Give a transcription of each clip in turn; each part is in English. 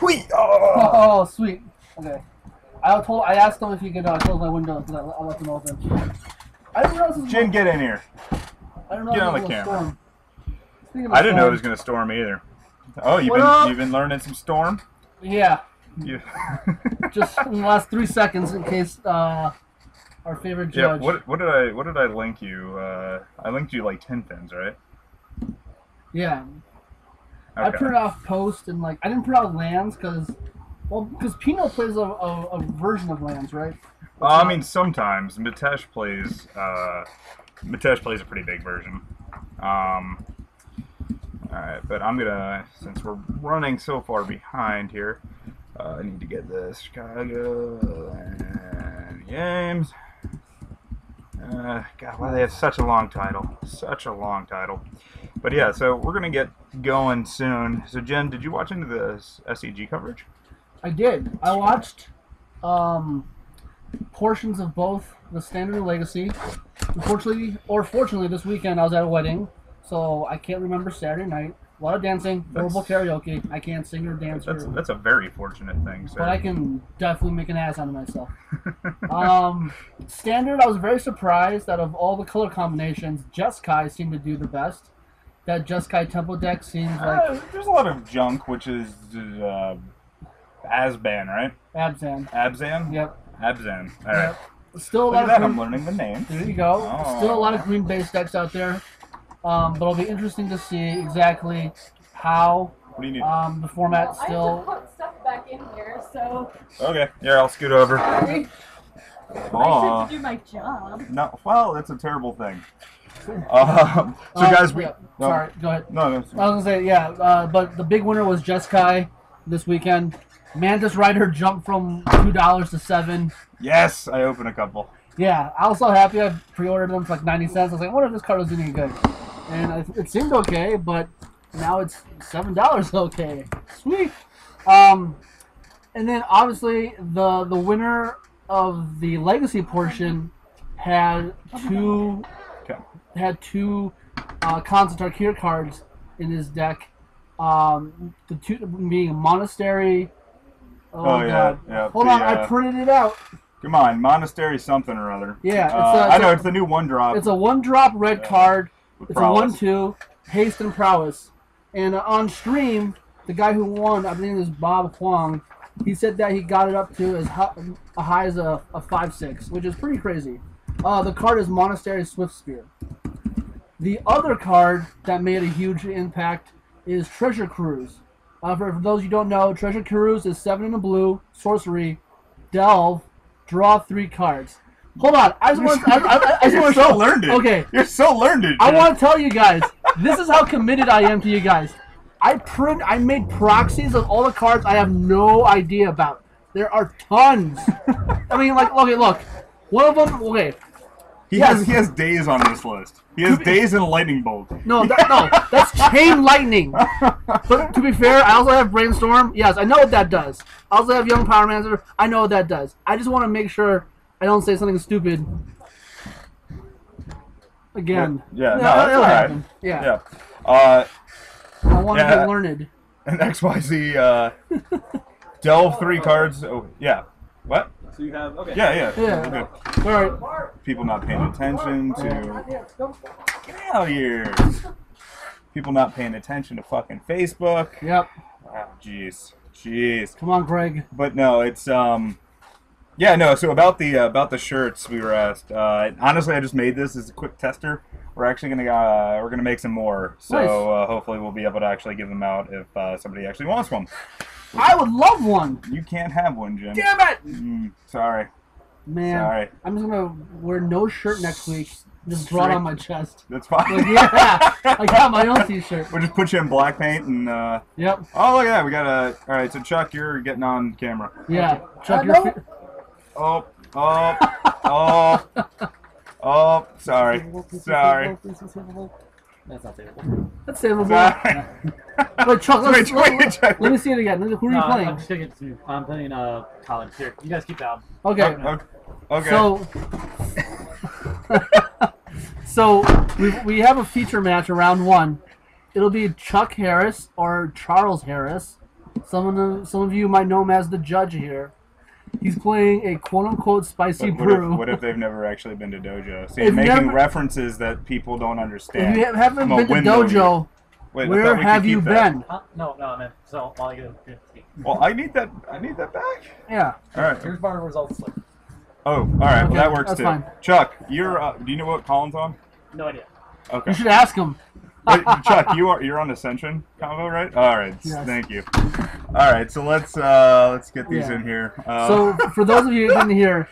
Whee! Oh. Oh, sweet. Okay. I asked him if he could close my window because I left them open. I didn't realize this was Jin, get in here. I don't know Get if on it the was a camera. storm. I didn't know it was gonna storm either. Oh, you've been learning some storm? Yeah. You. Just in the last 3 seconds, in case our favorite judge. Yeah. What did I link you? I linked you like 10 things, right? Yeah. Okay. I printed off Post and like I didn't print out Lands because Pino plays a version of Lands, right? I mean sometimes Mitesh plays a pretty big version. Alright, but I'm gonna, since we're running so far behind here, I need to get the Chicagoland games. God, why they have such a long title. Such a long title. But yeah, so we're gonna get going soon. So Jen, did you watch into the SEG coverage? I did. I watched portions of both the Standard and Legacy. Unfortunately, or fortunately, this weekend I was at a wedding, so I can't remember Saturday night. A lot of dancing, horrible karaoke. I can't sing or dance. That's a very fortunate thing, sir. But I can definitely make an ass out of myself. Standard, I was very surprised that of all the color combinations, Jeskai seemed to do the best. That Jeskai tempo deck seems like... there's a lot of junk, which is Asban, right? Abzan. Abzan? Yep. Abzan. All right. Yep. Still a Look lot at that, of I'm learning the name. There you go. Oh. Still a lot of green-based decks out there. But it'll be interesting to see exactly how the format still... I have to put stuff back in here, so... Okay, here, I'll scoot over. Sorry. I should do my job. No, well, that's a terrible thing. So guys, yeah. Sorry, go ahead. No. I was going to say, yeah, but the big winner was Jeskai this weekend. Mantis Rider jumped from $2 to $7. Yes, I opened a couple. Yeah, I was so happy. I pre-ordered them for like 90 cents. I was like, I wonder if this card was any good. And it seemed okay, but now it's $7 okay. Sweet. And then obviously the winner of the Legacy portion had two Constant Tarkir cards in his deck. The two being Monastery. Oh God. Yeah. Hold on, I printed it out. Come on, Monastery something or other. Yeah, I know it's the new 1-drop. It's a 1-drop red card. It's prowess. a 1/2, haste and prowess. And on stream, the guy who won, I believe it was Bob Huang, he said that he got it up to as high as a 5/6, which is pretty crazy. The card is Monastery Swift Spear. The other card that made a huge impact is Treasure Cruise. For those you don't know, Treasure Cruise is 7 in a blue, sorcery, delve, draw 3 cards. Hold on, I just want to so learned it. Okay, you're so learned it. I want to tell you guys, this is how committed I am to you guys. I made proxies of all the cards I have no idea about. There are tons. I mean, like, okay, look, one of them. Okay, he has days on this list. He has days in Lightning Bolt. No, that's Chain Lightning. But to be fair, I also have Brainstorm. Yes, I know what that does. I also have Young Power Manager. I know what that does. I just want to make sure I don't say something stupid again. Yeah, no, that's all right. Yeah. I want to be learned. And XYZ, delve 3 cards. Oh, yeah. What? So you have, okay. Yeah. Good. All right. People not paying attention to... Get out of here. People not paying attention to fucking Facebook. Yep. Oh, jeez. Come on, Greg. But no, it's, yeah, no, so about the shirts we were asked. Honestly, I just made this as a quick tester. We're actually gonna make some more. So nice. Hopefully we'll be able to actually give them out if somebody actually wants one. I would love one. You can't have one, Jim. Damn it! Sorry. Man, sorry. I'm just gonna wear no shirt next week. Just draw it on my chest. That's fine. Like, yeah, I got my own T-shirt. We'll just put you in black paint and. Yep. Oh look at that, we got a. All right, so Chuck, you're getting on camera. Yeah, Chuck, Oh, sorry. That's not savable. That's savable. Wait, Chuck, let me see it again. Who are you playing? I'm just taking it to, I'm playing college. Here, you guys keep that. Okay. Okay. So we have a feature match around 1. It'll be Chuck Harris or Charles Harris Some of you might know him as the judge here. He's playing a quote-unquote spicy brew. What if they've never actually been to Dojo? See, If making never- references that people don't understand. If you haven't I'm a been to windmill you. Dojo, Wait, I where thought we could have you keep that. been? No, man. So, while I get a tea. Well, I need that back. Yeah. All right. Here's my results slip. Oh, all right. Okay, Well, that works that's too. fine. Chuck, you're. Do you know what Colin's on? No idea. Okay. You should ask him. Wait, Chuck, you're on Ascension combo, right? All right. Yes. Thank you. All right. So let's get these Yeah. in here. So, for those of you who didn't hear,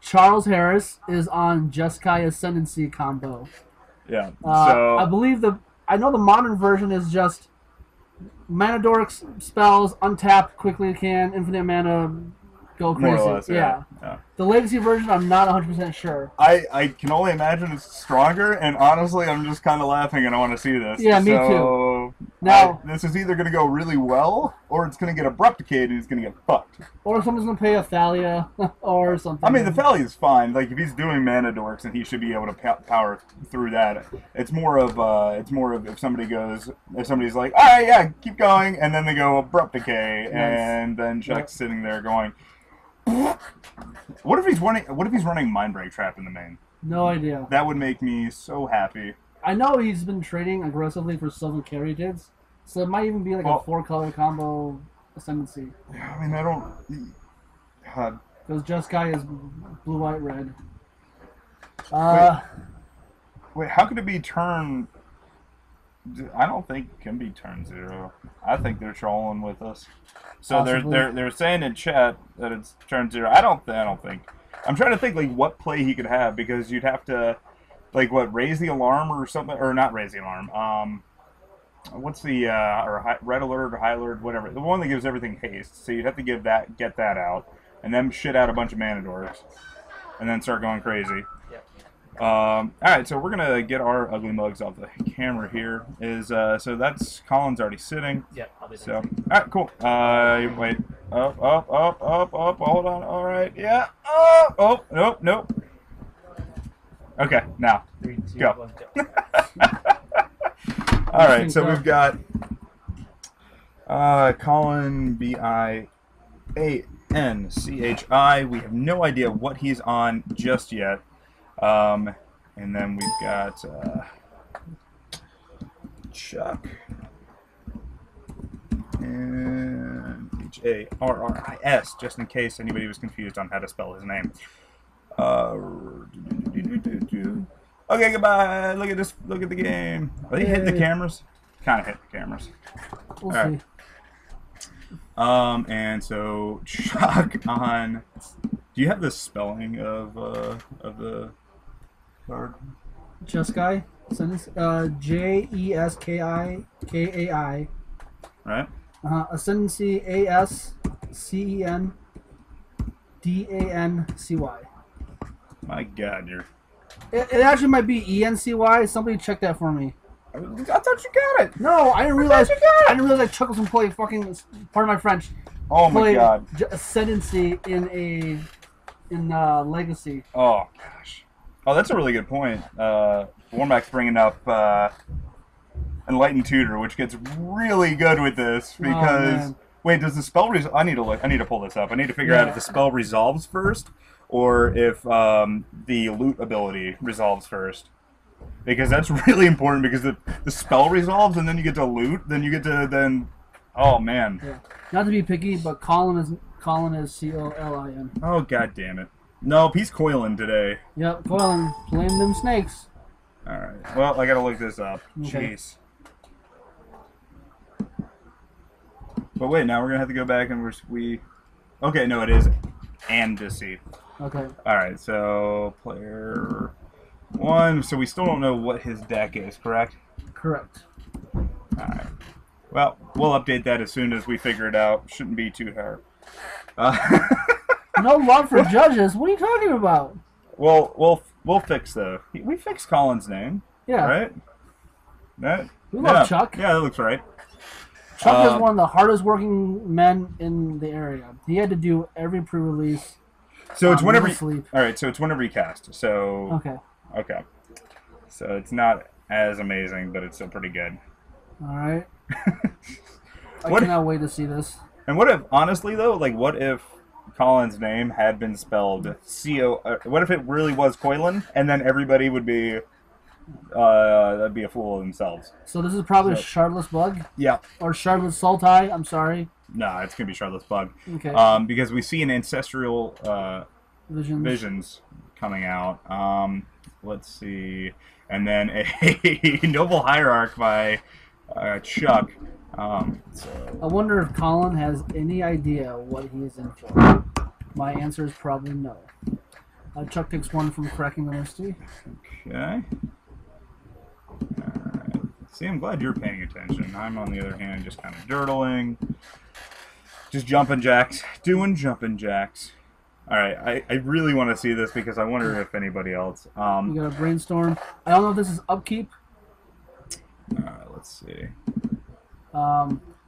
Charles Harris is on Jeskai Ascendancy combo. yeah. I believe I know the modern version is just mana dorks, spells, untap, quickly can, infinite mana, go crazy. more or less. Yeah. The legacy version, I'm not 100% sure. I can only imagine it's stronger, and honestly, I'm just kind of laughing, and I want to see this. Yeah, me too. Now- this is either going to go really well, or it's going to get abrupticated, and he's going to get fucked. Or someone's gonna pay a Thalia or something. I mean, the Valley is fine. Like, if he's doing mana dorks, and he should be able to power through that. It's more of if somebody's like, all right, yeah, keep going, and then they go abrupt decay, and then Chuck's sitting there going, what if he's running Mindbreak Trap in the main? No idea. That would make me so happy. I know he's been trading aggressively for Silver Carry Dids, so it might even be like a 4-color combo Ascendancy. I mean, I don't. God. Because Jeskai is blue, white, red. Wait, how could it be turn? I don't think it can be turn 0. I think they're trolling with us. So they're saying in chat that it's turn 0. I don't think. I'm trying to think like what play he could have, because you'd have to like raise the alarm or something, or not raise the alarm. What's the red alert or high alert, whatever, the one that gives everything haste. So you'd have to get that out, and then shit out a bunch of mana dorks, and then start going crazy. All right, so we're gonna get our ugly mugs off the camera here. So that's Colin's already sitting. Yeah, I'll be there. So, all right, cool. Wait, up, hold on. All right, yeah. Nope. Okay, now 3, 2, go. 1, go. All right, so we've got Colin Bianchi. We have no idea what he's on just yet. And then we've got Chuck and Harris, just in case anybody was confused on how to spell his name. Okay, goodbye. Look at this. Look at the game. Are they hitting the cameras? Kind of hit the cameras. We'll All see. right. And so Chuck on. Do you have the spelling of the card? Jeskai, Jeskai. Right. Ascendancy, Ascendancy. My God, you're. It actually might be ENCY. Somebody check that for me. I thought you got it. No, I didn't realize. I didn't realize Chuck was gonna play fucking. Pardon my French. Oh my God. Ascendancy in Legacy. Oh gosh. Oh, that's a really good point. Warmack's bringing up Enlightened Tutor, which gets really good with this because wait, does the spell I need to look. I need to pull this up. I need to figure out if the spell resolves first or if the loot ability resolves first. Because that's really important, because the spell resolves and then you get to loot, then you get to oh man. Yeah. Not to be picky, but Colin is Colin. Oh God damn it. Nope, he's coiling today. Yep, Colin, playing them snakes. Alright. Well, I gotta look this up. Okay. Jeez. But wait, now we're gonna have to go back and okay, no, it is Ascendancy. Okay. Alright, so player 1. So we still don't know what his deck is, correct? Correct. Alright. Well, we'll update that as soon as we figure it out. Shouldn't be too hard. No love for judges. What are you talking about? Well, we'll fix we fixed Colin's name. Yeah. Right? Right? We love Chuck. Yeah, that looks right. Chuck is one of the hardest working men in the area. He had to do every pre-release. So it's whenever sleep. All right, so it's whenever you cast. So Okay. So it's not as amazing, but it's still pretty good. All right. I cannot wait to see this. And what if, honestly though, like what if Colin's name had been spelled C-O... what if it really was Coilin, and then everybody would be... that'd be a fool of themselves. So this is probably a Shardless bug? Yeah. Or Shardless Sultai, I'm sorry. No, it's going to be Shardless bug. Okay. Because we see an ancestral visions coming out. Let's see. And then a Noble Hierarch by Chuck. So. I wonder if Colin has any idea what he is in for. My answer is probably no. Chuck takes 1 from Cracking the Misty. Okay. Alright. See, I'm glad you're paying attention. I'm, on the other hand, just kind of dirtling. Just jumping jacks. Doing jumping jacks. Alright, I really want to see this because I wonder if anybody else... we got a Brainstorm. I don't know if this is Upkeep. Alright, let's see.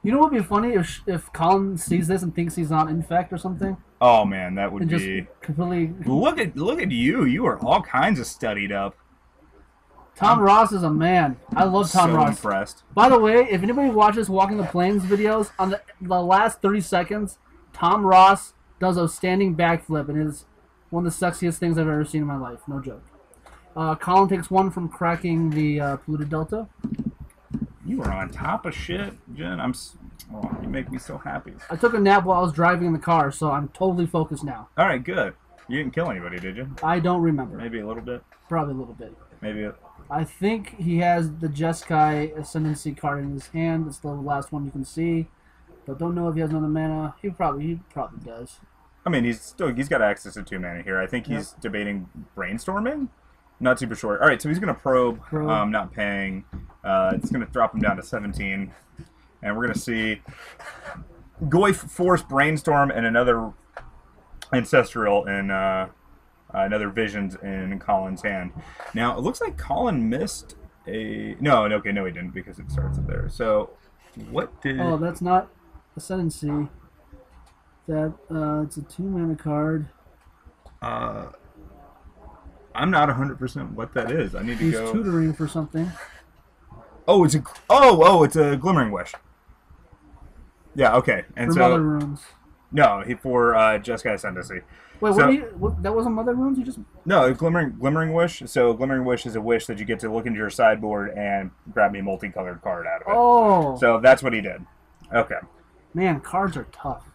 You know what would be funny if Colin sees this and thinks he's on Infect or something? Oh man, that would and be... Just completely... Look at you. You are all kinds of studied up. Tom Ross is a man. I love Tom Ross. So impressed. By the way, if anybody watches Walking the Plains videos, on the last 30 seconds, Tom Ross does a standing backflip, and it is one of the sexiest things I've ever seen in my life. No joke. Colin takes 1 from Cracking the Polluted Delta. You are on top of shit, Jen. You make me so happy. I took a nap while I was driving in the car, so I'm totally focused now. All right, good. You didn't kill anybody, did you? I don't remember. Maybe a little bit. Probably a little bit. Maybe. I think he has the Jeskai Ascendancy card in his hand. It's the last one you can see, but don't know if he has another mana. He probably does. I mean, he's got access to 2 mana here. I think he's debating brainstorming. Not super sure. All right, so he's gonna probe. Not paying. It's gonna drop him down to 17, and we're gonna see Goyf force brainstorm and another ancestral and another visions in Colin's hand. Now it looks like Colin missed a no, he didn't because it starts up there. So what did? Oh, that's not Ascendancy. That it's a 2 mana card. I'm not 100% what that is. I need to go. He's tutoring for something. Oh, it's a Glimmering Wish. Yeah, okay. And for so Mother Runes. No, for Jeskai Ascendancy. Wait, so, that wasn't Mother Runes? You just No, Glimmering Wish. So Glimmering Wish is a wish that you get to look into your sideboard and grab me a multicolored card out of it. Oh. So that's what he did. Okay. Man, cards are tough.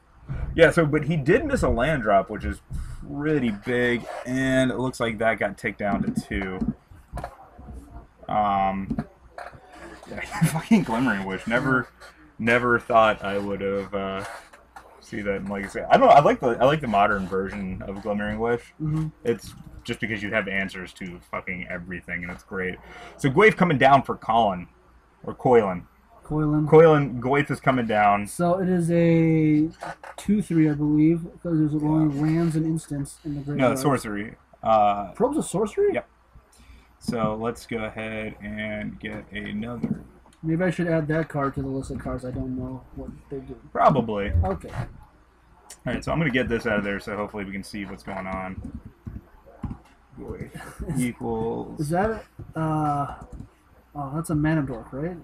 Yeah, but he did miss a land drop, which is pretty big, and it looks like that got ticked down to 2. Fucking Glimmering Wish. Never thought I would have see that. Like I said, I don't know. I like the modern version of Glimmering Wish. Mm-hmm. It's just because you'd have answers to fucking everything, and it's great. So Goyf coming down for Colin or Coilin. Goyf is coming down. So it is a 2/3, I believe, because there's only lands and instants in the graveyard. No, it's sorcery. Probe's a sorcery? Yep. So let's go ahead and get another. Maybe I should add that card to the list of cards. I don't know what they do. Probably. Okay. All right, so I'm going to get this out of there so hopefully we can see what's going on. Goyf equals... Is that... oh, that's a Mana Dork, right?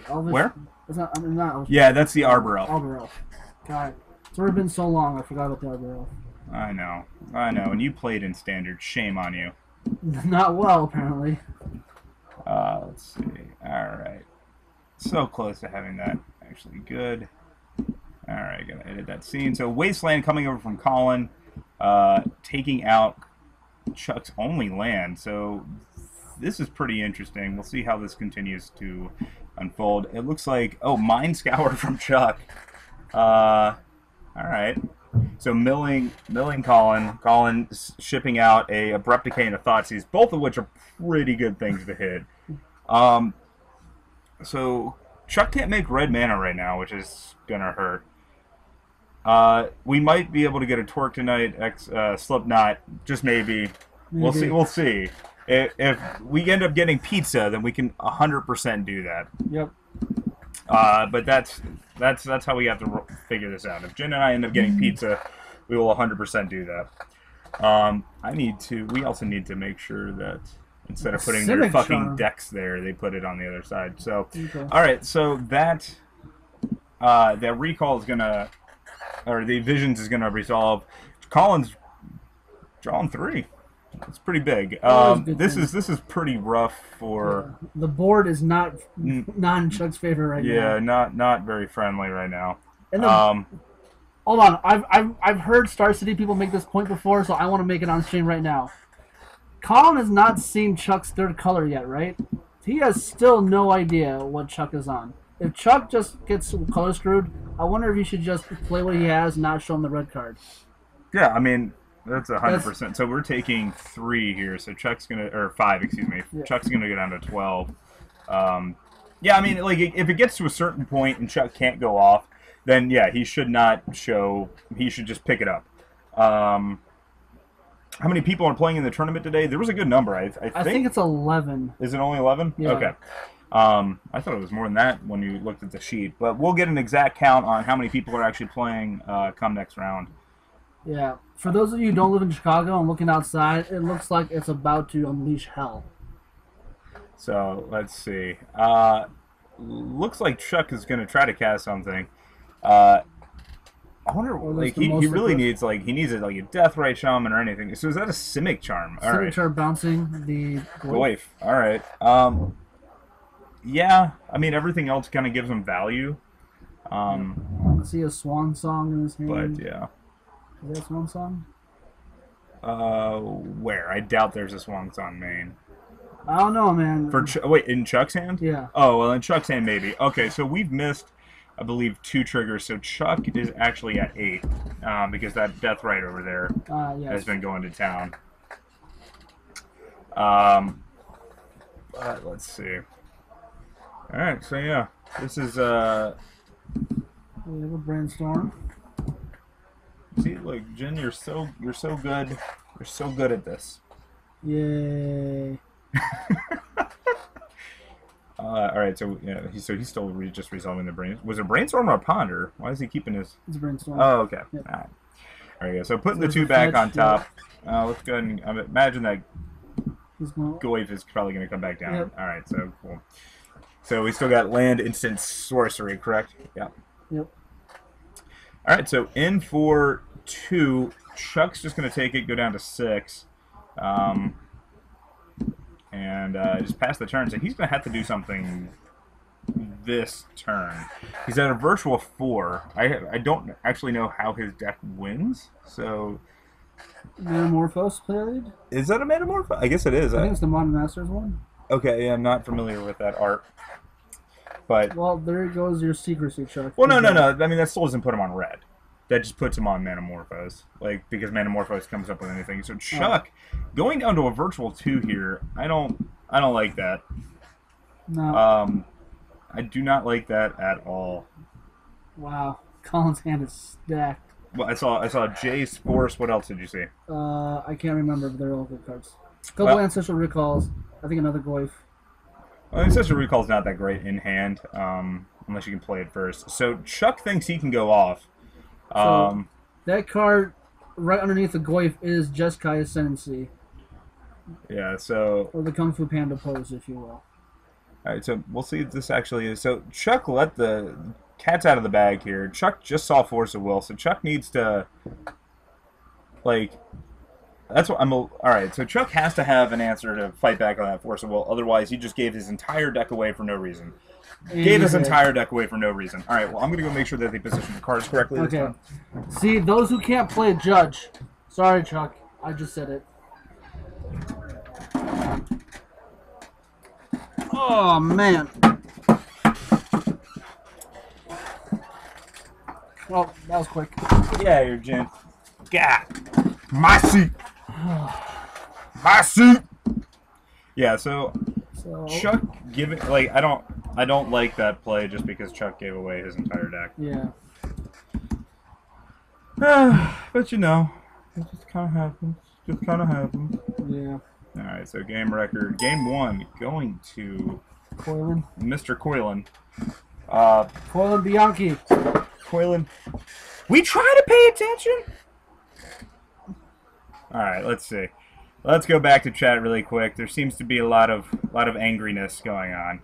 Where? It's not, Elvish. Yeah, that's the Arbor Elf. Arbor Elf. God, it's already been so long, I forgot about the Arbor Elf. I know. And you played in Standard. Shame on you. Not well, apparently. Let's see. Alright. So close to having that actually good. Alright, gotta edit that scene. So Wasteland coming over from Colin, taking out Chuck's only land. So this is pretty interesting. We'll see how this continues to unfold. It looks like, Mind Scour from Chuck. Alright. So milling Colin shipping out a Abrupt Decay and a Thoughtseize, both of which are pretty good things to hit. So Chuck can't make red mana right now, which is gonna hurt. We might be able to get a Torque tonight, Slipknot, just maybe. We'll see. If we end up getting pizza, then we can 100% do that. Yep. But that's how we have to figure this out. If Jen and I end up getting pizza, we will 100% do that. We also need to make sure that instead of putting their fucking decks there, they put it on the other side. So, okay. All right. So that that recall is gonna, or the visions is gonna resolve. Colin's drawing 3. It's pretty big. This is pretty rough for. Yeah. The board is not in Chuck's favor right now. Yeah, not very friendly right now. And hold on, I've heard Star City people make this point before, so I want to make it on stream right now. Colin has not seen Chuck's third color yet, right? He has still no idea what Chuck is on. If Chuck just gets color screwed, I wonder if he should just play what he has and not show him the red card. Yeah, I mean, that's 100%. So we're taking 3 here. So Chuck's gonna, or 5, excuse me. Yeah. Chuck's gonna go down to 12. Yeah, I mean, like if it gets to a certain point and Chuck can't go off, then yeah, he should not show. He should just pick it up. How many people are playing in the tournament today? There was a good number. I think it's 11. Is it only 11? Yeah. Okay. I thought it was more than that when you looked at the sheet. But we'll get an exact count on how many people are actually playing come next round. Yeah. For those of you who don't live in Chicago and looking outside, it looks like it's about to unleash hell. So, let's see. Looks like Chuck is going to try to cast something. I wonder, like, he really needs, like, he needs like a Death Ray Shaman or anything. So is that a Simic Charm? All right. Simic Charm bouncing the Goyf. All right. Yeah, I mean, everything else kind of gives him value. I see a Swan Song in his hand. But, yeah. Is that a Swan Song? Where? I doubt there's a Swan Song main. I don't know, man. Wait, in Chuck's hand? Yeah. Oh, well, in Chuck's hand, maybe. Okay, so we've missed, I believe, 2 triggers. So Chuck is actually at 8 because that Death Right over there has been going to town. But let's see. All right, so yeah, this is we have a brainstorm. See, look, Jen, you're so good. You're so good at this. Yay. All right, so yeah, he's still just resolving the brain. Was it brainstorm or a ponder? Why is he keeping his? It's a brainstorm. Oh, okay. Yep. All right. There you go. So putting the 2 back on top. Let's go ahead and imagine that Goyf is probably going to come back down. Yep. All right, so cool. So we still got land, instant, sorcery, correct? Yeah. Yep. All right, so in for 2. Chuck's just going to take it, go down to 6. And just pass the turn. So he's going to have to do something this turn. He's at a virtual 4. I don't actually know how his deck wins. So Metamorphose played? Is that a Metamorphose? I guess it is. I think it's the Modern Masters one. Okay, yeah, I'm not familiar with that art. But well, there goes your secrecy, Chuck. Well, no. I mean, that still doesn't put him on red. That just puts him on Metamorphose, like because Metamorphose comes up with anything. So Chuck, going down to a virtual 2 here, I don't like that. No. I do not like that at all. Wow, Colin's hand is stacked. Well, I saw Jace Force. What else did you see? I can't remember, but they're all good cards. A couple Ancestral Recalls. I think another Goyf. Well, Ancestral Recall's not that great in hand, unless you can play it first. So Chuck thinks he can go off. So that card right underneath the Goyf is Jeskai Ascendancy. Yeah, so... Or the Kung Fu Panda pose, if you will. Alright, so we'll see if this actually is... So Chuck let the cat's out of the bag here. Chuck just saw Force of Will, so Chuck needs to... Like... That's what I'm... Alright, so Chuck has to have an answer to fight back on that Force of Will. Otherwise, he just gave his entire deck away for no reason. Gave his entire deck away for no reason. Alright, well, I'm going to go make sure that they position the cards correctly this time. See, those who can't play judge. Sorry, Chuck. I just said it. Oh, man. Well, that was quick. Yeah, you're Jen. God. My seat. My seat. Yeah, so Chuck giving I don't like that play just because Chuck gave away his entire deck. Yeah. But you know, it just kind of happens. Yeah. All right, so game record, game 1 going to Coilan. Mr. Coilan. Coilan Bianchi. Coilan. We try to pay attention. All right, let's see. Let's go back to chat really quick. There seems to be a lot of angriness going on.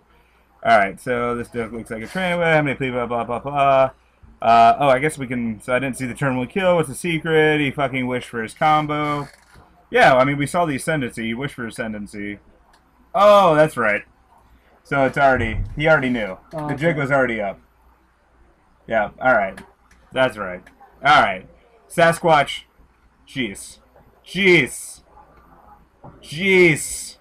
Alright, so this deck looks like a train away. How many people? Blah, blah, blah. Oh, I guess we can... So I didn't see the turn 1 kill. What's the secret? He fucking wished for his combo. Yeah, I mean, we saw the Ascendancy. He wished for Ascendancy. Oh, that's right. So it's already... He already knew. Oh, the jig was already up. Yeah, alright. That's right. Alright. Sasquatch. Jeez. Jeez. Jeez.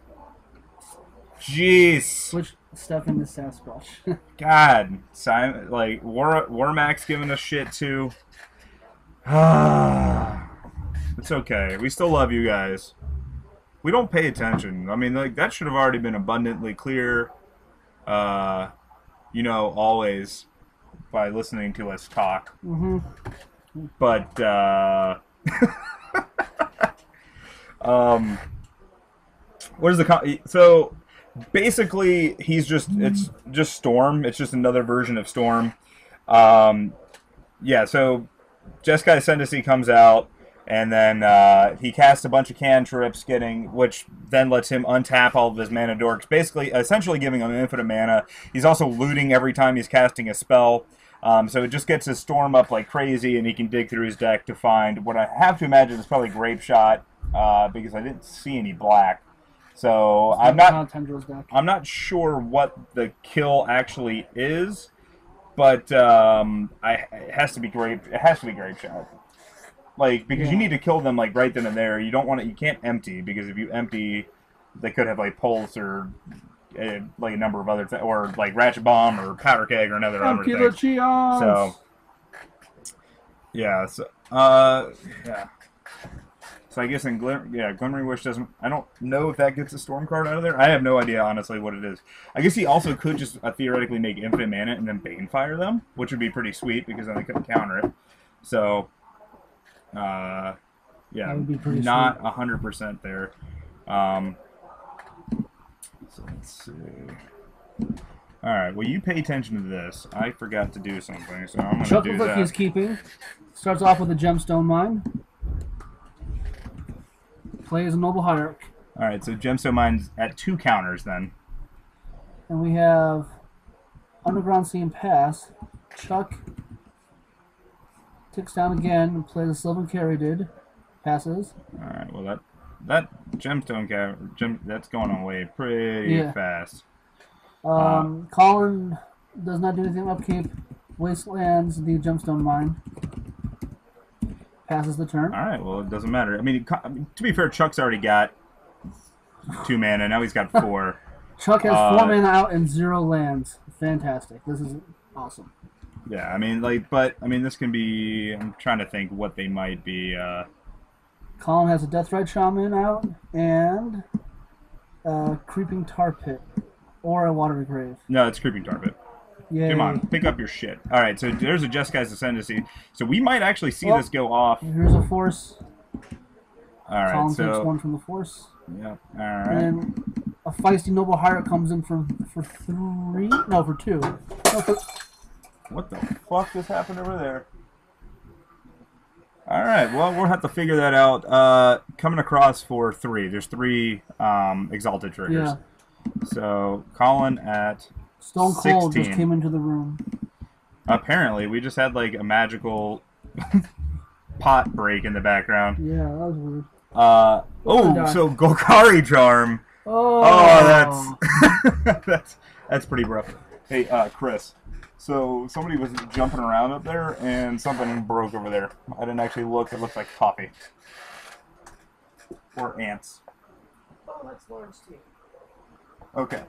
Jeez. Which Stefan is Sasquatch. God. Simon, like, Warmack's giving us shit, too. It's okay. We still love you guys. We don't pay attention. I mean, like, that should have already been abundantly clear, you know, always by listening to us talk. Mm-hmm. But, what is the... So, basically, he's just... It's just Storm. It's just another version of Storm. Yeah, so, Jeskai Ascendancy comes out, and then he casts a bunch of cantrips, which then lets him untap all of his mana dorks, basically, essentially giving him infinite mana. He's also looting every time he's casting a spell. So it just gets his Storm up like crazy, and he can dig through his deck to find what I have to imagine is probably Grape Shot, because I didn't see any black. So I'm not sure what the kill actually is, but it has to be Grape Shot. Like, because you need to kill them like right then and there. You don't want to. You can't empty, because if you empty, they could have like Pulse or like a number of other things, or like Ratchet Bomb or Powder Keg or another number of things. So yeah, so yeah. So I guess in Glimmering Wish doesn't. I don't know if that gets a Storm card out of there. I have no idea honestly what it is. I guess he also could just theoretically make infinite mana and then Banefire them, which would be pretty sweet because then they couldn't counter it. So yeah, not 100% there. So let's see. Alright, well, you pay attention to this. I forgot to do something, so I'm going to do Chuck that. looks like he's keeping. Starts off with a Gemstone Mine. Plays a Noble Hierarch. Alright, so Gemstone Mine's at 2 counters then. And we have Underground Sea and Pass. Chuck ticks down again and plays a Sylvan Caryatid. Passes. Alright, well, that Gemstone that's going away pretty fast. Colin does not do anything upkeep. Wastelands the Gemstone Mine. Passes the turn. Alright, well, it doesn't matter. I mean, to be fair, Chuck's already got 2 mana. Now he's got 4. Chuck has 4 mana out and 0 lands. Fantastic. This is awesome. Yeah, I mean, like, but, I mean, this can be... I'm trying to think what they might be, Colin has a Deathrite Shaman out and a Creeping Tar Pit or a Watery Grave. No, it's Creeping Tar Pit. Yay. Come on, pick up your shit. Alright, so there's a Jeskai's Ascendancy. So we might actually see this go off. Here's a Force. Alright, Colin so... takes 1 from the Force. Yep, alright. And a Feisty Noble Hierarch comes in for 3? No, for 2. No, what the fuck just happened over there? Alright, well, we'll have to figure that out. Coming across for 3. There's 3 Exalted triggers. Yeah. So, Colin at Stone Cold 16. just came into the room. Apparently, we just had like a magical pot break in the background. Yeah, that was weird. So Golgari Charm. Oh, that's pretty rough. Hey, Chris. So somebody was jumping around up there, and something broke over there. I didn't actually look. It looked like coffee or ants. Oh, that's Lawrence T. Okay.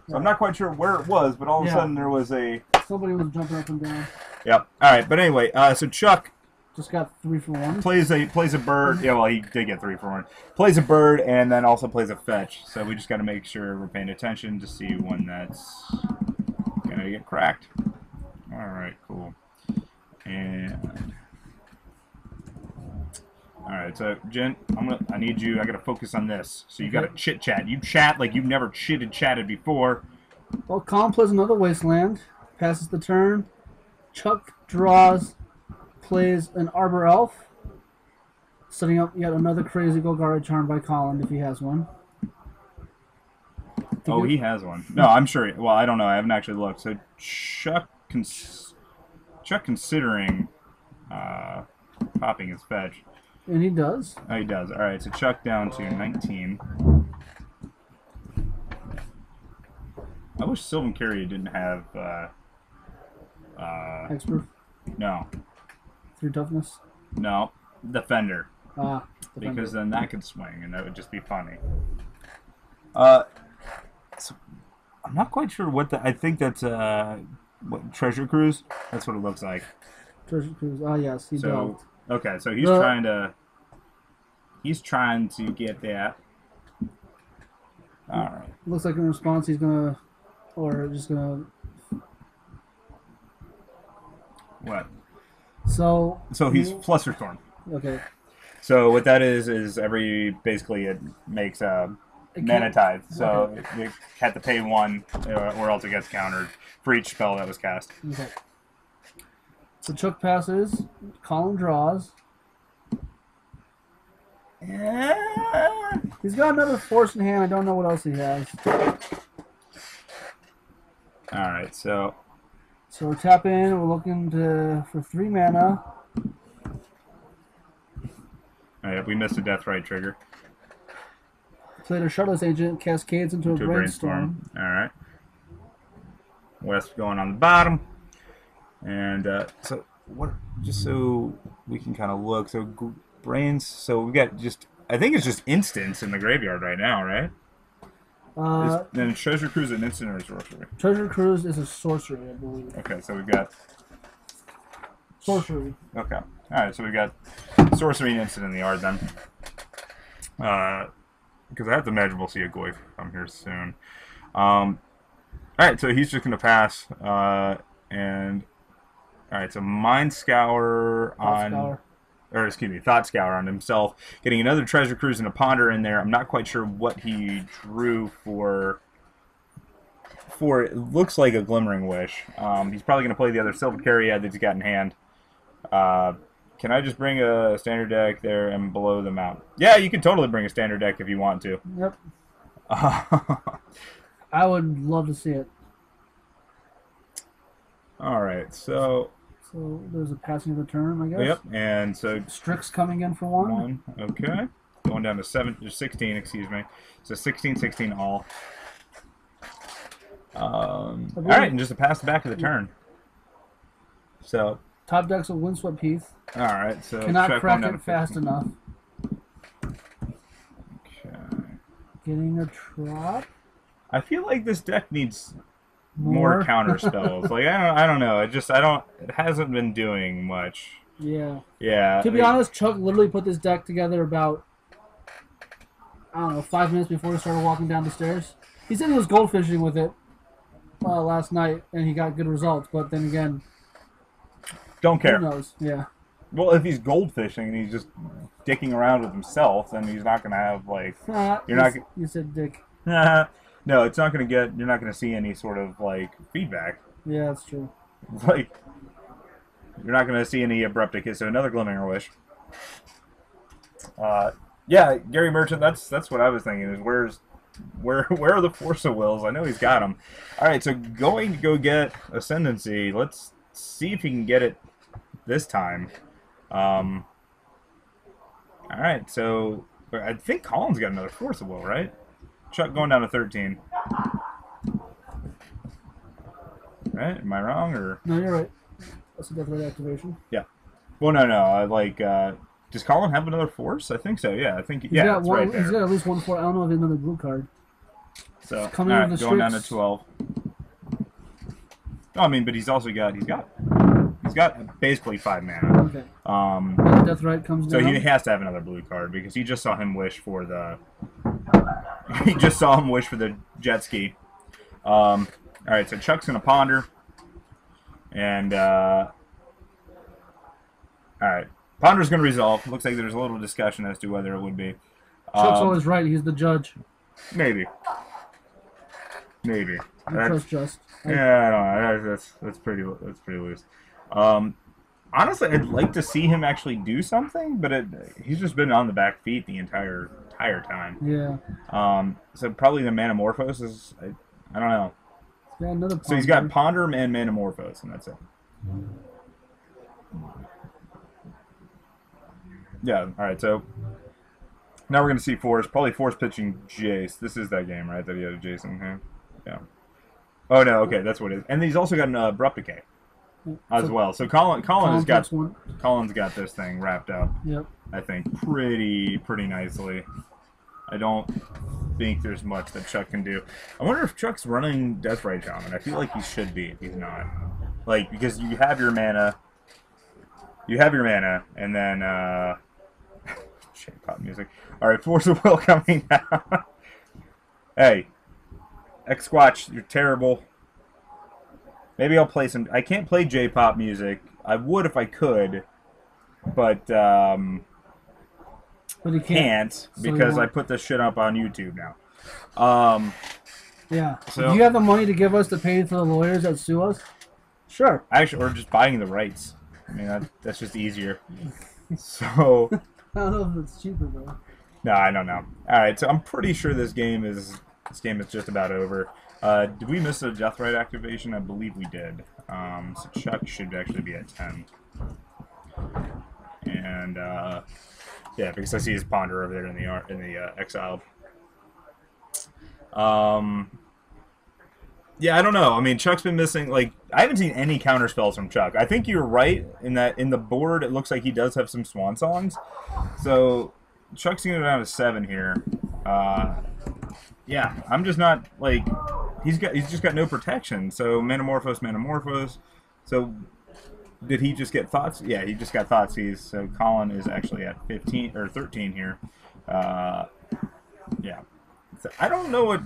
So I'm not quite sure where it was, but all of a sudden there was a... Somebody was jumping up and down. Yep. All right. But anyway, so Chuck just got 3 for 1. Plays a bird. Yeah, well, he did get 3 for 1. Plays a bird and then also plays a fetch. So we just got to make sure we're paying attention to see when that's gonna get cracked. All right. Cool. And... Alright, so Jen, I need you. I gotta focus on this. So you gotta chit chat. You chat like you've never chatted before. Well, Colin plays another Wasteland, passes the turn. Chuck draws, plays an Arbor Elf, setting up yet another crazy Golgari Charm by Colin if he has one. Oh, he has one. No, I'm sure. Well, I don't know. I haven't actually looked. So Chuck considering popping his fetch. And he does. Oh, he does. All right, so Chuck down to 19. I wish Sylvan Carrier didn't have. Expert. No. 3 toughness. No. Defender. Defender. Because then that could swing, and that would just be funny. So I'm not quite sure what the. I think that's what Treasure Cruise. That's what it looks like. Treasure Cruise. Oh yes, he does. Okay, so he's trying to. He's trying to get that. All right. Looks like in response he's gonna, or just gonna. What? So he's Flusterstorm. Okay. So what that is basically it makes mana tithe. So you have to pay 1, or else it gets countered for each spell that was cast. Okay. So Chuck passes. Colin draws. Yeah. He's got another force in hand. I don't know what else he has. All right. So we're tapping. We're looking for 3 mana. All right, we missed a Deathrite trigger. Played a Shardless agent, cascades into a brainstorm. All right. West going on the bottom. And so what? Just so we can kind of look. So brains. So we got just. I think it's just instants in the graveyard right now, right? Then Treasure Cruise an instant or a sorcery. Treasure Cruise is a sorcery, I believe. Okay, so we've got sorcery. Okay. All right, so we've got sorcery and instant in the yard then. Because I have to imagine we'll see a Goy come here soon. All right, so he's just going to pass. And all right, so Mind Scour on, or excuse me, Thought Scour on himself, getting another Treasure Cruise and a Ponder in there. I'm not quite sure what he drew for. It looks like a Glimmering Wish. He's probably going to play the other Silver Carrier that he's got in hand. Can I just bring a standard deck there and blow them out? Yeah, you can totally bring a standard deck if you want to. Yep. I would love to see it. All right, so there's a passing of the turn, I guess. Yep, and so Strix coming in for 1. Okay, going down to 16. Excuse me. So 16 all. All right, and just a pass back of the turn. So top deck's a Windswept Heath. All right, so cannot crack it fast enough. Okay. Getting a trap. I feel like this deck needs more counter spells. Like I don't know. It hasn't been doing much. Yeah. Yeah. To be honest, Chuck literally put this deck together about, I don't know, 5 minutes before he started walking down the stairs. He said he was goldfishing with it last night, and he got good results. But then again, don't care. Who knows? Yeah. Well, if he's goldfishing and he's just dicking around with himself, then he's not going to have like. You said dick. No, it's not going to get. You're not going to see any sort of like feedback. Yeah, that's true. Like, you're not going to see any abrupt decay. So another Glimmering Wish. Yeah, Gary Merchant. That's what I was thinking. Is where are the Force of Wills? I know he's got them. All right, so going to go get Ascendancy. Let's see if he can get it this time. All right, so I think Colin's got another Force of Will, right? Chuck going down to 13. Right? Am I wrong or? No, you're right. That's a definite activation. Yeah. Well, no. Does Colin have another Force? I think so. Yeah, I think. Yeah, got it's one, right there. He's got at least 1 4. I don't know if he has another blue card. So all coming right, with the going down to Strix. 12. Oh, I mean, but he's also got he's got basically 5 mana. Okay. Deathrite comes So down. he has to have another blue card because he just saw him wish for the. He just saw him wish for the jet ski. All right, so Chuck's gonna ponder, and all right, ponder's gonna resolve. Looks like there's a little discussion as to whether it would be. Chuck's always right. He's the judge. Maybe. I trust Just. Yeah, I don't know. That's pretty loose. Honestly, I'd like to see him actually do something, but he's just been on the back feet the entire time. Yeah. So probably the Manamorphose is, I don't know. Yeah, another Ponder. So he's got Ponder and Manamorphose, and that's it. Yeah, alright, so now we're going to see Force, probably Force pitching Jace. This is that game, right, that he had a Jace in here? Yeah. Oh, no, okay, that's what it is. And he's also got an Abrupt Decay as well. So Colin's got this thing wrapped up, I think, pretty nicely. I don't think there's much that Chuck can do. I wonder if Chuck's running Deathrite Shaman. I feel like he should be if he's not. Like, because you have your mana, and then, shit, pop music. Alright, Force of Will coming down. Hey, X-Squatch, you're terrible. Maybe I'll play some... I can't play J-pop music. I would if I could, but he can't because I put this shit up on YouTube now. Yeah. So, do you have the money to give us to pay for the lawyers that sue us? Sure. Actually, or just buying the rights. I mean, that's just easier. So... I don't know if it's cheaper, though. No, I don't know. Alright, so I'm pretty sure this game is just about over. Did we miss a Deathrite activation? I believe we did. So Chuck should actually be at 10. And, yeah, because I see his Ponder over there in the Exiled. Yeah, I don't know. I mean, Chuck's been missing, like, I haven't seen any counter spells from Chuck. I think you're right in that in the board it looks like he does have some Swan Songs. So, Chuck's going to go down to 7 here. Yeah, I'm just not, like, he's just got no protection. So, Manamorphose. So, did he just get Thoughts? Yeah, he just got Thoughtseize. So, Colin is actually at 15, or 13 here. Yeah. So, I don't know what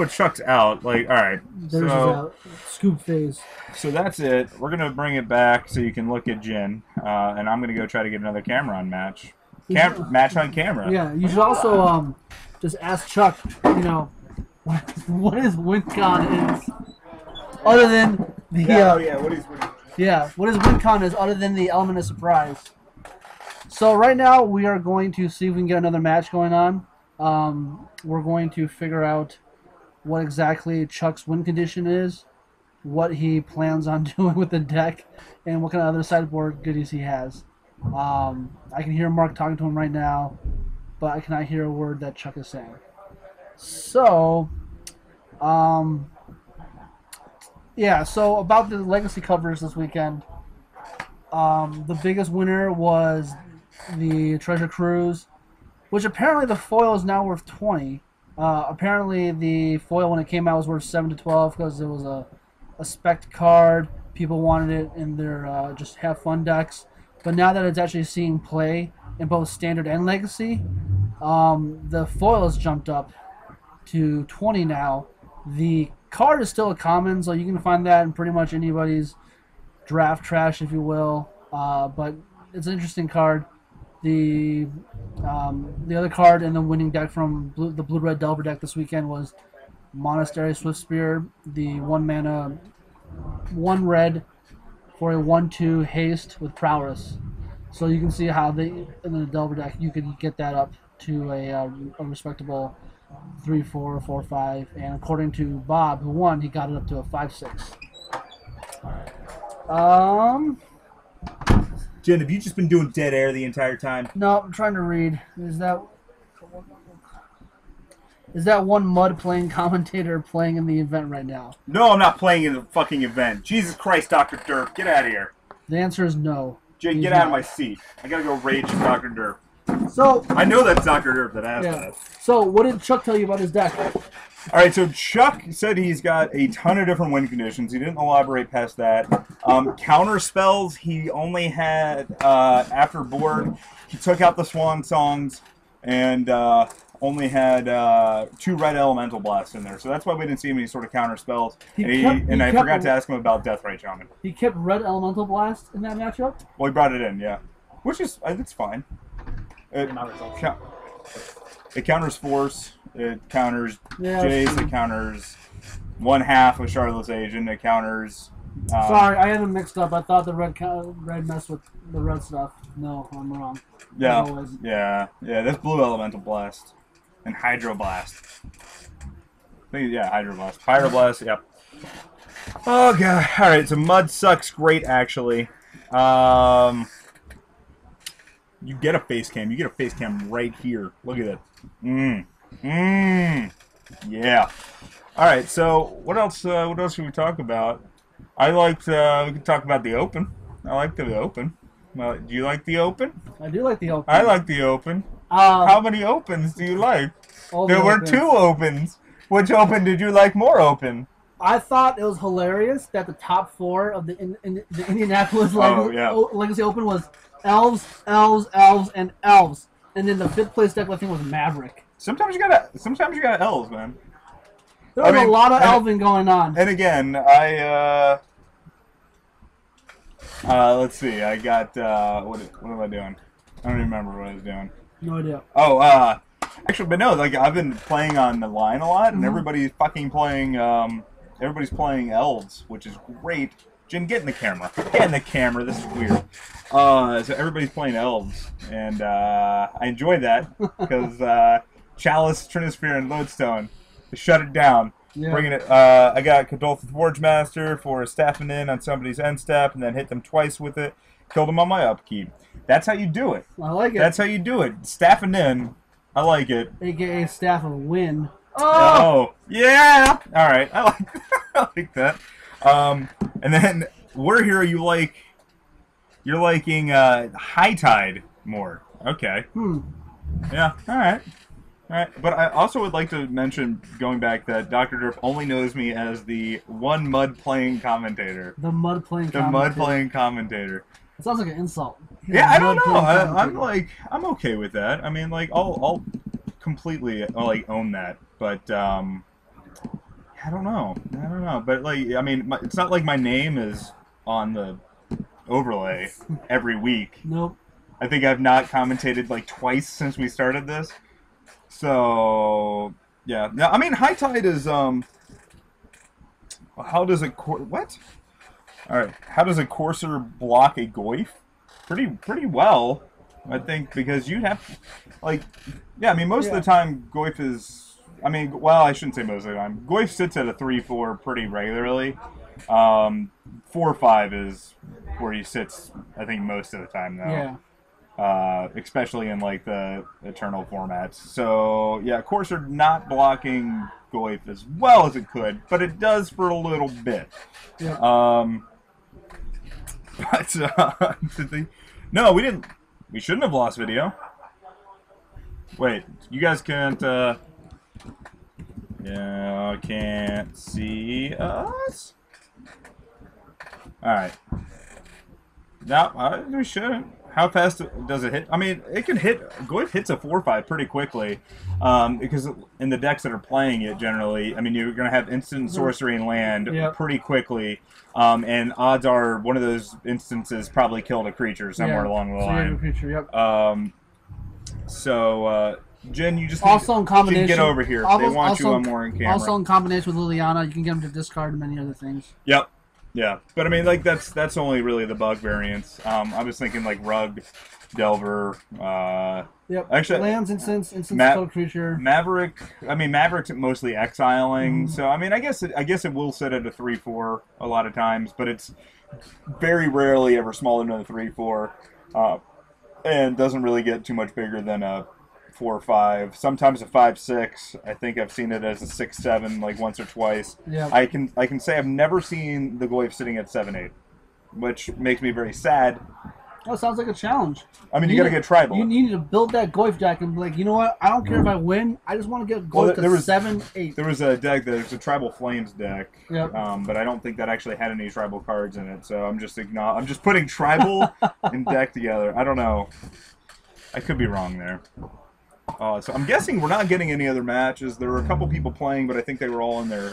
Chuck's out. Like, all right, there's out. Scoop phase. So that's it. We're gonna bring it back so you can look at Jin, and I'm gonna go try to get another camera on match. Match on camera. Yeah, you should also just ask Chuck. You know, what his WinCon is, other than the what his WinCon is other than the element of surprise. So right now we are going to see if we can get another match going on. We're going to figure out what exactly Chuck's win condition is, what he plans on doing with the deck, and what kind of other sideboard goodies he has. I can hear Mark talking to him right now, but I cannot hear a word that Chuck is saying. So, yeah, so about the Legacy covers this weekend, the biggest winner was the Treasure Cruise, which apparently the foil is now worth 20. Apparently the foil when it came out was worth 7 to 12 because it was a spec card. People wanted it in their just have fun decks. But now that it's actually seeing play in both standard and legacy, the foil has jumped up to 20 now. The card is still a common, so you can find that in pretty much anybody's draft trash, if you will. But it's an interesting card. The other card in the winning deck from the Blue-Red Delver deck this weekend was Monastery Swiftspear, the 1 mana, 1 red for a 1/2 haste with prowess. So you can see how in the Delver deck you could get that up to a respectable 3/4, 4/5, and according to Bob, who won, he got it up to a 5/6. Jen, have you just been doing dead air the entire time? No, I'm trying to read. Is that one mud playing commentator playing in the event right now? No, I'm not playing in the fucking event. Jesus Christ, Dr. Derp, get out of here. The answer is no. Jay, get out of my seat. I gotta go rage at Dr. Derp. So I know that's Dr. Derp that asked that. So what did Chuck tell you about his deck? Alright, so Chuck said he's got a ton of different win conditions. He didn't elaborate past that. Counter spells, he only had, after board, he took out the Swan Songs and only had 2 red Elemental Blasts in there. So that's why we didn't see any sort of counter spells. I forgot to ask him about Deathrite Shaman. He kept red Elemental Blast in that matchup? Well, he brought it in, yeah. Which is, it's fine. It counters Force. It counters Jace, it counters 1/2 of Shardless Agent, it counters Sorry, I had them mixed up. I thought the red messed with the red stuff. No, I'm wrong. Yeah, yeah. That's Blue Elemental Blast and Hydroblast. Yeah, Hydroblast, Pyroblast. Yep. Oh god. All right. So Mud sucks. Great, actually. You get a face cam. You get a face cam right here. Look at that. Yeah. All right. So what else? What else should we talk about? I liked. We could talk about the Open. I like the Open. Do you like the Open? I do like the Open. I like the Open. How many Opens do you like? There were 2 Opens. Which Open did you like more Open? I thought it was hilarious that the top 4 of the Indianapolis Legacy Open was Elves, Elves, Elves, and Elves, and then the 5th place deck I think was Maverick. Sometimes you gotta Elves, man. There was a lot of Elving going on. And again, let's see. I got what am I doing? I don't even remember what I was doing. No idea. Oh, actually, but no. Like I've been playing on the line a lot, and everybody's fucking playing. Everybody's playing Elves, which is great. Jim, get in the camera. Get in the camera. This is weird. So everybody's playing Elves, and I enjoy that because Chalice, Trinisphere, and Lodestone to shut it down. Yeah. Bringing it. I got Cadolf's Forgemaster for staffing in on somebody's end step, and then hit them twice with it. Killed them on my upkeep. That's how you do it. I like it. That's how you do it. Staffing in. I like it. AKA Staff of Win. Oh yeah. All right. I like that. And then we're here. You're liking High Tide more. Okay. Yeah. All right. All right. But I also would like to mention, going back, that Dr. Derp only knows me as the one mud playing commentator. The mud playing. The mud playing commentator. It sounds like an insult. Yeah, I don't know. I'm okay with that. I mean, like, I'll completely own that. But I don't know. But like, I mean, it's not like my name is on the overlay every week. Nope. I think I've not commentated like twice since we started this. So yeah. Now, I mean, High Tide is how does it what? All right. How does a Courser block a Goyf? Pretty well, I think, because you'd have like, yeah. I mean, most of the time Goyf is. I mean, well, I shouldn't say most of the time. Goyf sits at a 3/4 pretty regularly. 4/5 is where he sits, I think, most of the time, though. Yeah. Especially in, like, the Eternal formats. So, yeah, Courser not blocking Goyf as well as it could, but it does for a little bit. Yeah. But, no, we didn't. We shouldn't have lost video. Wait, you guys can't, yeah, can't see us? Alright. No, we shouldn't. How fast does it hit? I mean, it can hit. Goyf hits a 4/5 pretty quickly, because in the decks that are playing it generally, I mean, you're going to have instant sorcery and land pretty quickly, and odds are one of those instances probably killed a creature somewhere along the line. Creature, yep. Jen, you just also in combination. Get over here. They want you on more in camera. Also in combination with Liliana, you can get them to discard and many other things. Yep. Yeah, but I mean, like that's only really the bug variants. I was thinking like Rug, Delver. Yep. Actually, lands, instance spell creature. Maverick. I mean, Maverick's mostly exiling, so I mean, I guess it will sit at a 3/4 a lot of times, but it's very rarely ever smaller than a 3/4, and doesn't really get too much bigger than a 4/5. Sometimes a 5/6. I think I've seen it as a 6/7, like once or twice. Yeah. I can say I've never seen the Goyf sitting at 7/8, which makes me very sad. Oh, sounds like a challenge. I mean, you got to get tribal. You need to build that Goyf deck and be like, you know what? I don't care if I win. I just want to get Goyf to 7/8. There was a deck there's a Tribal Flames deck. Yep. But I don't think that actually had any tribal cards in it. So I'm just putting tribal and deck together. I don't know. I could be wrong there. So I'm guessing we're not getting any other matches. There were a couple people playing, but I think they were all in their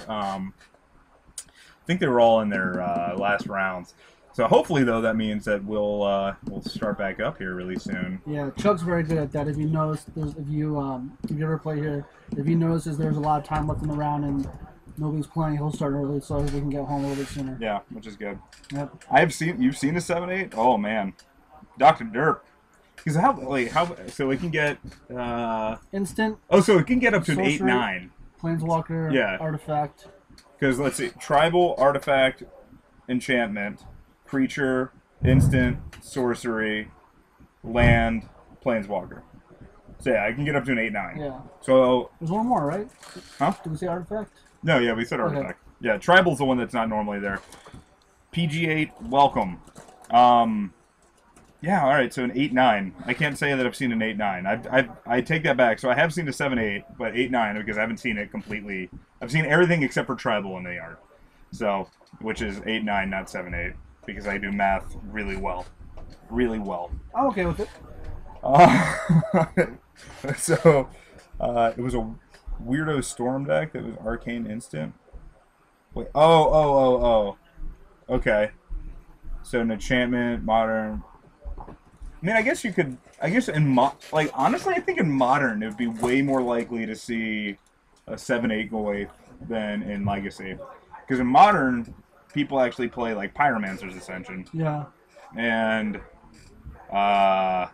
last rounds. So hopefully, though, that means that we'll start back up here really soon. Yeah, Chuck's very good at that. If you notice, if you ever play here, if you notice there's a lot of time left in the round and nobody's playing, he'll start early so we can get home a little bit sooner. Yeah, which is good. Yep. You've seen a 7-8? Oh man, Dr. Derp. Because so we can get instant. Oh, so it can get up to sorcery, an 8-9. Planeswalker. Yeah. Artifact. Because let's see, tribal, artifact, enchantment, creature, instant, sorcery, land, planeswalker. So yeah, I can get up to an 8-9. Yeah. So there's one more, right? Huh? Did we say artifact? No, yeah, we said artifact. Okay. Yeah, tribal's the one that's not normally there. PG8, welcome. Yeah, all right. So an 8-9. I can't say that I've seen an 8-9. I take that back. So I have seen a 7-8, but 8-9 because I haven't seen it completely. I've seen everything except for tribal in the art. So, which is 8-9, not 7-8, because I do math really well, really well. I'm okay with it. So, it was a weirdo storm deck that was arcane instant. Wait. Oh. Okay. So an enchantment, modern. I mean, I guess you could. I guess honestly, I think in modern it would be way more likely to see a 7-8 goalie than in Legacy, because in modern people actually play like Pyromancer's Ascension. Yeah. And well,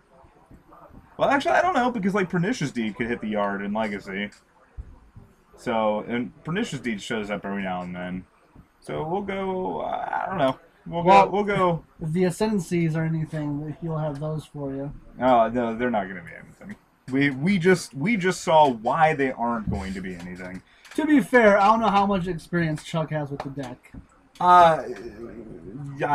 actually, I don't know, because like Pernicious Deed could hit the yard in Legacy. So, and Pernicious Deed shows up every now and then. So we'll go. I don't know. We'll go. If the Ascendancies or anything, he'll have those for you. Oh no, they're not going to be anything. We just saw why they aren't going to be anything. To be fair, I don't know how much experience Chuck has with the deck. I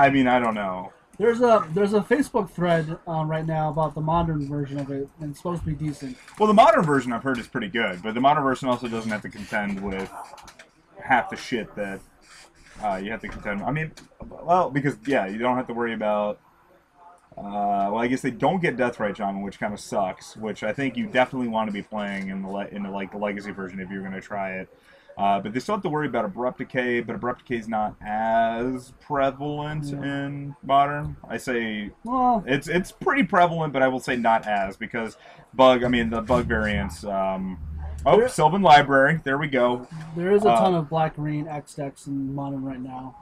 mean, I don't know. There's a Facebook thread right now about the modern version of it, and it's supposed to be decent. Well, the modern version I've heard is pretty good, but the modern version also doesn't have to contend with half the shit that you have to contend. I mean, well, because yeah, you don't have to worry about. Well, I guess they don't get Deathrite Shaman, which kind of sucks. Which I think you definitely want to be playing in the Legacy version if you're going to try it. But they still have to worry about Abrupt Decay, but Abrupt Decay is not as prevalent in Modern. I say it's pretty prevalent, but I will say not as, because the bug variants. Sylvan Library, there we go. There is a ton of black-green X decks in Modern right now.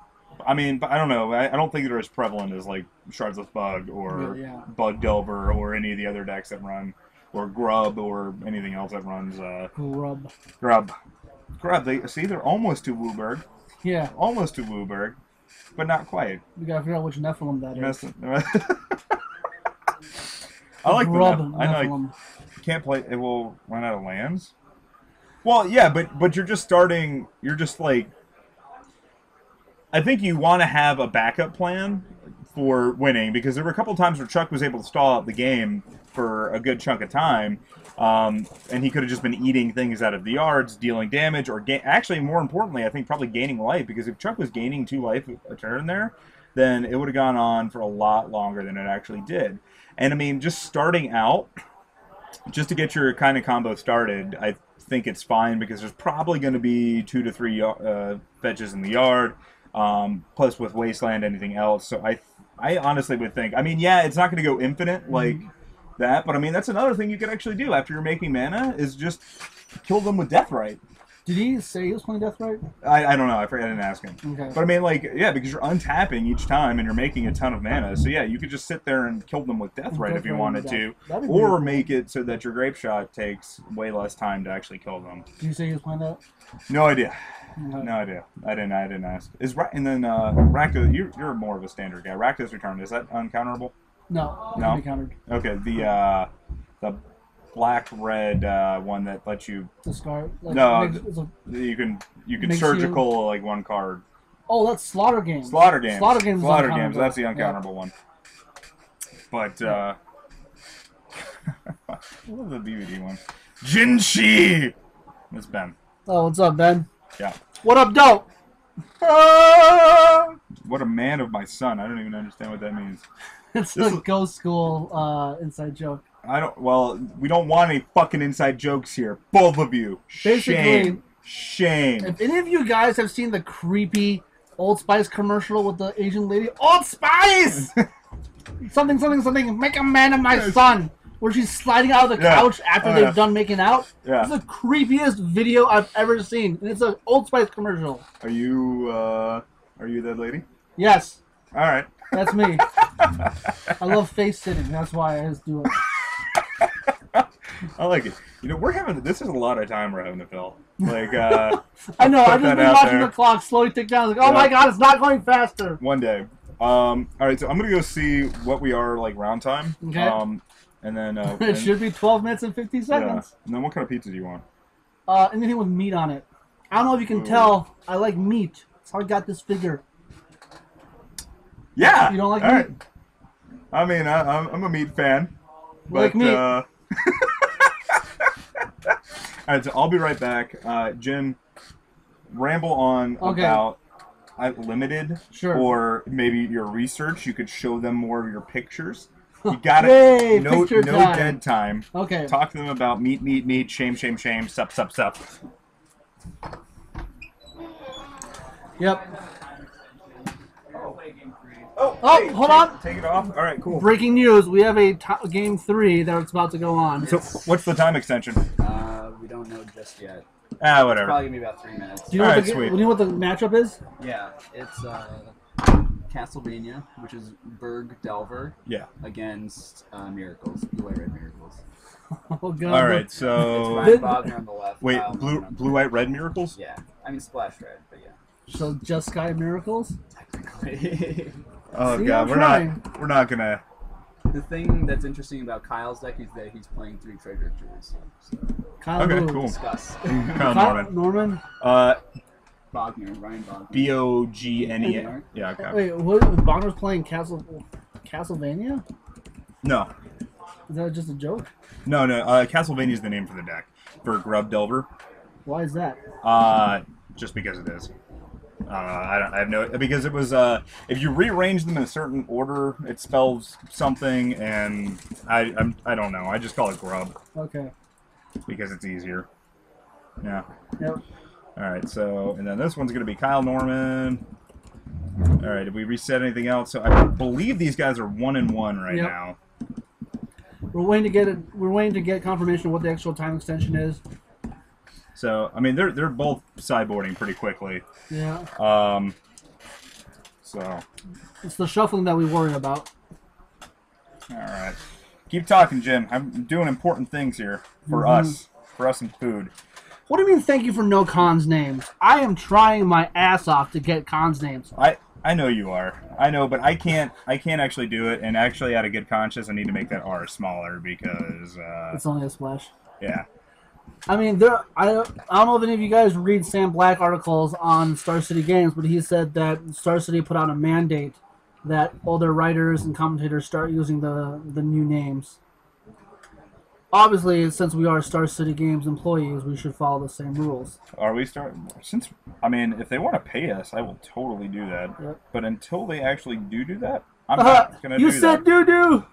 I mean, but I don't know. I don't think they're as prevalent as like Shardless Bug or Bug Delver or any of the other decks that run, or GRUB or anything else that runs. GRUB. They're almost to WUBRG. Yeah. Almost to WUBRG, but not quite. We gotta figure out which Nephilim that is. I like GRUB the Nephilim. Can't play. It will run out of lands. Well, yeah, but you're just starting. You're just like. I think you want to have a backup plan for winning, because there were a couple of times where Chuck was able to stall out the game for a good chunk of time, and he could have just been eating things out of the yards, dealing damage, or actually, more importantly, I think probably gaining life, because if Chuck was gaining 2 life a turn there, then it would have gone on for a lot longer than it actually did. And I mean, just starting out, just to get your kind of combo started, I think it's fine, because there's probably going to be 2 to 3 fetches in the yard. Plus with Wasteland, anything else. So I honestly would think, I mean, yeah, it's not going to go infinite like that, but I mean, that's another thing you could actually do after you're making mana, is just kill them with Deathrite. Did he say he was playing Deathrite? I don't know. I didn't ask him. Okay. But I mean, like, yeah, because you're untapping each time and you're making a ton of mana. So yeah, you could just sit there and kill them with Deathrite if you wanted to, or make it so that your Grape Shot takes way less time to actually kill them. Did you say he was playing that? No idea. No idea. I didn't ask. And then Rakdos, you're more of a standard guy. Rakdos Return, is that uncounterable? No, it can be countered. Okay, the black-red one that lets you discard. You can surgical like 1 card. Oh, that's Slaughter Games. Slaughter Games. That's the uncounterable one. But what was the DVD one? Jinshi. It's Ben. Oh, what's up, Ben? Yeah. What up, dope? What a man of my son. I don't even understand what that means. It's a Ghost School inside joke. Well, we don't want any fucking inside jokes here. Both of you. Basically, Shame. If any of you guys have seen the creepy Old Spice commercial with the Asian lady, Old Spice! something, make a man of my son. where she's sliding out of the couch after they've done making out. Yeah. It's the creepiest video I've ever seen. And it's an Old Spice commercial. Are you that lady? Yes. All right. That's me. I love face sitting. That's why I just do it. I like it. You know, this is a lot of time we're having to fill. Like, I know. I've just been watching the clock slowly tick down. Like, oh my god, it's not going faster. One day. All right, so I'm gonna go see what we are like round time. Okay. And then it should be 12 minutes and 50 seconds. Yeah. And then what kind of pizza do you want? Anything with meat on it. I don't know if you can tell. I like meat. That's how I got this figure. Yeah. You don't like all meat? Right. I mean, I'm a meat fan. But, like meat. All right, so I'll be right back. Jim, ramble on about limited, or maybe your research. You could show them more of your pictures. You got it. No dead time. Okay. Talk to them about meat, shame, sup. Yep. Oh, hey, hold on. Take it off. All right, cool. Breaking news. We have a game 3 that's about to go on. So what's the time extension? We don't know just yet. Whatever. It's probably going to be about 3 minutes. Do you know what the matchup is? Yeah, it's Castlevania, which is Berg Delver. Yeah. Against Miracles, Blue White Red Miracles. Oh god. All right, so it's Ryan Bogner on the left. Wait, blue white red miracles? Yeah, I mean splash red, but yeah. So Jeskai miracles? Technically. Oh see, god, we're not gonna. The thing that's interesting about Kyle's deck is that he's playing 3 treasure jewels. So. Kyle okay, who? cool. Discuss. Kyle Norman. Bogner, Ryan Bogner. Bogne. Yeah. Okay. Wait, what? Bogner's playing Castlevania? No. Is that just a joke? No. Castlevania is the name for the deck for GRUB Delver. Why is that? Just because it is. I have no, because it was if you rearrange them in a certain order, it spells something, and I don't know. I just call it GRUB. Okay. Because it's easier. Yeah. Yep. All right. So, and then this one's gonna be Kyle Norman. All right. Did we reset anything else? So I believe these guys are 1-1 right now. We're waiting to get it. We're waiting to get confirmation of what the actual time extension is. So I mean, they're both sideboarding pretty quickly. Yeah. So. It's the shuffling that we worry about. All right. Keep talking, Jim. I'm doing important things here for us and food. What do you mean? Thank you for no cons names. I am trying my ass off to get cons names. I know you are. I know, but I can't actually do it. And actually, out of good conscience, I need to make that R smaller because it's only a splash. Yeah. I mean, I don't know if any of you guys read Sam Black articles on Star City Games, but he said that Star City put out a mandate that all their writers and commentators start using the new names. Obviously, since we are Star City Games employees, we should follow the same rules. Are we I mean, if they want to pay us, I will totally do that. Yep. But until they actually do that, I'm not going to do that. You said doo-doo!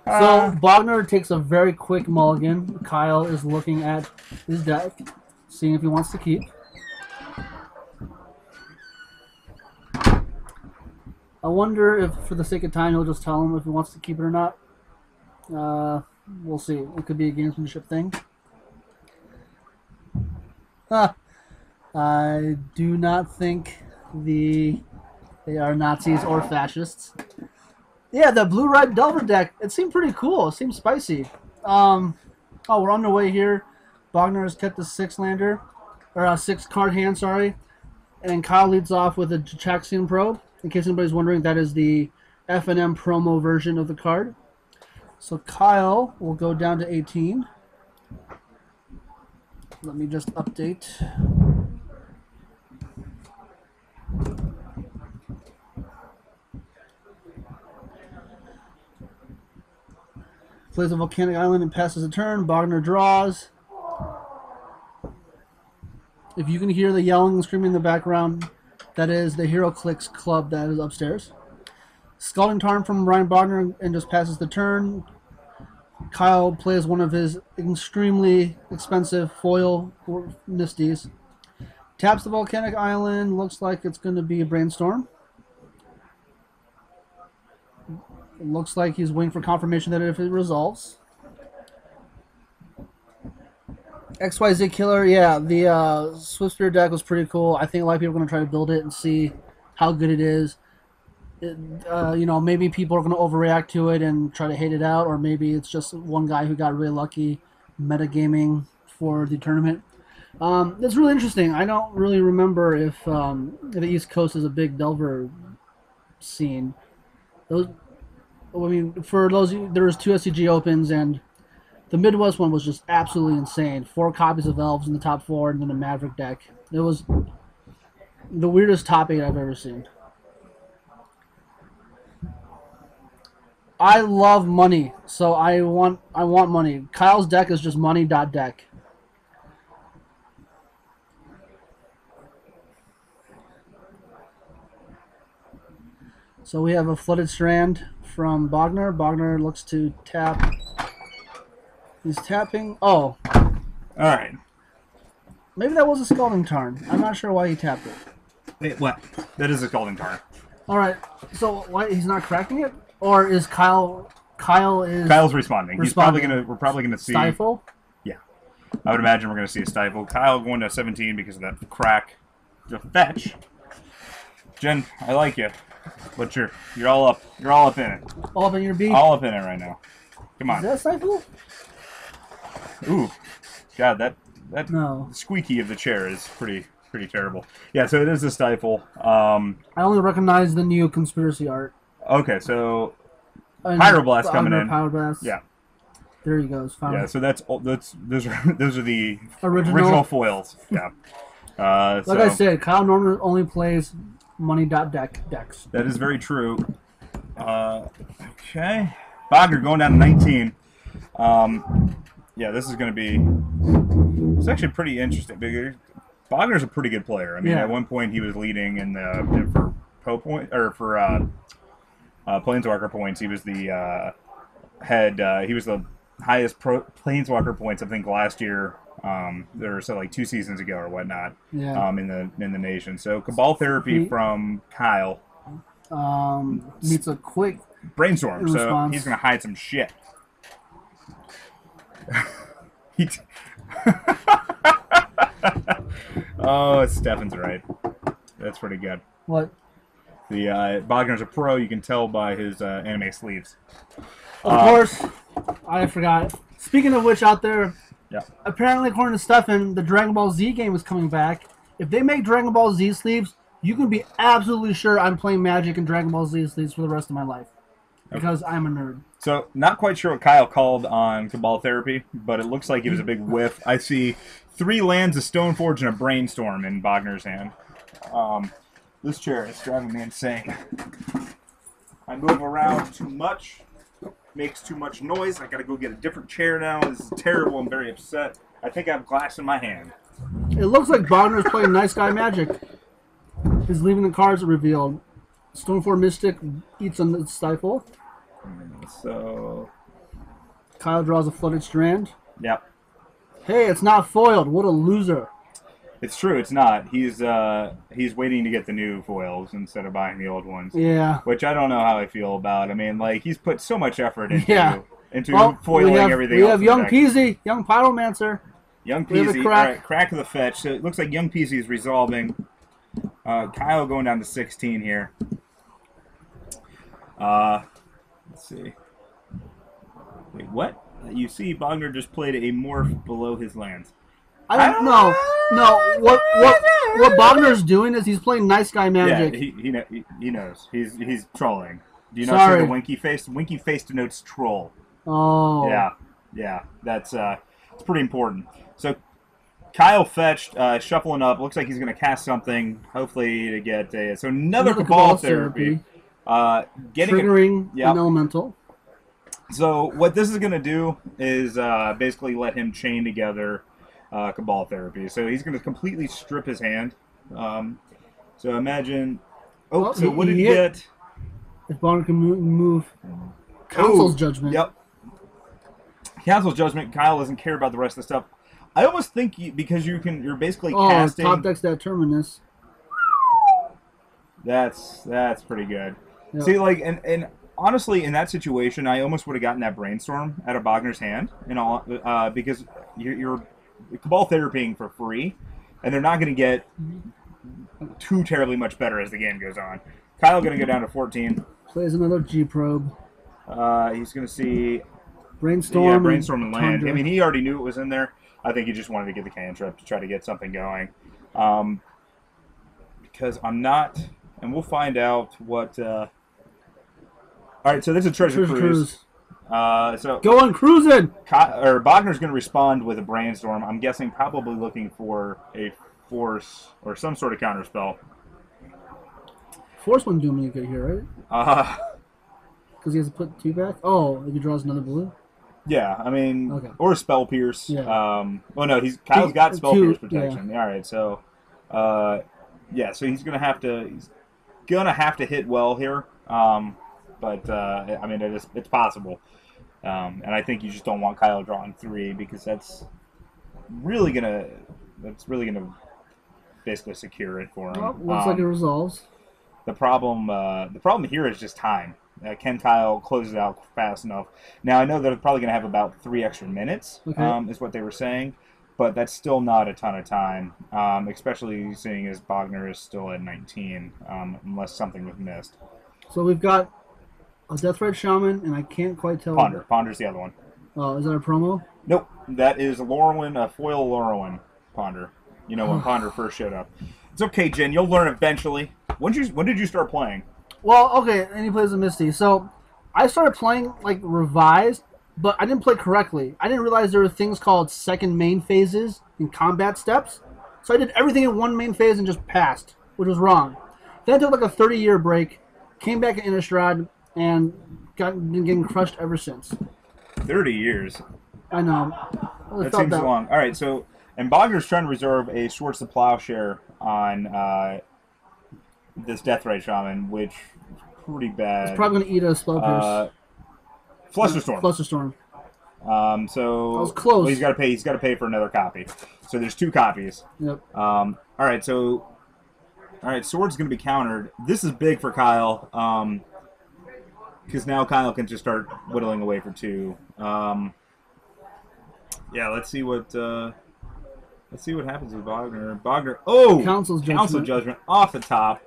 So, Bogner takes a very quick mulligan. Kyle is looking at his deck, seeing if he wants to keep. I wonder if, for the sake of time, he'll just tell him if he wants to keep it or not. We'll see. It could be a gamesmanship thing. I do not think they are Nazis or fascists. Yeah, the blue-red Delver deck, it seemed pretty cool. It seemed spicy. Oh, we're on the way here. Bogner has kept a 6-lander, or a 6-card hand, sorry. And then Kyle leads off with a Jaxian Probe. In case anybody's wondering, that is the F&M promo version of the card. So Kyle will go down to 18. Let me just update. Plays a Volcanic Island and passes a turn. Bogner draws. If you can hear the yelling and screaming in the background, that is the HeroClix club that is upstairs. Scalding Tarn from Ryan Bogner and just passes the turn. Kyle plays one of his extremely expensive foil Misties. Taps the Volcanic Island. Looks like it's going to be a Brainstorm. It looks like he's waiting for confirmation that if it resolves. XYZ Killer, yeah, the Swift Spear deck was pretty cool. I think a lot of people are going to try to build it and see how good it is. Maybe people are going to overreact to it and try to hate it out, or maybe it's just one guy who got really lucky metagaming for the tournament. It's really interesting. I don't really remember if the East Coast is a big Delver scene. For those, there was 2 SCG Opens, and the Midwest one was just absolutely insane. 4 copies of Elves in the top 4, and then a Maverick deck. It was the weirdest top 8 I've ever seen. I love money, so I want money. Kyle's deck is just money.deck. So we have a Flooded Strand from Bogner. Bogner looks to tap. He's tapping. Oh. Alright. Maybe that was a Scalding Tarn. I'm not sure why he tapped it. Wait, what? That is a Scalding Tarn. Alright, so why he's not cracking it? Or is Kyle's responding. We're probably gonna see Stifle? Yeah. I would imagine we're gonna see a Stifle. Kyle going to 17 because of that crack. The fetch. Jen, I like you. But you're all up. You're all up in it. All up in your beat? All up in it right now. Come on. Is that a Stifle? Ooh. God, that no. squeaky of the chair is pretty terrible. Yeah, so it is a Stifle. I only recognize the new conspiracy art. Okay, so Pyroblast coming in. Pyroblast. Yeah. There he goes. Finally. Yeah, so those are the original foils. Yeah. Like I said, Kyle normally only plays money.deck decks. That is very true. Okay. Bogner going down to 19. Yeah, this is going to be... It's actually pretty interesting. Bogner's a pretty good player. I mean, at one point he was leading in the for Planeswalker points. He was the he was the highest Planeswalker points, I think, last year. Like 2 seasons ago or whatnot. Yeah. In the nation. So Cabal Therapy from Kyle. Meets a quick brainstorm. response. So he's gonna hide some shit. Oh, Stefan's right. That's pretty good. What? The Bogner's a pro. You can tell by his anime sleeves. Of course, I forgot. Speaking of which, out there, apparently according to Stefan, the Dragon Ball Z game is coming back. If they make Dragon Ball Z sleeves, you can be absolutely sure I'm playing Magic and Dragon Ball Z sleeves for the rest of my life. Because I'm a nerd. So, not quite sure what Kyle called on Cabal Therapy, but it looks like it was a big whiff. I see 3 lands, a Stoneforge, and a Brainstorm in Bogner's hand. This chair is driving me insane. I move around too much. Makes too much noise. I gotta go get a different chair now. This is terrible. I'm very upset. I think I have glass in my hand. It looks like Bogner's playing Nice Guy Magic. He's leaving the cards revealed. Stoneforge Mystic eats on the Stifle. So Kyle draws a Flooded Strand. Yep. Hey, it's not foiled. What a loser. It's true, it's not. He's waiting to get the new foils instead of buying the old ones. Yeah. Which I don't know how I feel about. I mean, like, he's put so much effort into foiling everything else. We have Young Peasy, Young Pyromancer. Young Peasy, alright, crack of the fetch. So it looks like Young Peasy is resolving. Kyle going down to 16 here. Let's see. Wait, what? You see Bogner just played a morph below his lands. I don't know. No, what Bogner's doing is he's playing Nice Guy Magic. Yeah, he knows. He's trolling. Do you not see the winky face? Winky face denotes troll. Oh. Yeah. That's it's pretty important. So Kyle fetched, shuffling up. Looks like he's going to cast something, hopefully to get another Cabal Therapy. Triggering an elemental. So what this is going to do is basically let him chain together Cabal Therapy. So he's going to completely strip his hand. So imagine... so what did he get? If Bogner can move Council's Judgment. Yep. Council's Judgment. Kyle doesn't care about the rest of the stuff. I almost think because you're basically casting... top decks that Terminus. That's pretty good. Yep. See, like, and honestly, in that situation, I almost would have gotten that Brainstorm out of Bogner's hand, because you're Cabal Therapying for free, and they're not going to get too terribly much better as the game goes on. Kyle going to go down to 14. Plays another G probe. He's going to see Brainstorm. Yeah, Brainstorm and Land. Tundra. I mean, he already knew it was in there. I think he just wanted to get the cantrip to try to get something going. Because I'm not, and we'll find out what. All right, so this is Treasure Cruise. So going cruising. Bogner's going to respond with a Brainstorm. I'm guessing probably looking for a Force or some sort of counter spell. Force wouldn't do me good here, right? Because he has to put 2 back. Oh, if he draws another blue. Yeah, I mean, okay. Or Spell Pierce. Yeah. Oh no, Kyle's got Spell Pierce protection. Yeah. All right, so yeah, so he's gonna have to hit well here. But I mean, it's possible. And I think you just don't want Kyle drawing 3 because that's really gonna basically secure it for him. Well, looks like it resolves. The problem here is just time. Can Kyle close it out fast enough? Now, I know they're probably going to have about 3 extra minutes, is what they were saying, but that's still not a ton of time, especially seeing as Bogner is still at 19, unless something was missed. So we've got a Deathrite Shaman, and I can't quite tell. Ponder. Ponder's the other one. Oh, is that a promo? Nope. That is Lorwyn, a foil Lorwyn Ponder. You know, when Ponder first showed up. It's okay, Jen. You'll learn eventually. When did you start playing? Well, okay, and he plays a Misty. So I started playing like revised, but I didn't play correctly. I didn't realize there were things called second main phases in combat steps. So I did everything in one main phase and just passed, which was wrong. Then I took like a 30-year break, came back in Innistrad, and been getting crushed ever since. 30 years. I know. That seems long. All right, so and Bogner's trying to reserve a Swords to Plowshare on this Deathrite Shaman, which is pretty bad. It's probably going to eat a Spell Pierce. Flusterstorm. Flusterstorm. So I was close. Well, he's got to pay for another copy. So there's 2 copies. Yep. All right, so Sword's going to be countered. This is big for Kyle. Because now Kyle can just start whittling away for 2. Yeah, let's see what happens with Bogner. Council's Judgment off the top.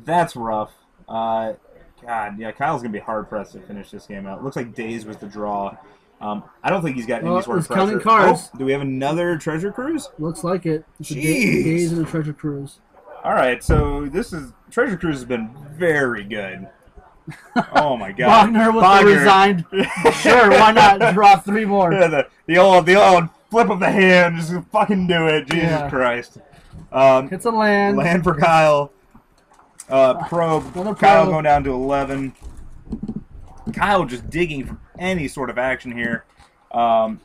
That's rough. God, yeah, Kyle's gonna be hard pressed to finish this game out. Looks like Daze was the draw. I don't think he's got any sort of pressure. Counting cards. Do we have another Treasure Cruise? Looks like it. It's a Jeez. Daze and a Treasure Cruise. All right, so Treasure Cruise has been very good. Oh my God! Bogner with the resigned. Sure, why not draw 3 more? Yeah, the old flip of the hand, just fucking do it. Jesus Christ! It's a land. Land for Kyle. Probe. Kyle going down to 11. Kyle just digging for any sort of action here. And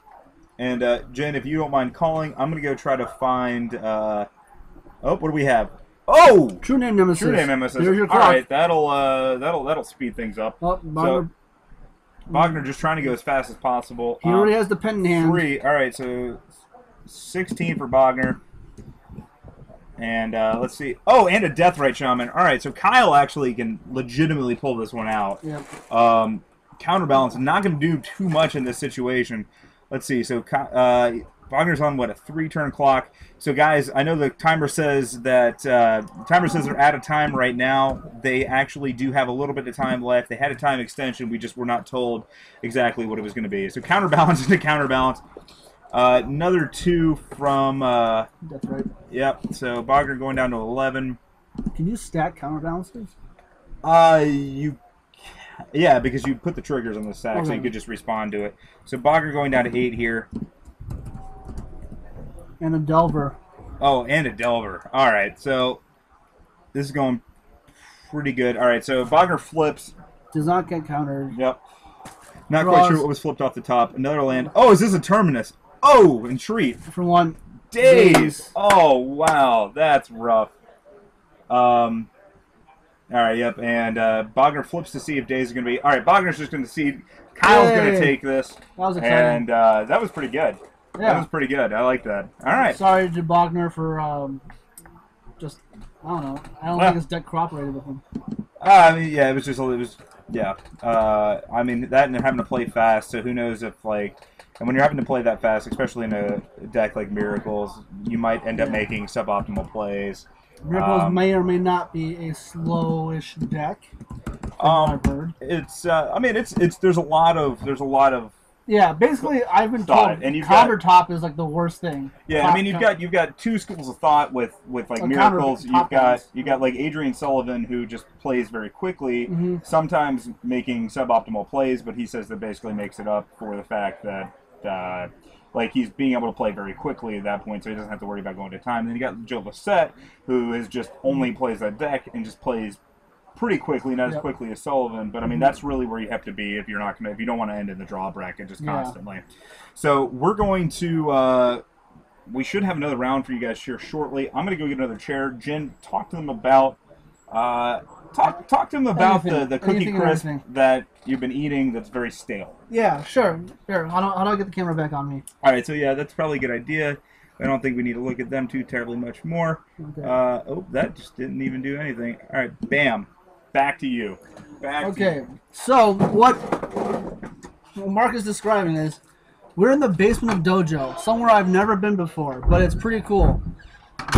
Jen, if you don't mind calling, I'm gonna go try to find. What do we have? Oh! True Name Nemesis. There's your clock. All right, that'll speed things up. Oh, Bogner just trying to go as fast as possible. He already has the pen in hand. 3. All right, so 16 for Bogner. And let's see. Oh, and a Deathrite Shaman. All right, so Kyle actually can legitimately pull this one out. Yep. Counterbalance, not going to do too much in this situation. Let's see. So Bogner's on, what, a 3-turn clock. So, guys, I know the timer says that they're out of time right now. They actually do have a little bit of time left. They had a time extension. We just were not told exactly what it was going to be. So, counterbalance into counterbalance. Another 2 from... That's right. Yep, so Bogner going down to 11. Can you stack counterbalances? Yeah, because you put the triggers on the stack, so you could just respond to it. So Bogner going down to 8 here. And a Delver. Oh, and a Delver. All right, so this is going pretty good. All right, so Bogner flips. Does not get countered. Yep. Not quite sure what was flipped off the top. Another land. Oh, is this a Terminus? Oh, Entreat. For 1. Daze. Oh, wow. That's rough. All right, yep. And Bogner flips to see if Daze is going to be... All right, Bogner's just going to see... Kyle's going to take this. That was exciting. And that was pretty good. Yeah. That was pretty good. I like that. All right. Sorry to Bogner for just... I don't know. I don't think his deck cooperated with him. I mean, yeah, it was just... Yeah. I mean, that and having to play fast, so who knows if, like... And when you're having to play that fast, especially in a deck like Miracles, you might end up making suboptimal plays. Miracles may or may not be a slowish deck. I've heard. It's I mean it's there's a lot of yeah, basically I've been told and countertop is like the worst thing. Yeah, I mean you've got two schools of thought with like Miracles. You've got like Adrian Sullivan, who just plays very quickly, sometimes making suboptimal plays, but he says that basically makes it up for the fact that like he's being able to play very quickly at that point, so he doesn't have to worry about going to time. And then you got Joe Lissette, who is just only plays that deck and just plays pretty quickly, not as quickly as Sullivan, but I mean that's really where you have to be if you don't want to end in the draw bracket just constantly. So we're going to we should have another round for you guys here shortly. I'm going to go get another chair. Jen, talk to them about talk to them about the cookie crisp that you've been eating that's very stale. Yeah, sure. How do I get the camera back on me? All right, so yeah, that's probably a good idea. I don't think we need to look at them too terribly much more. Okay. Oh, that just didn't even do anything. All right, bam. Back to you. Okay, so what Mark is describing is we're in the basement of Dojo, somewhere I've never been before, but it's pretty cool.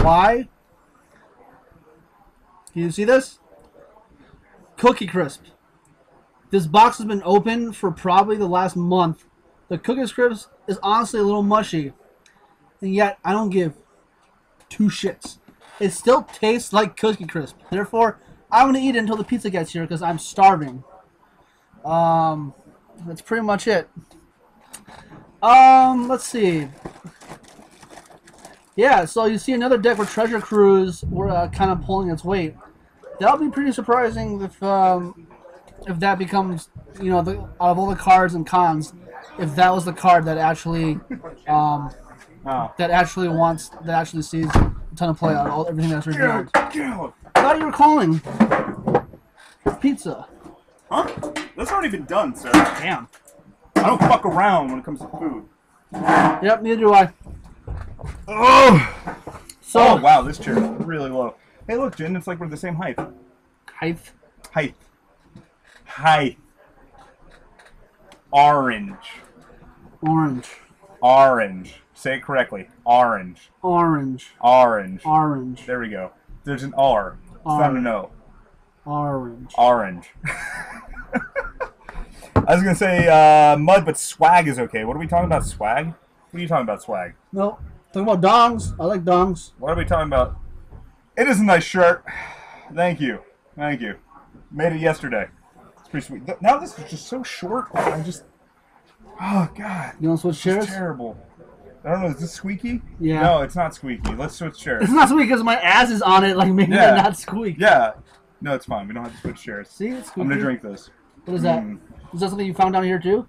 Why? Can you see this? Cookie Crisp. This box has been open for probably the last month. The Cookie Crisp is honestly a little mushy, and yet I don't give two shits. It still tastes like Cookie Crisp. Therefore, I'm going to eat it until the pizza gets here because I'm starving. That's pretty much it. Let's see. Yeah, so you see another deck where Treasure Cruise were kind of pulling its weight. That'll be pretty surprising if that becomes, you know, out of all the cards and cons, if that was the card that actually that actually sees a ton of play out of everything that's revealed. I thought you were calling. Pizza. Huh? That's already been done, sir. Damn. I don't fuck around when it comes to food. Yep, neither do I. Oh! Oh, wow, this chair is really low. Hey, look, Jen, it's like we're the same height. Height. Orange. Say it correctly. Orange. There we go. There's an R. It's not an O. Orange. I was going to say mud, but swag is okay. What are we talking about, swag? What are you talking about, swag? No. Talking about dongs. I like dongs. What are we talking about? It is a nice shirt. Thank you. Made it yesterday. It's pretty sweet. Now this is just so short. Oh, God. You want to switch chairs? It's terrible. I don't know, is this squeaky? Yeah. No, it's not squeaky. Let's switch chairs. It's not squeaky because my ass is on it, like maybe they're not squeaky. Yeah. No, it's fine. We don't have to switch chairs. See, it's squeaky. I'm going to drink this. What is that? Is that something you found down here too?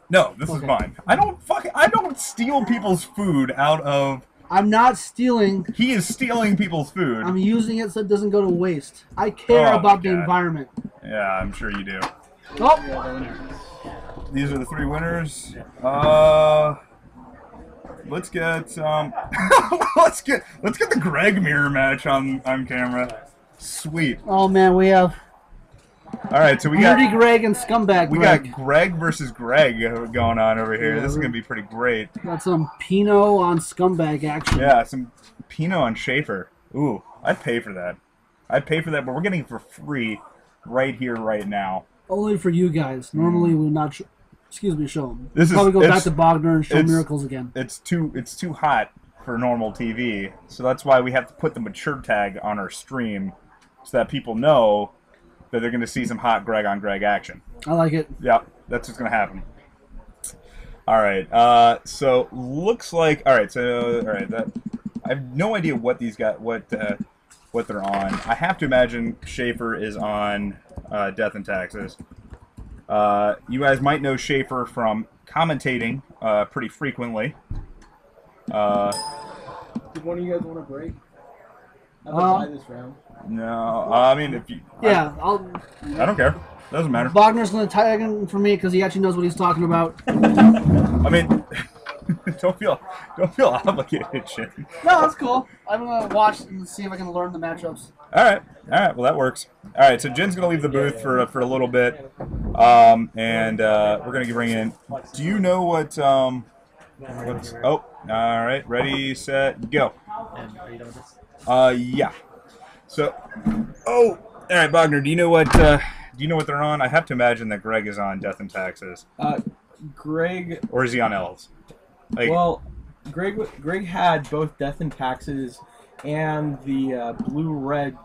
No, this is mine. I don't steal people's food out of... I'm not stealing. He is stealing people's food. I'm using it so it doesn't go to waste. I care about the environment. Yeah, I'm sure you do. Oh! These are the three winners. Let's get let's get the Greg mirror match on camera. Sweet. Oh man, we have. All right, so we got Greg and Scumbag. We got Greg versus Greg going on over here. This is gonna be pretty great. Got some Pinot on Scumbag action. Yeah, some Pinot on Schaefer. Ooh, I'd pay for that. But we're getting it for free right here, right now. Only for you guys. Normally we would not. Excuse me, show them. This probably go back to Bogner and show Miracles again. It's too hot for normal TV, so that's why we have to put the mature tag on our stream, so that people know that they're going to see some hot Greg on Greg action. I like it. Yep, that's what's going to happen. All right, so looks like I have no idea what these got what they're on. I have to imagine Schaefer is on Death and Taxes. You guys might know Schaefer from commentating pretty frequently. Did one of you guys want a break? I'm gonna buy this round. No, I mean if you. Yeah, I don't care. Doesn't matter. Wagner's gonna tag in for me because he actually knows what he's talking about. I mean, don't feel obligated, Jin. No, that's cool. I'm gonna watch and see if I can learn the matchups. All right. Well, that works. All right. So Jin's gonna leave the booth for a little bit, and we're gonna bring in. Do you know what? What's? Oh, all right. Ready, set, go. And are you done with this? Yeah. So, all right, Wagner. Do you know what? Do you know what they're on? I have to imagine that Greg is on Death and Taxes. Greg. Or is he on Elves? Like, Well, Greg had both Death and Taxes and the blue-red.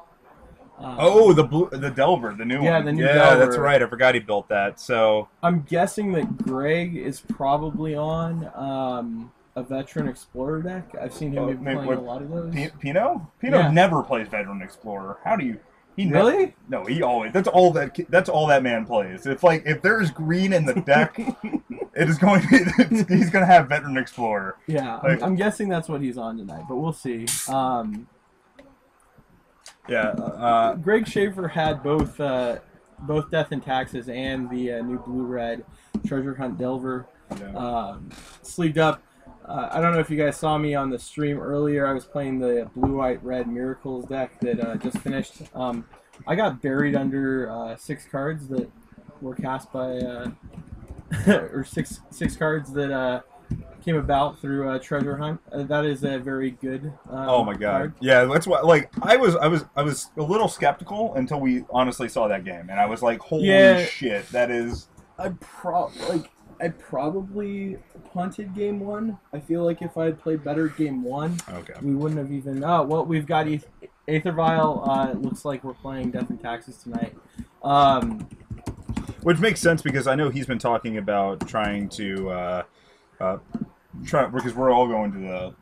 the Delver, the new one. Yeah, the new Yeah, Delver. that's right. I forgot he built that. So I'm guessing that Greg is probably on a Veteran Explorer deck. I've seen him be playing a lot of those. Pino Yeah. never plays Veteran Explorer. How do you? He Really? No, he always. That's all that man plays. It's like if there's green in the deck, it is going to. He's going to have Veteran Explorer. Yeah, Like- I'm guessing that's what he's on tonight, but we'll see. Yeah. Greg Schaefer had both Death and Taxes and the new blue-red Treasure Hunt Delver sleeved up. I don't know if you guys saw me on the stream earlier. I was playing the blue-white-red Miracles deck that just finished. I got buried under 6 cards that were cast by, or six cards that came about through Treasure Hunt. That is a very good. Oh my God! card. Yeah, that's what. Like I was a little skeptical until we honestly saw that game, and I was like, "Holy shit, that is." I probably punted game 1. I feel like if I had played better game 1, Okay. we wouldn't have even. Oh, well, we've got Aether Vial. It looks like we're playing Death and Taxes tonight. Which makes sense because I know he's been talking about trying to because we're all going to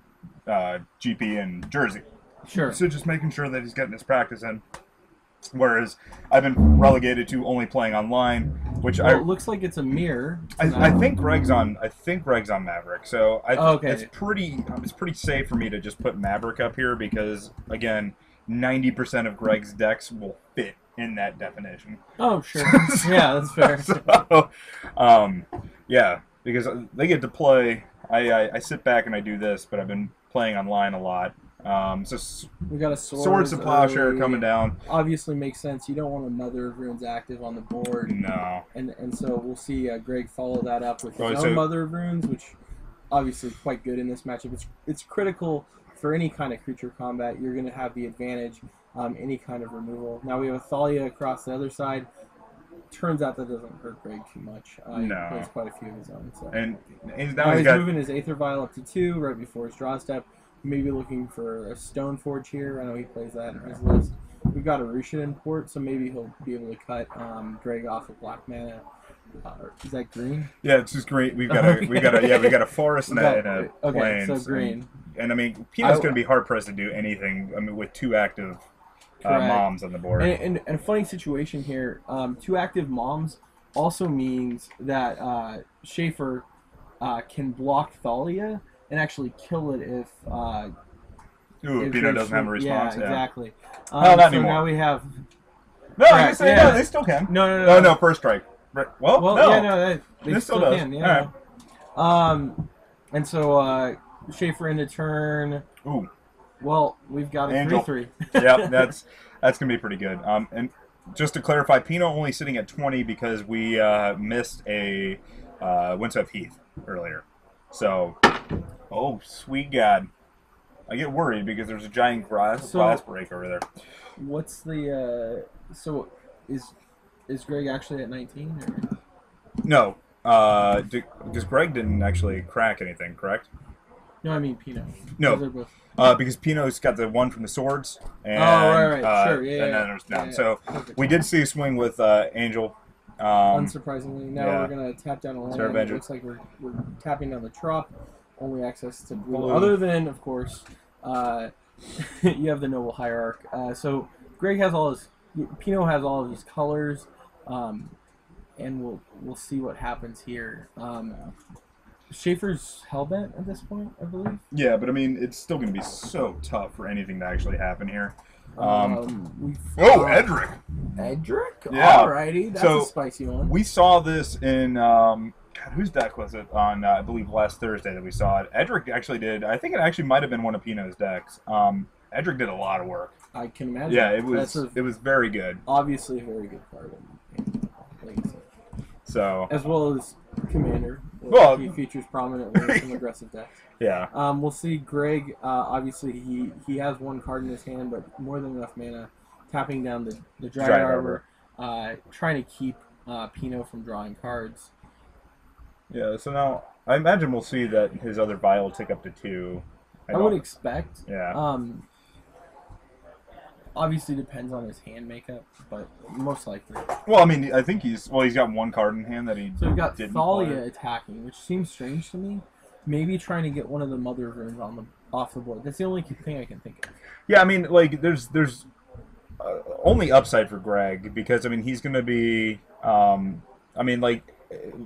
the GP in Jersey. Sure. So just making sure that he's getting his practice in. Whereas I've been relegated to only playing online, which Well, it looks like it's a mirror. I think Greg's on. I think Greg's on Maverick. So Okay. it's pretty safe for me to just put Maverick up here because again, 90% of Greg's decks will fit in that definition. Oh, sure. Yeah, that's fair. So, yeah, because they get to play. I sit back and I do this, but I've been playing online a lot. So We got a Swords of Plowshare coming down. Obviously makes sense. You don't want a Mother of Runes active on the board. No. And so we'll see Greg follow that up with his Oh, so- own Mother of Runes, which obviously quite good in this matchup. It's critical for any kind of creature combat. You're going to have the advantage, any kind of removal. Now we have a Thalia across the other side. Turns out that doesn't hurt Greg too much. He No. plays quite a few of his own. So. And he's Now he's got moving his Aether Vial up to 2 right before his draw step. Maybe looking for a Stoneforge here. I know he plays that in his list. We've got a Rushan import, so maybe he'll be able to cut Greg off of black mana. Is that green? yeah, it's just great. We got a forest and a plains. So green. And I mean, Pino's going to be hard pressed to do anything. I mean, with 2 active moms on the board. And a funny situation here. 2 active moms also means that Schaefer can block Thalia and actually kill it if Pino doesn't have a response. Yeah, exactly. No, not so anymore. now we have. No, Correct, no, they still can. No. First strike. Well, Well, no. yeah, no, they This still still does. can. Yeah. And so Schaefer into turn. Ooh. Well, we've got a Angel. 3/3. Yeah, that's gonna be pretty good. And just to clarify, Pino only sitting at 20 because we missed a Windswept Heath earlier. So, oh sweet God, I get worried because there's a giant glass break over there. What's the so is Greg actually at 19? Or? No, because Greg didn't actually crack anything, correct? No, I mean Pino. No. Those are both- Because Pino's got the one from the swords. And, right. Sure, yeah. And then there's down. Yeah, So perfect. we did see a swing with Angel. Unsurprisingly, now yeah. we're gonna tap down a land. Sarah It Avenger. looks like we're tapping down the trop. Only access to blue. Blue. Other than, of course, you have the Noble Hierarch. So Greg has all his. Pino has all of his colors, and we'll see what happens here. Schaefer's hellbent at this point, I believe. Yeah, but I mean, it's still going to be so tough for anything to actually happen here. Edric. Yeah. Alrighty, that's So, a spicy one. We saw this in God, whose deck was it on? I believe last Thursday that we saw it. Edric actually did. I think it actually might have been one of Pino's decks. Edric did a lot of work. I can imagine. Yeah, it was very good. Obviously, a very good card. So as well as Commander. Well, he features prominently in some aggressive decks. Yeah. We'll see Greg. Obviously, he has one card in his hand, but more than enough mana, tapping down the Dryad Arbor, trying to keep Pino from drawing cards. Yeah. So now I imagine we'll see that his other vial will tick up to 2. I would expect. Yeah. Obviously depends on his hand makeup, but most likely. Well, I mean, I think he's got one card in hand that he. So we've got Thalia attacking, which seems strange to me. Maybe trying to get one of the Mother runes off the board. That's the only thing I can think of. Yeah, I mean, like there's only upside for Greg because I mean he's gonna be. I mean, like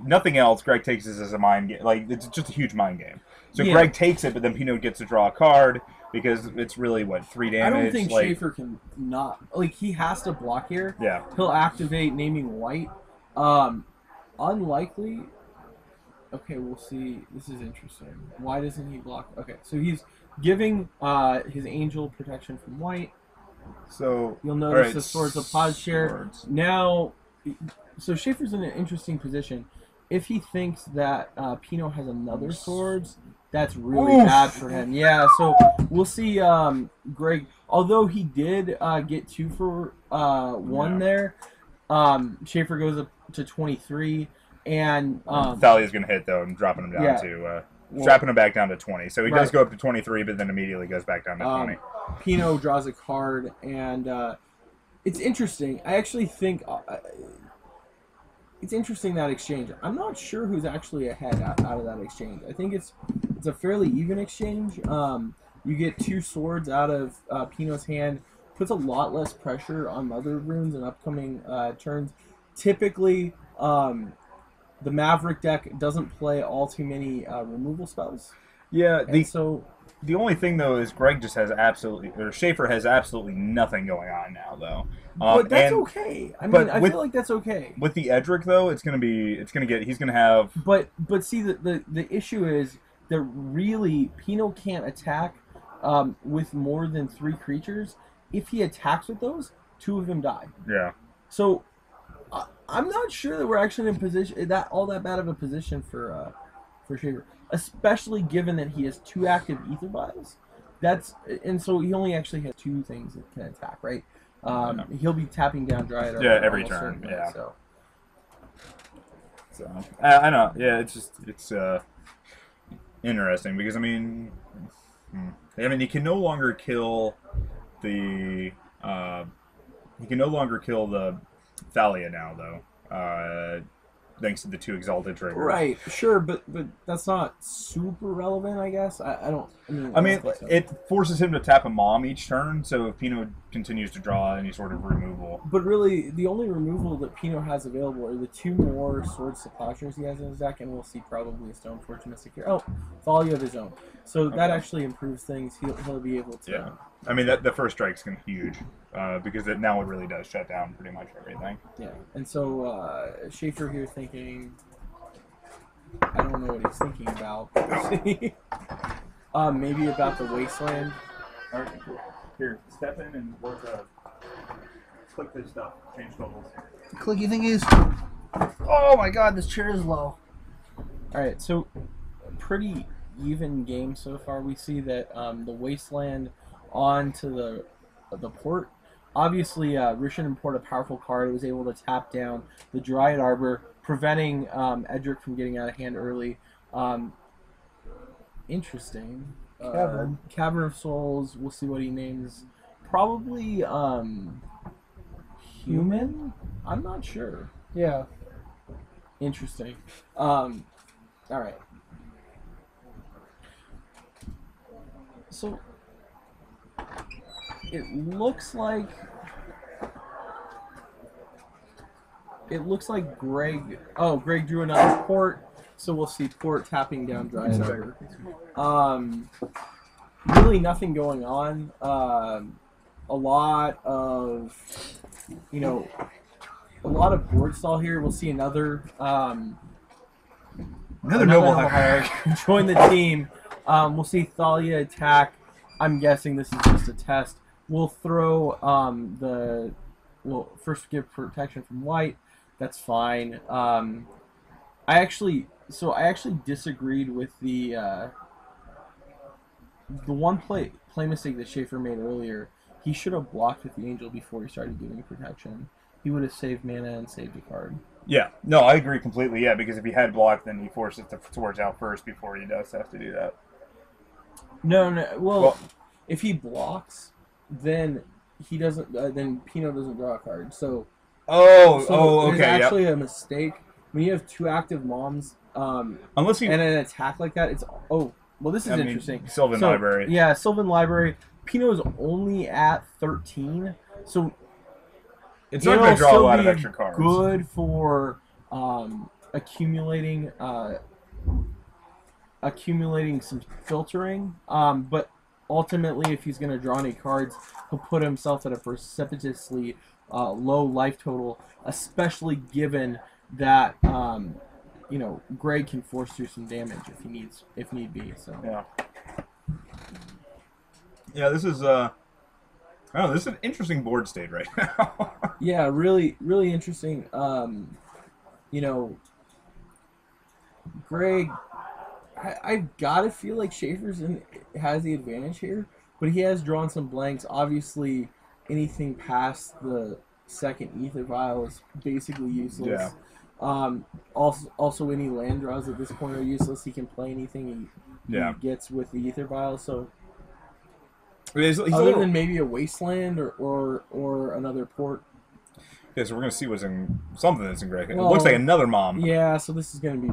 nothing else. Greg takes this as a mind game. Like it's just a huge mind game. So yeah. Greg takes it, but then Pino gets to draw a card. Because it's really, what, 3 damage? I don't think Schaefer can not... Like, he has to block here. Yeah. He'll activate naming white. Unlikely... Okay, we'll see. This is interesting. Why doesn't he block... Okay, so he's giving his angel protection from white. So... You'll notice the Swords of Plowshare. Now... So Schaefer's in an interesting position. If he thinks that Pino has another Swords... That's really bad for him. Yeah, so we'll see Greg. Although he did get 2 for 1 there, Schaefer goes up to 23. And Thalia's going to hit, though, and dropping him down to... strapping him back down to 20. So he does go up to 23, but then immediately goes back down to 20. Pino draws a card, and it's interesting. I actually think... it's interesting, that exchange. I'm not sure who's actually ahead out of that exchange. I think it's a fairly even exchange. You get 2 swords out of Pino's hand. Puts a lot less pressure on Mother runes in upcoming turns. Typically, the Maverick deck doesn't play all too many removal spells. Yeah, the only thing, though, is Greg just has Schaefer has absolutely nothing going on now, though. But that's okay. I mean, I feel like that's okay. With the Edric, though, he's gonna have. But see, the issue is that really Pino can't attack with more than 3 creatures. If he attacks with those, 2 of them die. Yeah. So I'm not sure that we're actually in a position all that bad of a position for Schaefer. Especially given that he has 2 active Ether Vials. And so he only actually has 2 things that can attack, right? He'll be tapping down Dryad Arbor every turn. Yeah. So I know. Yeah, it's interesting because I mean he can no longer kill the Thalia now, though. Thanks to the 2 exalted triggers. Right, sure, but that's not super relevant, I guess. I mean, it forces him to tap a Mom each turn, so if Pino continues to draw any sort of removal. But really, the only removal that Pino has available are the 2 more Swords to Plowshares he has in his deck, and we'll see probably a Stoneforge Mystic here. Oh, Thalia of his own. So that actually improves things. He'll be able to... Yeah. I mean, the first strike's going to be huge, because now it really does shut down pretty much everything. Yeah, and so Schaefer here thinking... I don't know what he's thinking about. Maybe about the Wasteland. All right, cool. Here, step in and work click this stuff. Change totals. Clicky thingies. Oh my god, this chair is low. Alright, so pretty even game so far. We see that the Wasteland onto the port. Obviously, Rishon imported a powerful card. It was able to tap down the Dryad Arbor, preventing Edric from getting out of hand early. Interesting. Cavern of Souls. We'll see what he names. Probably human? I'm not sure. Yeah. Interesting. Alright. So it looks like Greg drew another port, so we'll see port tapping down Dryad Arbor. Really nothing going on. A lot of board stall here. We'll see another Another noble hierarch. Join the team. We'll see Thalia attack. I'm guessing this is just a test. We'll throw we'll first give protection from white. That's fine. I actually disagreed with the one play mistake that Schaefer made earlier. He should have blocked with the angel before he started giving protection. He would have saved mana and saved a card. Yeah, no, I agree completely. Yeah, because if he had blocked, then he forces the swords out first before he does have to do that. No. Well, if he blocks, then he doesn't. Then Pino doesn't draw a card. So. Okay. It's actually a mistake when you have 2 active moms. Unless he and an attack like that, it's this is interesting. Sylvan Library. Yeah, Sylvan Library. Pino is only at 13, so. It's not going to draw a lot of extra cards. Good for accumulating some filtering, but ultimately, if he's going to draw any cards, he'll put himself at a precipitously low life total, especially given that Greg can force through some damage if need be. So yeah, this is this is an interesting board state right now. Yeah, really, really interesting. Greg, I've got to feel like Schaefer's has the advantage here, but he has drawn some blanks. Obviously, anything past the second Ether Vial is basically useless. Yeah. Also, any land draws at this point are useless. He can play anything he gets with the Ether Vial, so... He's other than maybe a wasteland or another port. Yeah, so we're gonna see what's in something that's in Greg. It looks like another mom. Yeah, so this is gonna be.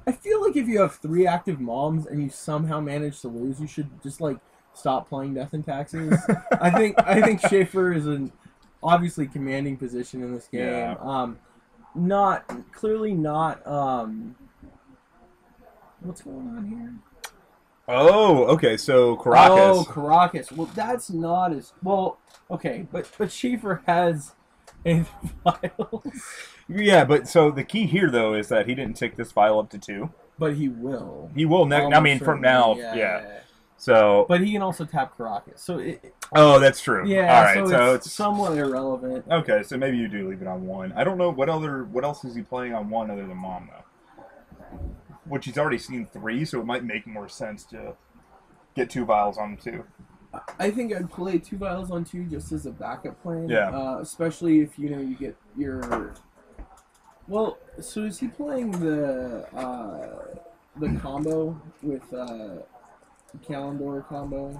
I feel like if you have 3 active moms and you somehow manage to lose, you should just stop playing Death and Taxes. I think Schaefer is an obviously commanding position in this game. Yeah. Clearly not. What's going on here? Oh, okay, so Caracas. Oh, Caracas. Well, that's not as... Well, okay, but Schaefer has Aether Vials. Yeah, but so the key here, though, is that he didn't take this file up to 2. But he will. He will next... I mean, from now, yeah. So... But he can also tap Caracas, so... Oh, that's true. Yeah, all right, so it's somewhat irrelevant. Okay, so maybe you do leave it on 1. I don't know what else is he playing on 1 other than Mom, though. Which he's already seen 3, so it might make more sense to get 2 vials on 2. I think I'd play 2 vials on 2 just as a backup plan. Yeah. Especially if you get your. Well, so is he playing the combo with Calendar combo?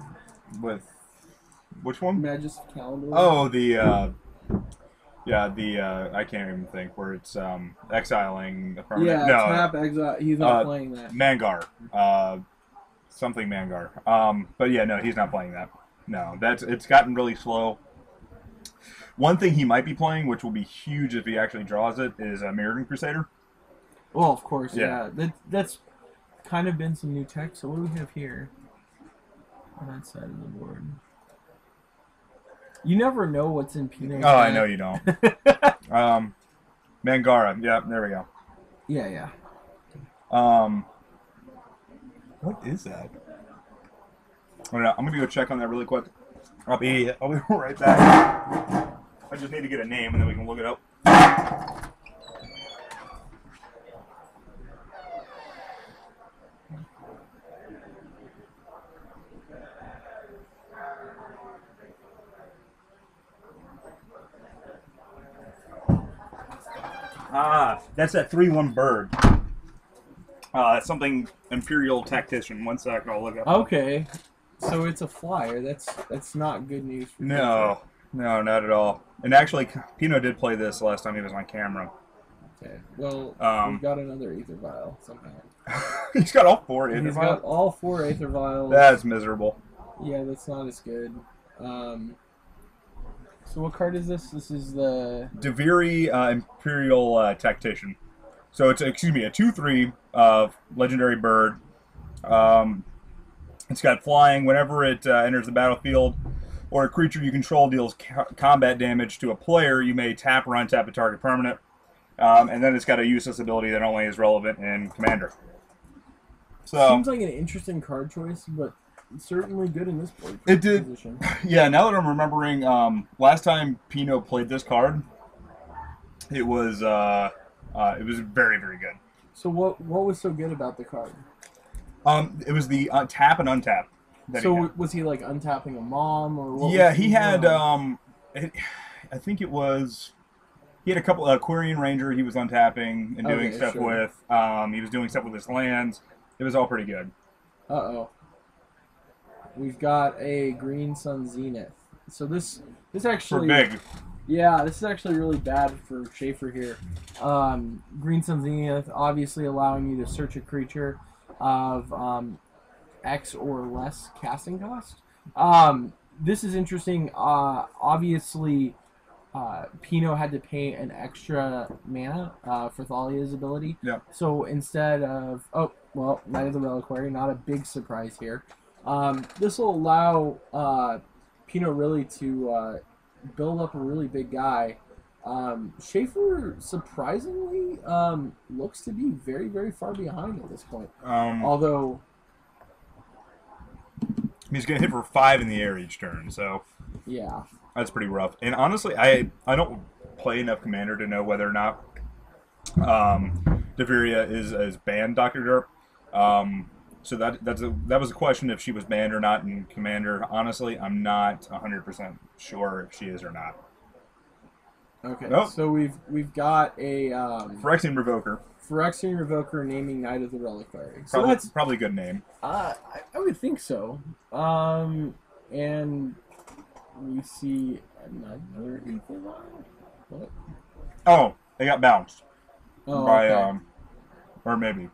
With which one? Magus Calendar. Oh, the. I can't even think where it's exiling a permanent. Yeah, no, tap exile. He's not playing that. Mangar, something Mangar. But yeah, no, he's not playing that. No, it's gotten really slow. One thing he might be playing, which will be huge if he actually draws it, is a Mirroring Crusader. Well, of course, yeah. That's kind of been some new tech. So what do we have here on that side of the board? You never know what's in Pino's Oh, I know you don't. Mangara. Yeah, there we go. Yeah. What is that? I don't know. I'm gonna go check on that really quick. I'll be right back. I just need to get a name and then we can look it up. That's that 3/1 bird. Something Imperial Tactician. 1 sec, I'll look up. Okay, so it's a flyer. That's not good news for No, not at all. And actually, Pino did play this last time he was on camera. Okay, well, we've got another Aether Vial somehow. He's got all 4 Aether Vials? He's got all 4 Aether Vials. That's miserable. Yeah, that's not as good. So what card is this? This is the... Deviri Imperial Tactician. So it's, a 2/3 legendary bird. It's got flying. Whenever it enters the battlefield or a creature you control deals combat damage to a player, you may tap or untap a target permanent. And then it's got a useless ability that only is relevant in Commander. So seems like an interesting card choice, but certainly good in this board it did. position. Yeah, now that I'm remembering, last time Pino played this card, it was very, very good. So what was so good about the card? It was the tap and untap. So was he like untapping a mom or what? Yeah, he had. I think it was. He had a couple. Quirion Ranger. He was untapping and doing stuff with. He was doing stuff with his lands. It was all pretty good. Uh-oh. We've got a Green Sun Zenith. So this actually... For big. Yeah, this is actually really bad for Schaefer here. Green Sun Zenith, obviously allowing you to search a creature of X or less casting cost. This is interesting. Obviously, Pino had to pay an extra mana for Thalia's ability. Yeah. So instead of... Oh, well, Knight of the Reliquary, not a big surprise here. This will allow Pino really to build up a really big guy. Schaefer, surprisingly, looks to be very, very far behind at this point. Although... He's going to hit for 5 in the air each turn, so... Yeah. That's pretty rough. And honestly, I don't play enough Commander to know whether or not Deveria is banned Dr. Derp. So that was a question if she was banned or not in Commander. Honestly, I'm not 100% sure if she is or not. Okay, nope. So we've got a Phyrexian Revoker. Phyrexian Revoker naming Knight of the Reliquary. So Probably, that's probably a good name. I would think so. And we see another Evil Line. What? Oh, they got bounced by okay. or maybe.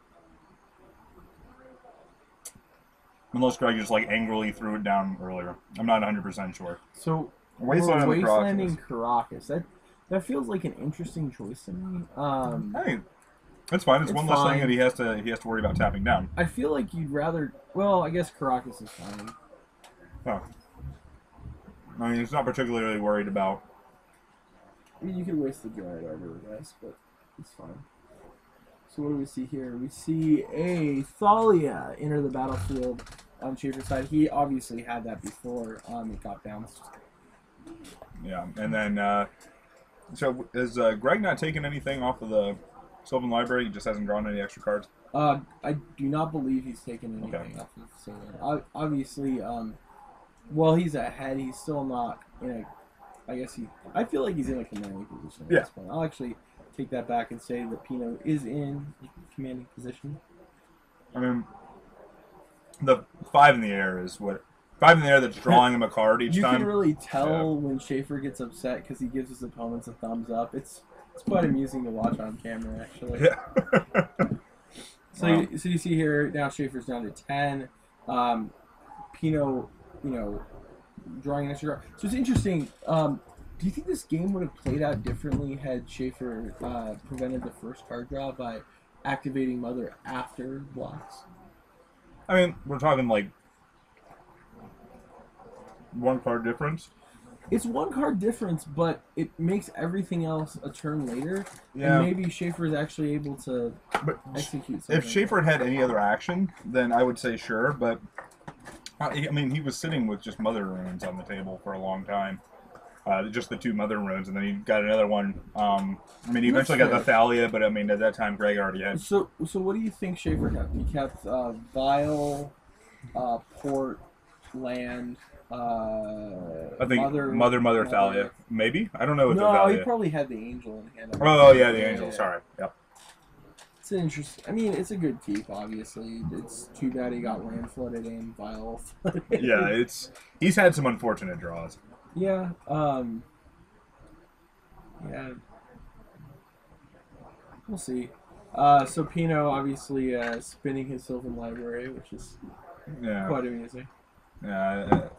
Unless Greg just like angrily threw it down earlier. I'm not 100% sure. So Wastelanding Caracas. That feels like an interesting choice to me. Hey, that's fine. It's one less thing that he has to worry about tapping down. I feel like you'd rather. Well, I guess Caracas is fine. Oh. I mean, he's not particularly worried about. I mean, you could waste the Giant Arbor, I guess, but it's fine. So what do we see here? We see a Thalia enter the battlefield on Schaefer's side. He obviously had that before it got bounced. Yeah, and then so is Greg not taking anything off of the Sylvan Library? He just hasn't drawn any extra cards. I do not believe he's taken anything off of Sylvan. Obviously, well, he's ahead. He's still not in a. I feel like he's in a commanding position at this point. I'll actually take that back and say that Pino is in a commanding position. I mean, the 5 in the air is what 5 in the air that's drawing him a card each time. You can really tell when Schaefer gets upset because he gives his opponents a thumbs up. It's quite amusing to watch on camera, actually. Yeah. So you see here now Schaefer's down to 10. Pino, drawing an extra card. So it's interesting. Do you think this game would have played out differently had Schaefer prevented the first card draw by activating Mother after blocks? I mean, we're talking like 1 card difference. It's 1 card difference, but it makes everything else a turn later. Yeah. And maybe Schaefer is actually able to execute something. If Schaefer had any other action, then I would say sure, but I mean, he was sitting with just Mother Runes on the table for a long time. Just the 2 Mother Runes, and then he got another one. I mean, he eventually got the Thalia, but I mean, at that time, Greg already had. So what do you think Schaefer kept? He kept Vial, Port, Land. I think Mother Thalia, maybe. I don't know what the Thalia. No, he probably had the Angel in hand. Oh yeah, the Angel. Sorry. Yep. It's an interesting. I mean, it's a good keep. Obviously, it's too bad he got land flooded in, Vial flooded. Yeah, he's had some unfortunate draws. Yeah. Yeah. We'll see. So Pino obviously spinning his Sylvan Library, which is quite amusing. Yeah.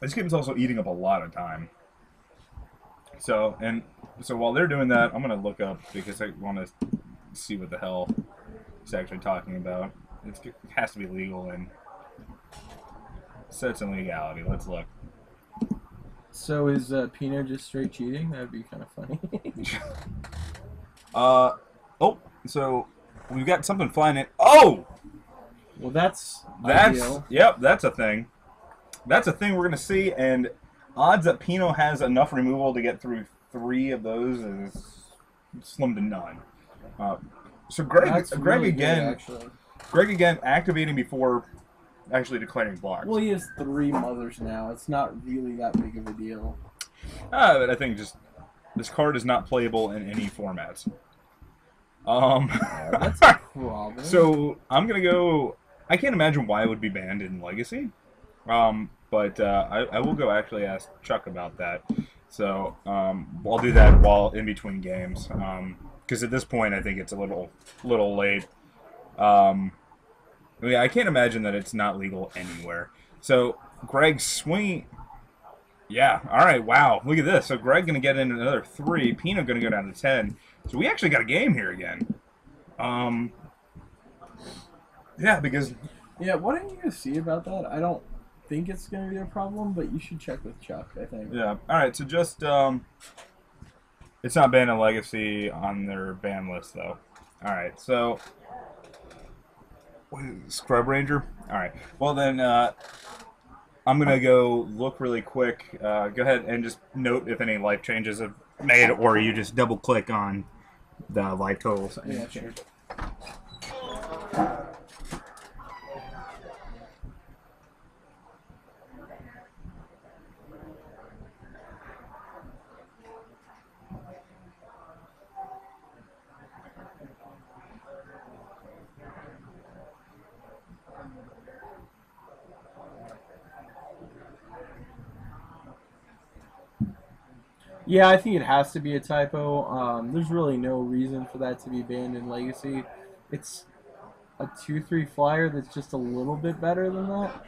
This game is also eating up a lot of time. So while they're doing that, I'm gonna look up because I want to see what the hell he's actually talking about. It has to be legal and sets and legality. Let's look. So is Pino just straight cheating? That'd be kind of funny. Oh, so we've got something flying in. Oh! Well, that's ideal. Yep, that's a thing. That's a thing we're going to see, and odds that Pino has enough removal to get through 3 of those is slim to none. So Greg really again, good, Greg again activating before actually declaring blocks. Well, he has 3 mothers now. It's not really that big of a deal. But I think just this card is not playable in any formats. That's a problem. So I'm gonna go. I can't imagine why it would be banned in Legacy. But I will go actually ask Chuck about that. So I'll do that while in between games. Because at this point I think it's a little late. Yeah, I can't imagine that it's not legal anywhere. So Greg's swing. Yeah. All right. Wow. Look at this. So Greg gonna get in another 3. Pino gonna go down to 10. So we actually got a game here again. Yeah, because. Yeah. What did you guys see about that? I don't think it's gonna be a problem, but you should check with Chuck. I think. Yeah. All right. So just it's not banned in Legacy on their ban list though. All right. So. Scrub Ranger? Alright. Well then, I'm going to go look really quick. Go ahead and just note if any life changes have made, or you just double click on the life totals. Yeah, sure. Yeah, I think it has to be a typo. There's really no reason for that to be banned in Legacy. It's a 2/3 flyer that's just a little bit better than that.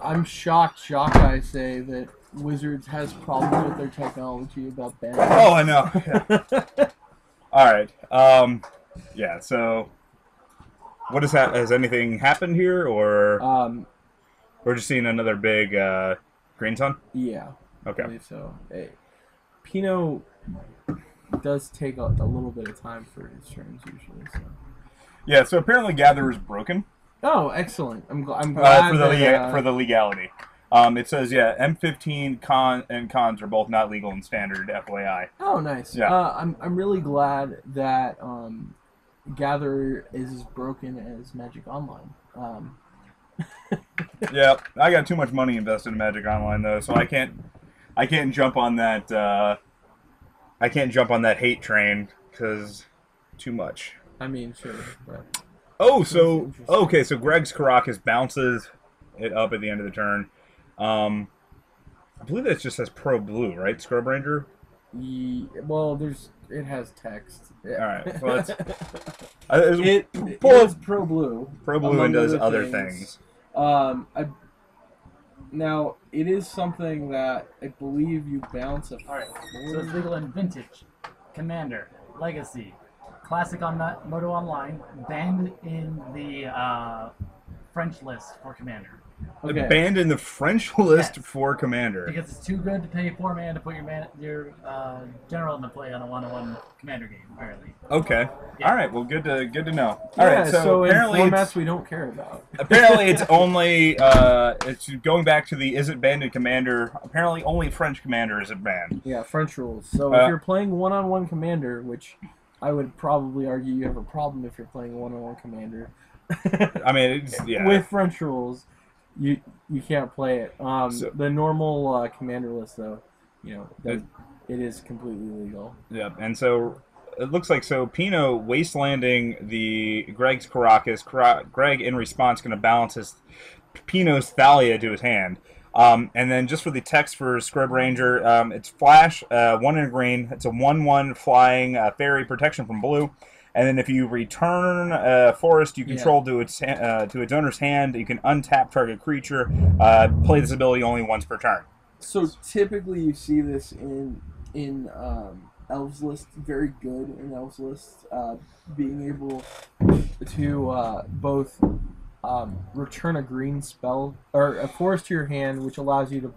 I'm shocked Jeskai say that Wizards has problems with their technology about banning. Oh, I know. Yeah. All right. Yeah. So, what has has anything happened here, or we're just seeing another big green sun? Yeah. Okay. I believe so. Hey, Pino does take a little bit of time for his turns usually. So. Yeah. So apparently, Gather is broken. Oh, excellent! I'm glad for the legality. It says, yeah, M15 and cons are both not legal in standard, FYI. Oh, nice. Yeah. I'm really glad that Gather is as broken as Magic Online. Yeah, I got too much money invested in Magic Online though, so I can't jump on that. I can't jump on that hate train because too much. I mean, sure. But oh, so okay, so Greg's Caracas bounces it up at the end of the turn. I believe that just says Pro Blue, right? Scrub Ranger? Well, it has text. Yeah. All right. Well, that's, it is Pro Blue. Pro Blue and does other things. Now, it is something that I believe you bounce a... Alright, so it's legal in Vintage, Commander, Legacy, Classic on Moto Online, banned in the French list for Commander. Okay. Banned in the French list for Commander. Because it's too good to pay 4 mana to put your general into play on a 1-on-1 Commander game, apparently. Okay. Yeah. All right. Well, good to know. Yeah, All right. So apparently in formats we don't care about. Apparently, it's only it's going back to the is it banned in Commander. Apparently, only French Commander is it banned. Yeah, French rules. So if you're playing 1-on-1 Commander, which I would probably argue you have a problem if you're playing 1-on-1 Commander. I mean, yeah. With French rules. You can't play it. The normal Commander list, though, it is completely legal. Yeah, and so it looks like Pino wastelanding the Greg's Caracas. Greg in response going to balance his Pino's Thalia to his hand. And then just for the text for Scrub Ranger, it's flash, 1 in a green. It's a 1/1 flying fairy protection from blue. And then if you return a forest you control to its owner's hand, you can untap target creature. Play this ability only once per turn. So typically you see this in Elves list very good in Elves list, being able to both return a green spell or a forest to your hand, which allows you to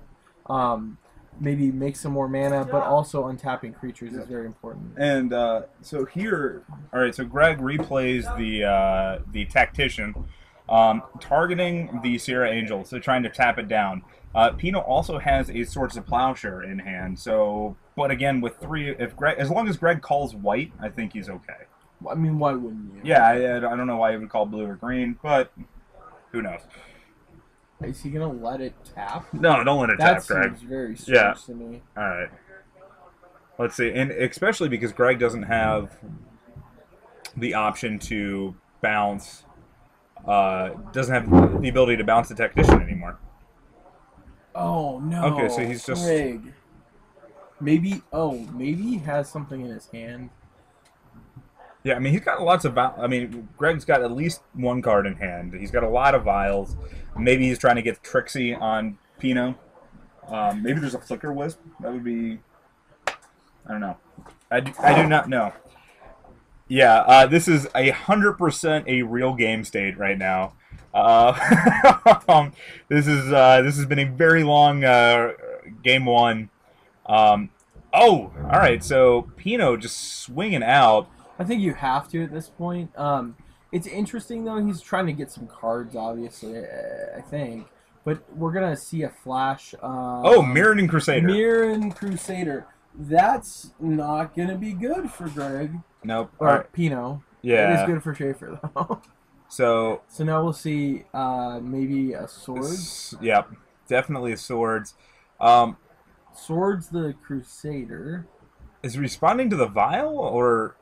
maybe make some more mana, but also untapping creatures is very important. And so here, all right. So Greg replays the tactician, targeting the Sierra Angel, so trying to tap it down. Pino also has a Swords of Plowshare in hand. So, but again, with 3, if Greg, as long as Greg calls white, I think he's okay. I mean, why wouldn't you? Yeah, I don't know why he would call blue or green, but who knows? Is he gonna let it tap? No, don't let it tap, Greg. That seems very strange to me. All right. Let's see, and especially because Greg doesn't have the option to bounce, doesn't have the ability to bounce the Tactician anymore. Oh no. Okay, so he's just Greg. Maybe he has something in his hand. Yeah, I mean he's got lots of. I mean, Greg's got at least 1 card in hand. He's got a lot of vials. Maybe he's trying to get Trixie on Pino. Maybe there's a Flicker Wisp. That would be. I don't know. I do not know. Yeah, this is 100% a real game state right now. This has been a very long game 1. Oh, all right. So Pino just swinging out. I think you have to at this point. It's interesting though. He's trying to get some cards, obviously. I think, but we're gonna see a flash. Oh, Mirrodin Crusader. Mirrodin Crusader. That's not gonna be good for Greg. Nope. Or Pino. Yeah. It is good for Schaefer though. So now we'll see maybe a sword. Yep, definitely swords. Swords the Crusader. Is he responding to the vial or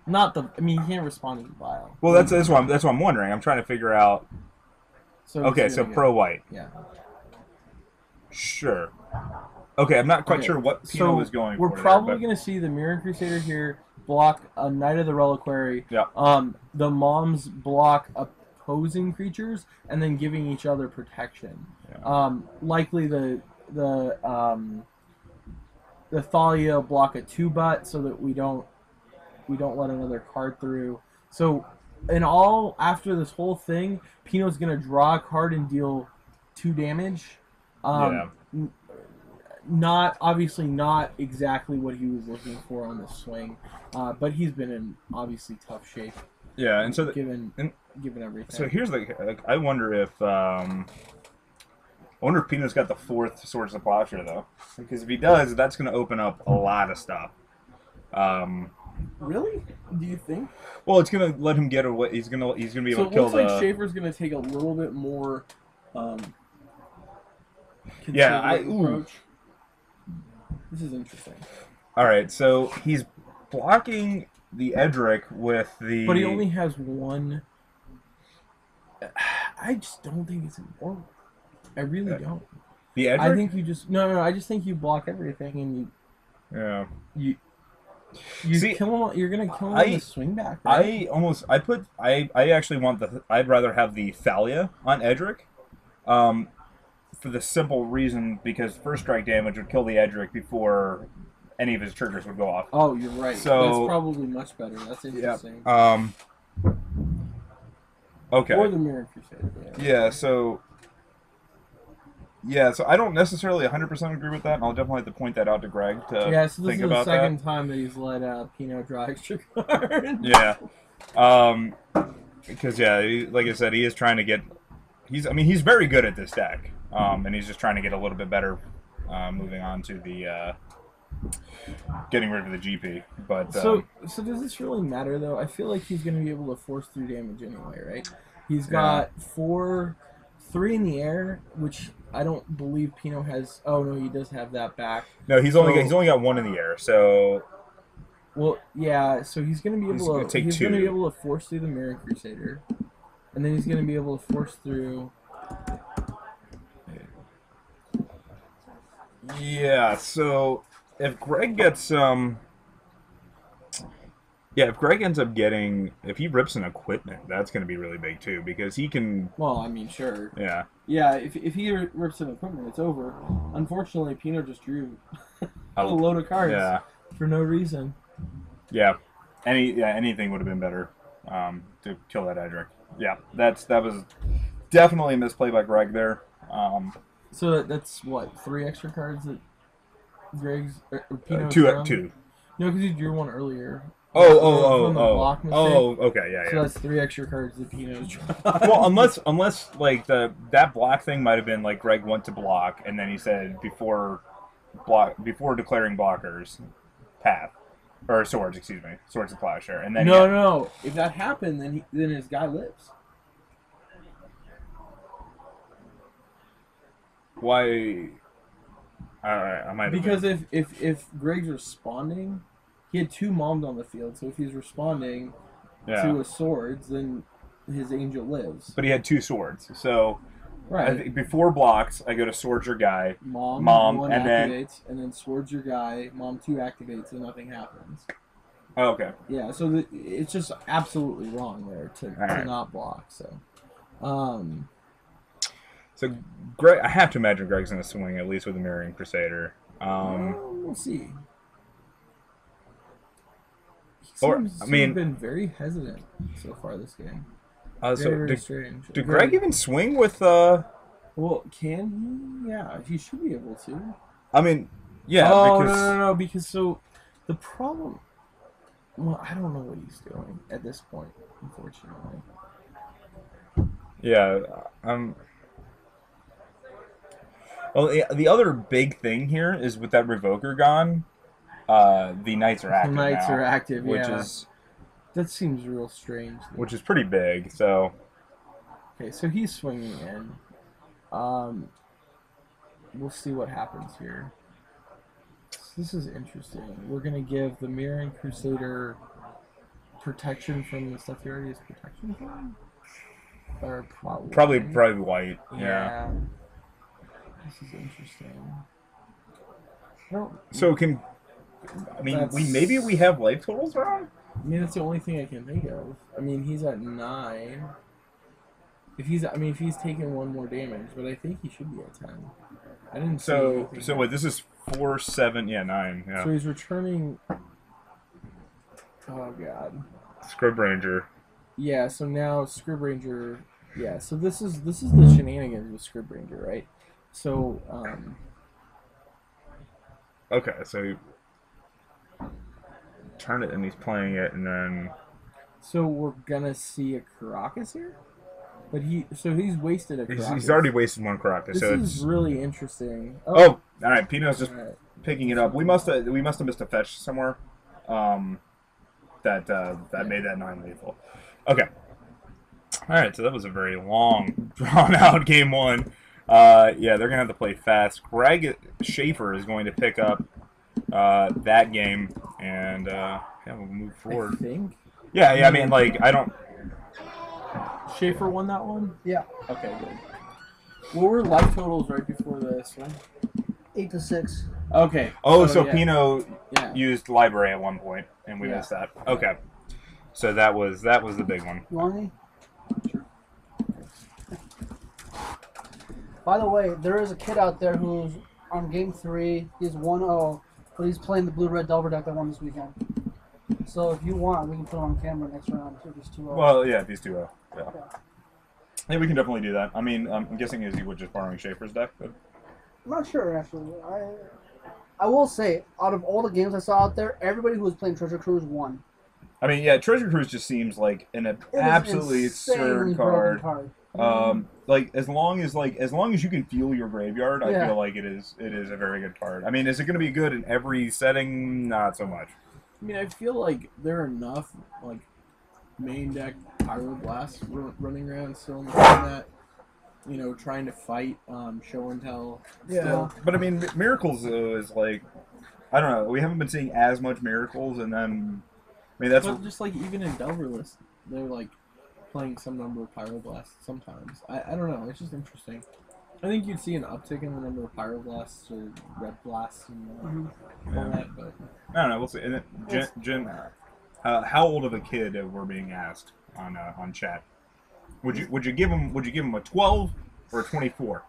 not the? I mean, he can't respond to the vial. Well, that's what I'm wondering. I'm trying to figure out. So okay, so pro white. Yeah. Sure. Okay, I'm not quite sure what Pino was going for. We're probably going to see the Mirrodin Crusader here block a Knight of the Reliquary. Yeah. The moms block opposing creatures and then giving each other protection. Yeah. Likely the Thalia block a 2-butt so that we don't let another card through. So in all, after this whole thing, Pino's going to draw a card and deal 2 damage. Yeah. Obviously not exactly what he was looking for on the swing, but he's been in obviously tough shape. Yeah, and so given everything. So here's I wonder if Pino's got the 4th Swords of Plowshare though, because if he does, that's going to open up a lot of stuff. Really? Do you think? Well, it's going to let him get away. He's going to be able to kill the. So it looks like Schaefer's going to take a little bit more. Yeah, approach. This is interesting. All right, so he's blocking the Edric with the. But he only has 1. I just don't think it's important. I really don't. The Edric? I think you just no. I just think you block everything and you. Yeah. You see, kill him. You're gonna kill him on the swing back. Right? I actually want I'd rather have the Thalia on Edric. For the simple reason because first strike damage would kill the Edric before any of his triggers would go off. Oh, you're right. So that's probably much better. That's interesting. Yeah. Okay. Or the Mirrodin Crusader. Yeah. So I don't necessarily 100% agree with that. And I'll definitely have to point that out to Greg to so this think is about the second time that he's let Pino draw extra cards. Yeah. Because like I said, he is trying to get. He's very good at this deck. And he's just trying to get a little bit better, moving on to the getting rid of the GP. But so does this really matter though? I feel like he's going to be able to force through damage anyway, right? He's got 3 in the air, which I don't believe Pino has. Oh no, he does have that back. No, he's only got 1 in the air. So. Well, yeah. So he's going to be able to. He's going to be able to force through the Mirrodin Crusader, and then he's going to be able to force through. Yeah, so if Greg gets if Greg ends up getting, if he rips an equipment, that's going to be really big too because he can. Well, I mean, sure. Yeah. Yeah, if he rips an equipment, it's over. Unfortunately, Pino just drew a load of cards. Yeah. for no reason. Yeah, anything would have been better to kill that Edric. Yeah, that was definitely a misplay by Greg there. So that's what, 3 extra cards that Greg's or Pino's two. No, because he drew one earlier. Okay, yeah. So that's 3 extra cards that Pino's drawn. Well, unless like that block thing might have been like Greg went to block and then he said before declaring blockers, path or swords, swords of plowshare, and then no. If that happened, then his guy lives. Why? I might have because if Greg's responding, he had 2 moms on the field, so if he's responding to a swords, then his angel lives. But he had 2 swords, so right. I think before blocks, I go to swords your guy, mom, and activates, and then swords your guy, mom 2 activates, and nothing happens. Oh, okay. Yeah, so it's just absolutely wrong there to not block. So Greg, I have to imagine Greg's going to swing at least with the Mirroring Crusader. We'll see. He's been very hesitant so far this game. Very strange. Did Greg even swing with? Well, can he? Yeah, he should be able to. I mean, yeah. Oh no! Because the problem. Well, I don't know what he's doing at this point, unfortunately. Yeah. Well, the other big thing here is with that Revoker gone, the Knights are active. Knights are active, which is that seems real strange. Which is pretty big. So. Okay, so he's swinging in. We'll see what happens here. This is interesting. We're gonna give the Mirroring Crusader protection from the stuff he already has protection from, or probably white. Yeah. This is interesting. Maybe we have life totals wrong. I mean, that's the only thing I can think of. I mean, he's at 9. If he's taking 1 more damage, but I think he should be at 10. I didn't. So wait, this is 4, 7, 9. Yeah. So he's returning. Oh god. Scrub Ranger. Yeah. So now Scrub Ranger. Yeah. So this is the shenanigans with Scrub Ranger, right? So. Okay, so he turn it and he's playing it, and then. So we're gonna see a Caracas here, but he's wasted a Caracas. He's already wasted 1 Caracas. This is really interesting. Oh, all right. Pino's just picking it up. We must have missed a fetch somewhere. That made that 9 lethal. Okay. All right. So that was a very long, drawn out game 1. Yeah, they're gonna have to play fast. Greg Schaefer is going to pick up that game, and we'll move forward. I think. Yeah. I mean, like, I don't. Schaefer won that one? Yeah. Okay, good. What were life totals right before this one? 8 to 6. Okay. Oh, so yeah. Pino used library at one point, and we missed that. Okay. So that was the big one. You want any? Sure. By the way, there is a kid out there who's on game 3. He's 1-0, but he's playing the blue-red Delver deck that won this weekend. So if you want, we can put it on camera next round if he's 2-0. Well, yeah, if he's 2-0. Yeah, we can definitely do that. I mean, I'm guessing is he would just borrowing Schaefer's deck? But... I'm not sure, actually. I will say, out of all the games I saw out there, everybody who was playing Treasure Cruise won. I mean, yeah, Treasure Cruise just seems like an absolutely absurd card. Like as long as you can feel your graveyard, I feel like it is a very good card. I mean, is it going to be good in every setting? Not so much. I mean, I feel like there are enough like main deck Pyroblasts running around still in the format. You know, trying to fight show and tell. Yeah, but I mean, Miracles is like, I don't know. We haven't been seeing as much Miracles, and then I mean that's just like even in Delverless, they're like playing some number of Pyroblasts sometimes. I don't know. It's just interesting. I think you'd see an uptick in the number of Pyroblasts or Red Blasts and all that, but I don't know. We'll see. And then, Jen, how old of a kid we're being asked on chat? Would you give him a 12 or a 24?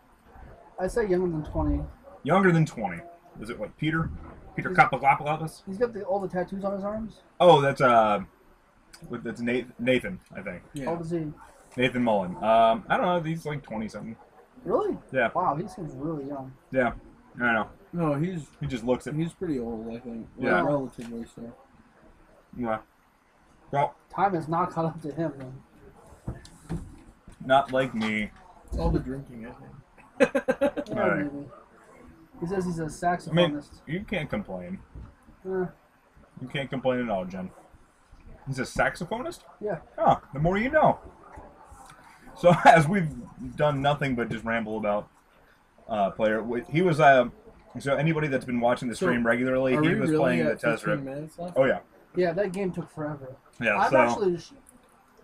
I'd say younger than 20. Younger than 20. Is it what, Peter? Peter Kapalopoulos. He's got all the tattoos on his arms. Oh, that's Nathan, I think. Yeah. How old is he? Nathan Mullen. I don't know. He's like 20-something. Really? Yeah. Wow, he seems really young. Yeah. I don't know. No, he just looks it. He's pretty old, I think. Yeah. Relatively so. Yeah. Well, time has not caught up to him, then. Not like me. It's all the drinking, I think. Yeah, Right. maybe. He says he's a saxophonist. I mean, you can't complain. Yeah. You can't complain at all, Jen. He's a saxophonist? Yeah. Oh, the more you know. So, as we've done nothing but just ramble about player, he was, so anybody that's been watching the stream regularly, he was really playing the at Tezra. 15 minutes left? Oh, yeah. Yeah, that game took forever. Yeah, I'm so... actually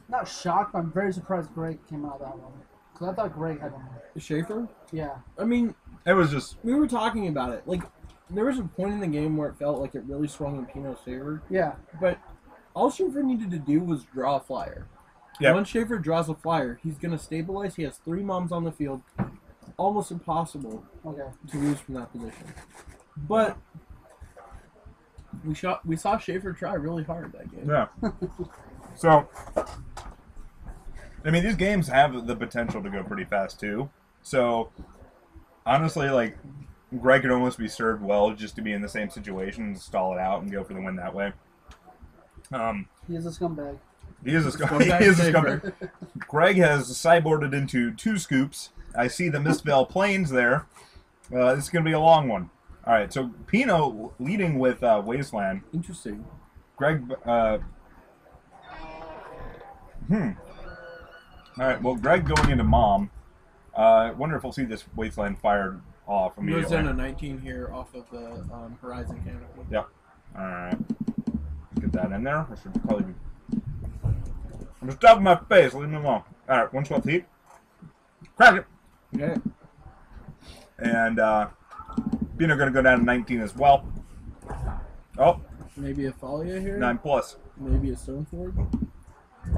not shocked, but I'm very surprised Greg came out of that one. Because I thought Greg had one. Schaefer? Yeah. I mean... It was just... We were talking about it. Like, there was a point in the game where it felt like it really swung in Pino's favor. Yeah. But all Schaefer needed to do was draw a flyer. Yep. Once Schaefer draws a flyer, he's going to stabilize. He has 3 moms on the field. Almost impossible to lose from that position. But we saw Schaefer try really hard that game. Yeah. So, I mean, these games have the potential to go pretty fast, too. So, honestly, like, Greg could almost be served well just to be in the same situation and stall it out and go for the win that way. He is a scumbag. He is a scumbag. Greg has cyborged into 2 scoops. I see the Mistvale Plains there. This is going to be a long one. All right, so Pino leading with Wasteland. Interesting. Greg... All right, well, Greg going into Mom. Wonder if we'll see this Wasteland fired off immediately. Goes down to 19 here off of the Horizon canopy. Yep. All right. Get that in there. I should probably be... I'm just stuffing my face. Leave me alone. All right, 112 heat. Crack it. Okay. And Pino going to go down to 19 as well. Oh. Maybe a Thalia here. 9+. Maybe a Stoneforge.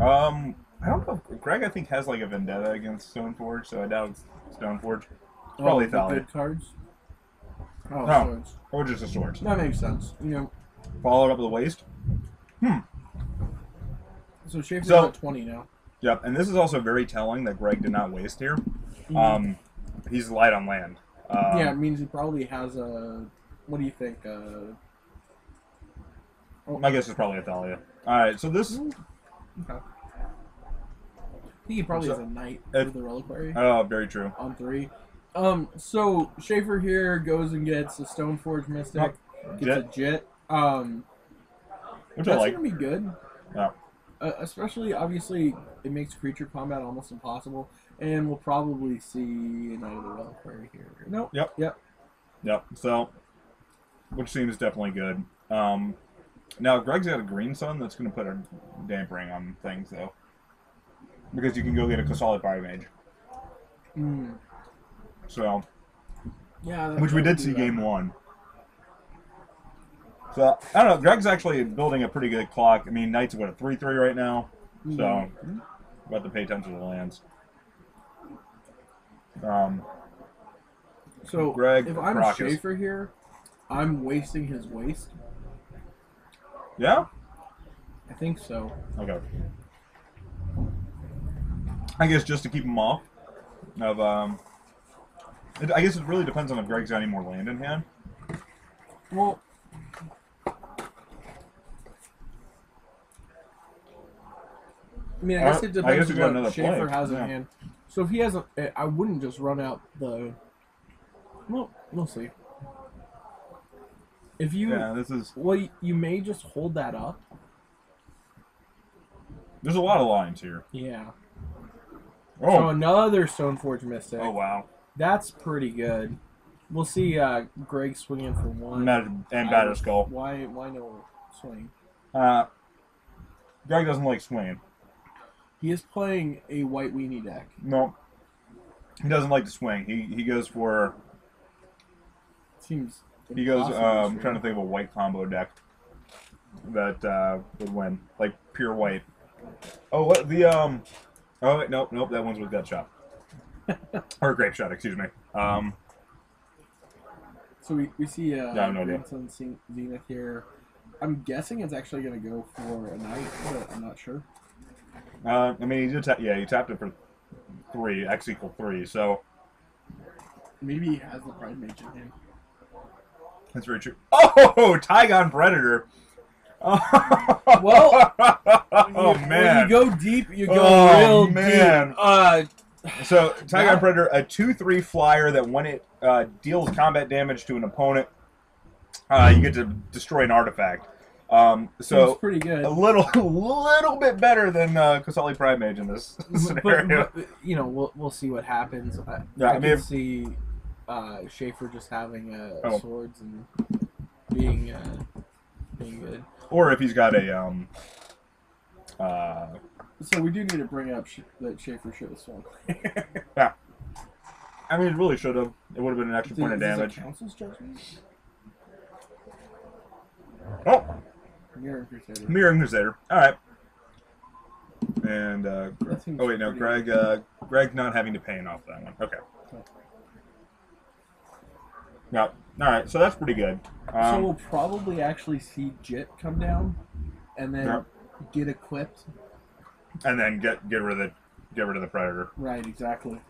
I don't know. Greg, I think, has like a vendetta against Stoneforge, so I doubt it's Stoneforge. It's probably Thalia. Good cards. Oh, no. Swords. Or just a Swords. That makes sense. You know. Followed up with a Waste. So Schaefer's at 20 now. Yep, and this is also very telling that Greg did not waste here. He's light on land. Yeah, it means he probably has a... What do you think? I guess it's probably a Thalia. Alright, so this... Okay. I think he probably has a Knight with the Reliquary. Oh, very true. On 3. So Schaefer here goes and gets a Stoneforge Mystic. Gets a Jit. Which that's I like. going to be good. Yeah. Especially, obviously, it makes creature combat almost impossible. And we'll probably see a Knight of the Reliquary here. Nope. Yep. So, which seems definitely good. Now, Greg's got a green sun that's going to put a dampering on things, though. Because you can go get a Kasali Fire Mage. So, yeah, which we did see game 1. So, I don't know. Greg's actually building a pretty good clock. I mean, Knight's got a 3/3 right now. So, about to pay attention to the lands. So, Greg, if I'm Crocus. Schaefer here, I'm wasting his waste. Yeah? I think so. Okay. I guess just to keep him off of, I guess it really depends on if Greg's got any more land in hand. Well, I mean, I guess it depends on what Schaefer has in hand. So if he has a... I wouldn't just run out the... Well, we'll see. If you... Yeah, this is... Well, you may just hold that up. There's a lot of lines here. Yeah. Oh. So another Stoneforge Mystic. Oh, wow. That's pretty good. We'll see Greg swinging for 1. And Batter Skull. Why no swing? Greg doesn't like swinging. He is playing a white weenie deck. No. He doesn't like to swing. He goes for... Seems... He goes, I'm trying to think of a white combo deck that would win. Like, pure white. Oh, what? The, Oh, wait, nope, that one's with Gut Shot. Or Grape Shot, excuse me. So we see I have no idea. Grandson Zenith here. I'm guessing it's actually going to go for a knight, but I'm not sure. I mean, he tapped it for 3, X equal 3, so... Maybe he has the Pride Mage in him. That's very true. Oh, Tygon Predator! Oh, Well, man. When you go deep, you go real man. deep. So, Tygon Predator, a 2/3 flyer that when it deals combat damage to an opponent, you get to destroy an artifact. So pretty good. A little bit better than Kasali Pride Mage in this scenario. But, you know, we'll see what happens. I can see Schaefer just having swords and being good. Or if he's got a So we do need to bring up that Schaefer should have swung. yeah. I mean, it really should have. It would have been an extra point of damage. Is it Council's Judgment? Oh! Mirror Crusader. Mirror Crusader. Alright. And, oh wait, no, Greg not having to pay off that one. Okay. Yeah. Alright, so that's pretty good. So we'll probably actually see Jit come down and then get equipped. And then get rid of the Predator. Right, exactly.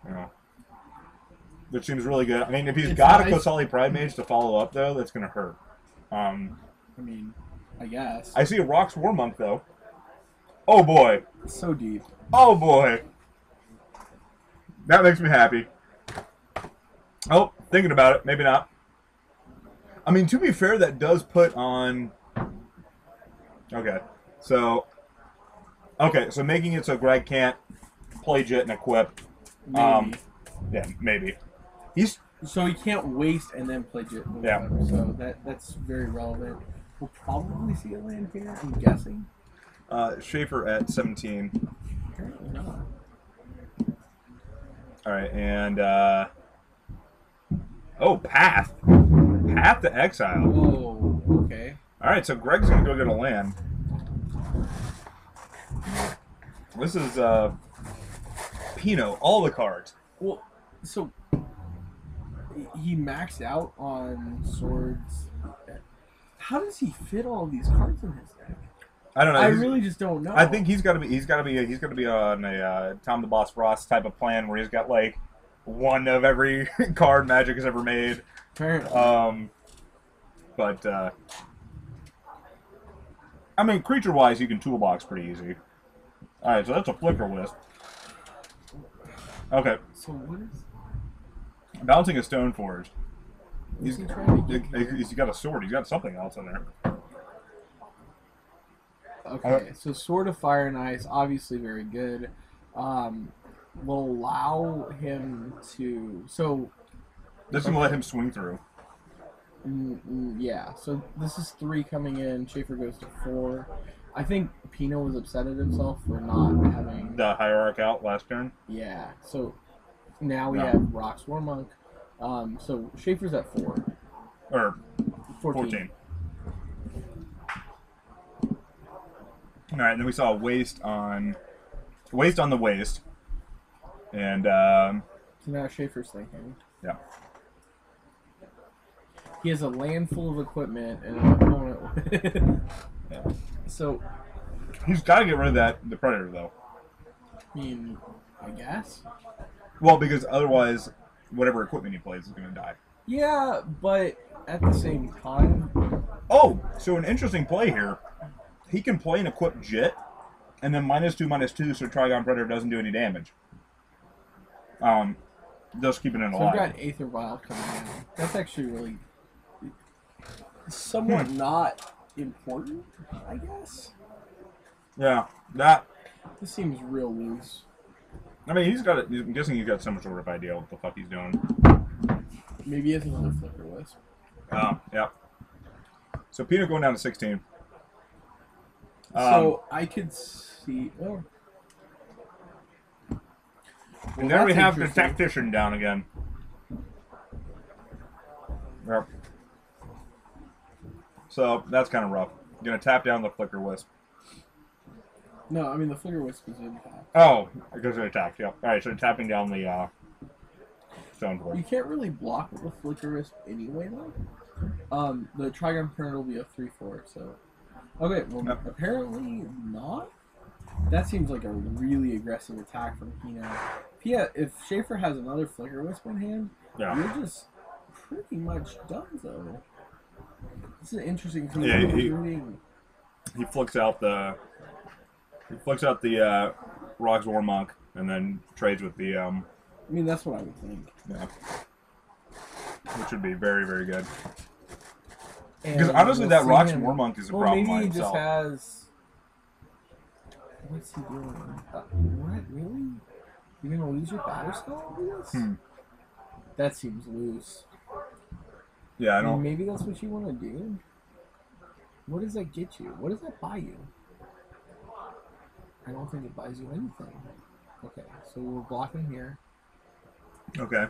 Yeah. Which seems really good. I mean, if he's got a Kosali Pride Mage to follow up, though, that's going to hurt. I mean, I guess. I see a Rox War Monk, though. Oh, boy. So deep. Oh, boy. That makes me happy. Oh, thinking about it. Maybe not. I mean, to be fair, that does put on... Okay. So making it so Greg can't play Jit and equip. Maybe. Yeah, maybe. So he can't waste and then play Jit. Yeah. So that's very relevant. We'll probably see a land here, I'm guessing. Schaefer at 17. Apparently not. Alright, and oh, Path. Path to Exile. Oh, okay. Alright, so Greg's gonna go get a land. This is Pinot, all the cards. Well, so he maxed out on swords. How does he fit all these cards in his deck? I don't know. I really just don't know. I think he's got to be on a Tom the Boss Ross type of plan where he's got like one of every card Magic has ever made. Apparently. But I mean, creature wise, you can toolbox pretty easy. All right, so that's a Flicker Wisp. Okay. So what is? Bouncing a Stoneforge. He's He got a sword. He's got something else in there. Okay, so Sword of Fire and Ice, obviously very good. Will allow him to... So... This is going to let him swing through. Yeah, so this is 3 coming in. Schaefer goes to 4. I think Pino was upset at himself for not having... The Hierarch out last turn? Yeah, so now we have Rox War Monk. So Schaefer's at 4. Or 14. Alright, and then we saw a waste on the waste. And so now Schaefer's thinking. Yeah. He has a land full of equipment and an opponent. Yeah. So he's got to get rid of the Predator, though. I mean, I guess. Well, because otherwise, whatever equipment he plays is going to die. Yeah, but at the same time... Oh, so an interesting play here. He can play an equipped Jit, and then -2/-2, so Trigon Predator doesn't do any damage. Just keeping it alive. So we've got Aether Vial coming in. That's actually really... somewhat not important, I guess. Yeah, that... This seems real loose. I mean, I'm guessing he's got some sort of idea what the fuck he's doing. Maybe he has another Flicker Wisp. Yeah. So Pino going down to 16. So I could see... Oh. And then we have the Tactician down again. Yep. So that's kind of rough. Gonna tap down the Flicker Wisp. No, I mean the Flicker Wisp is in tap. Oh, because it attacked. Yep. All right, so tapping down the stone for. You can't really block with the Flicker Wisp anyway, though. The Trigon Predator will be a 3/4, so... Okay, well, apparently not. That seems like a really aggressive attack from Pino. If Schaefer has another Flicker Wisp in hand, you're just pretty much done, though. This is interesting. Yeah, he flicks out the... He flicks out the Rocks War Monk, and then trades with the... I mean, that's what I would think. Yeah. Which would be very, very good. Because honestly, that Rocks War Monk is a problem by himself. Maybe he just has... What's he doing? What? Really? You're gonna lose your Batterskull over this? That seems loose. Yeah, I don't... Maybe that's what you want to do? What does that get you? What does that buy you? I don't think it buys you anything. Okay, so we're blocking here. Okay.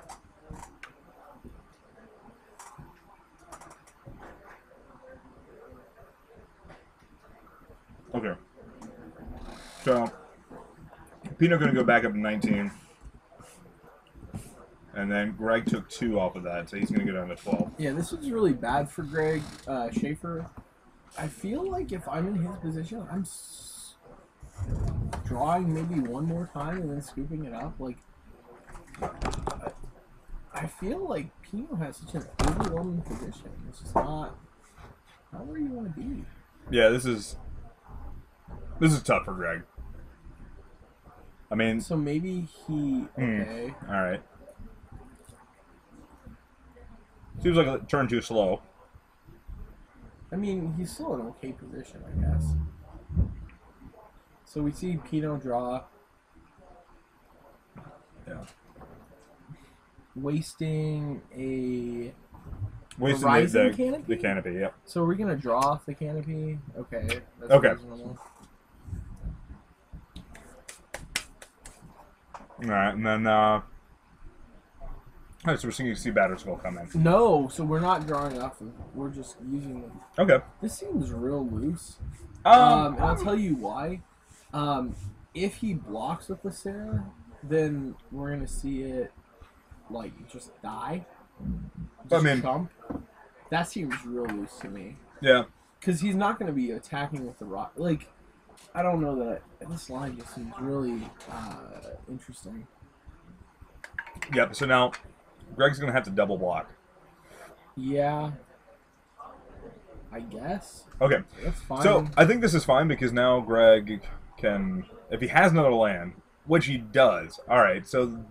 Okay. So, Pino going to go back up to 19. And then Greg took 2 off of that, so he's going to go down to 12. Yeah, this was really bad for Greg Schaefer. I feel like if I'm in his position, I'm drawing maybe one more time and then scooping it up. Like, I feel like Pino has such an overwhelming position. It's just not where you want to be. Yeah, this is tough for Greg. I mean... So maybe he... Okay. Alright. Seems like a turn too slow. I mean, he's still in an okay position, I guess. So we see Pino draw. Yeah. Wasting a... Wasting the canopy, yep. So are we going to draw off the canopy? Okay. That's okay. reasonable. Alright, and then, alright, so we're seeing you see Batterskull come in. No, so we're not drawing off them. We're just using them. Okay. This seems real loose. And I'll tell you why. If he blocks with the Sarah, then we're going to see it, like, just die. Just chump. That seems real loose to me. Yeah. Because he's not going to be attacking with the rock. Like, I don't know that. This line just seems really interesting. Yep, so now Greg's going to have to double block. Yeah. I guess. Okay. That's fine. So I think this is fine because now Greg can, if he has another land, which he does. All right, so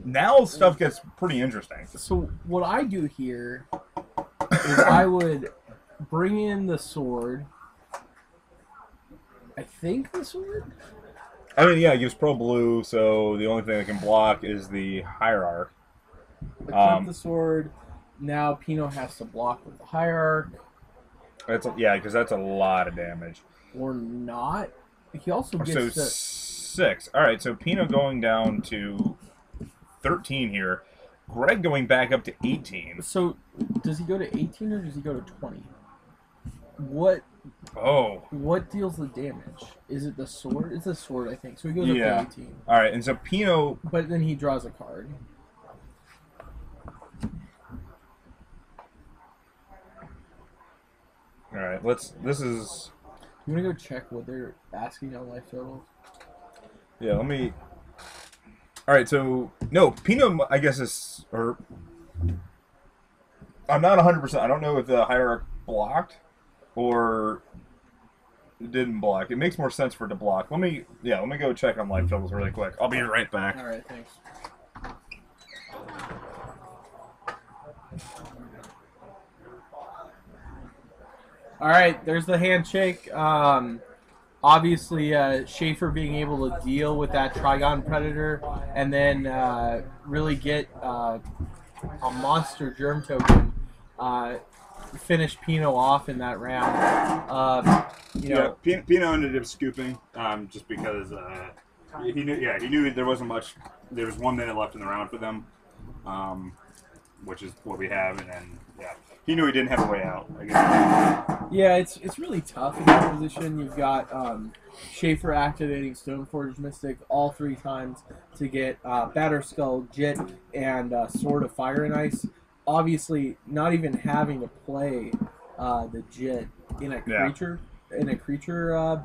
now stuff gets pretty interesting. So what I do here is I would bring in the sword. I think the sword? I mean, yeah, it gives pro blue, so the only thing that can block is the Hierarch. Equip the sword. Now Pino has to block with the Hierarch. Yeah, because that's a lot of damage. Or not. He also gets so 6. All right, so Pino going down to 13 here. Greg going back up to 18. So does he go to 18 or does he go to 20? What? Oh. What deals the damage? Is it the sword? It's a sword, I think. So he goes up to 18. All right, and so Pino. But then he draws a card. All right, this is... You want to go check what they're asking on life totals? Yeah, let me... All right, so... No, Pino, I guess, is... Or... I'm not 100%. I don't know if the Hierarch blocked or it didn't block. It makes more sense for it to block. Let me go check on life totals really quick. I'll be right back. All right, thanks. All right, there's the handshake. Obviously, Schaefer being able to deal with that Trigon Predator and then really get a monster Germ Token, finish Pino off in that round. Pino ended up scooping just because he knew there wasn't much. There was 1 minute left in the round for them, which is what we have, and then he knew he didn't have a way out. I guess. Yeah, it's really tough in that position. You've got Schaefer activating Stoneforge Mystic all 3 times to get Batterskull, Jit, and Sword of Fire and Ice. Obviously, not even having to play the Jit in a creature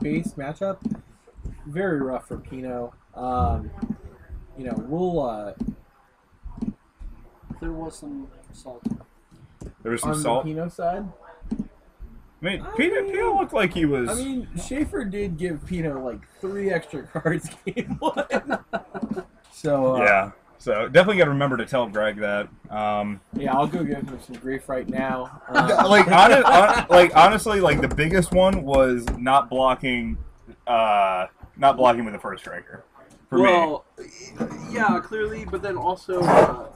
based matchup, very rough for Pino. You know, we'll. There was some salt. There was some on salt. the Pino side. I mean, Pino looked like he was. I mean, Schaefer did give Pino like 3 extra cards game 1. So yeah. So definitely got to remember to tell Greg that. Yeah, I'll go give him some grief right now. Honestly, like the biggest one was not blocking with the first striker. For me. Yeah, clearly, but then also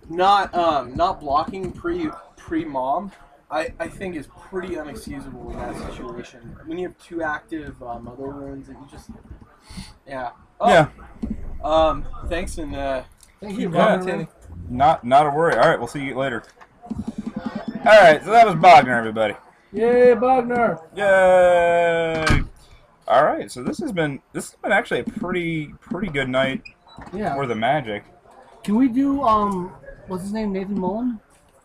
not blocking pre-mom. I think is pretty unexcusable in that situation. When you have 2 active mother runes, that you just thanks and Thank you, commentating. Not a worry. All right, we'll see you later. All right, so that was Bogner, everybody. Yay, Bogner! Yay! All right, so this has been actually a pretty good night for the Magic. Can we do what's his name, Nathan Mullen?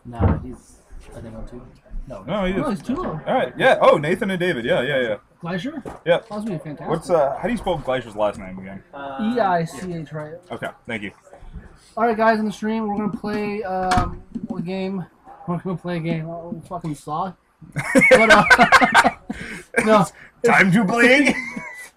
Nah, he's I think on 2. No, he's 2. All right, yeah. Oh, Nathan and David. Yeah. Glacier? Yeah. That was fantastic. What's how do you spell Glacier's last name again? EICH, right? Okay, thank you. All right, guys, in the stream, we're gonna play a game. We're gonna play a game. Oh, fucking saw. But, no. Time to play.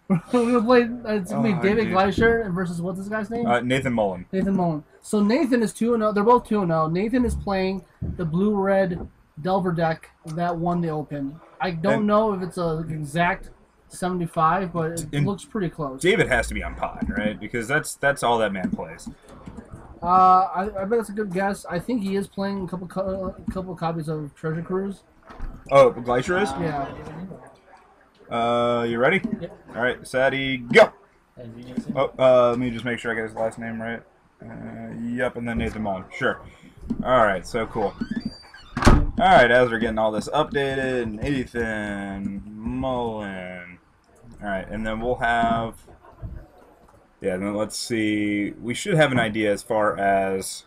We're gonna play. It's gonna be David Glacier versus what's this guy's name? Nathan Mullen. Nathan Mullen. So Nathan is 2-0. They're both 2-0. Nathan is playing the blue-red Delver deck that won the Open. I don't know if it's an exact 75, but it looks pretty close. David has to be on pod, right? Because that's all that man plays. I bet it's a good guess. I think he is playing a couple copies of Treasure Cruise. Oh, Glacier is? Yeah. You ready? Yep. All right, Sadie, go. Let me just make sure I get his last name right. Yep, and then Nathan Mullen. Sure. All right, so cool. All right, as we're getting all this updated, Nathan Mullen. All right, and then we'll have. Yeah, then let's see. We should have an idea as far as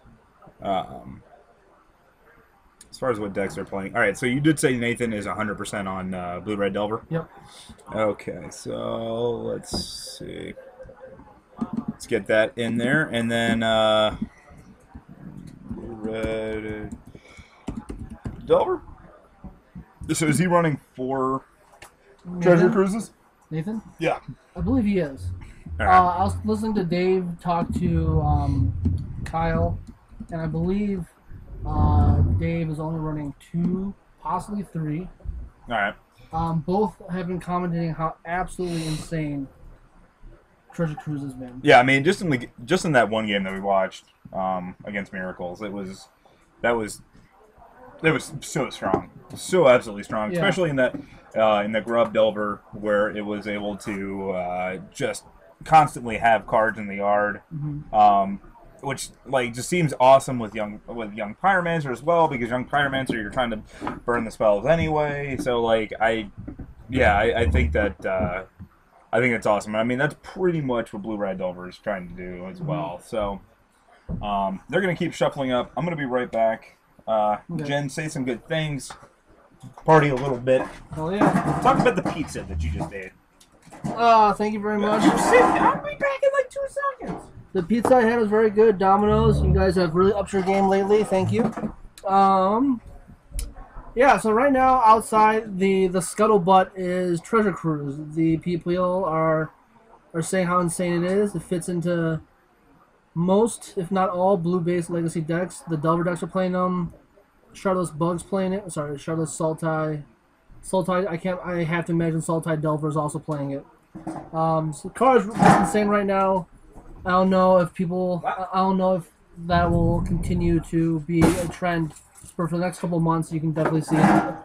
what decks they're playing. All right, so you did say Nathan is 100% on Blue-Red Delver? Yep. Okay, so let's see. Let's get that in there, and then Red Delver? So is he running 4 Treasure Cruises? Nathan? Yeah. I believe he is. All right. I was listening to Dave talk to Kyle, and I believe Dave is only running 2, possibly 3. All right. Both have been commenting how absolutely insane Treasure Cruise has been. Yeah, I mean, just in that one game that we watched against Miracles, it was so strong, so absolutely strong, especially in the GRUB Delver where it was able to just constantly have cards in the yard, which like just seems awesome with young Pyromancer as well, because young Pyromancer you're trying to burn the spells anyway. So like I think that. I think it's awesome. I mean, that's pretty much what Blue-Red Delver is trying to do as well. So they're going to keep shuffling up. I'm going to be right back. Okay. Jen, say some good things. Party a little bit. Oh, yeah. Talk about the pizza that you just ate. Thank you very much. I'll be back in like 2 seconds. The pizza I had was very good. Domino's. You guys have really upped your game lately. Thank you. Yeah, so right now outside the scuttlebutt is Treasure Cruise. The people are saying how insane it is. It fits into most, if not all, blue-based legacy decks. The Delver decks are playing them. Shardless Bug's playing it. Sorry, Shardless Sultai. I have to imagine Sultai Delver is also playing it. So the card is insane right now. I don't know if that will continue to be a trend. For the next couple of months, you can definitely see a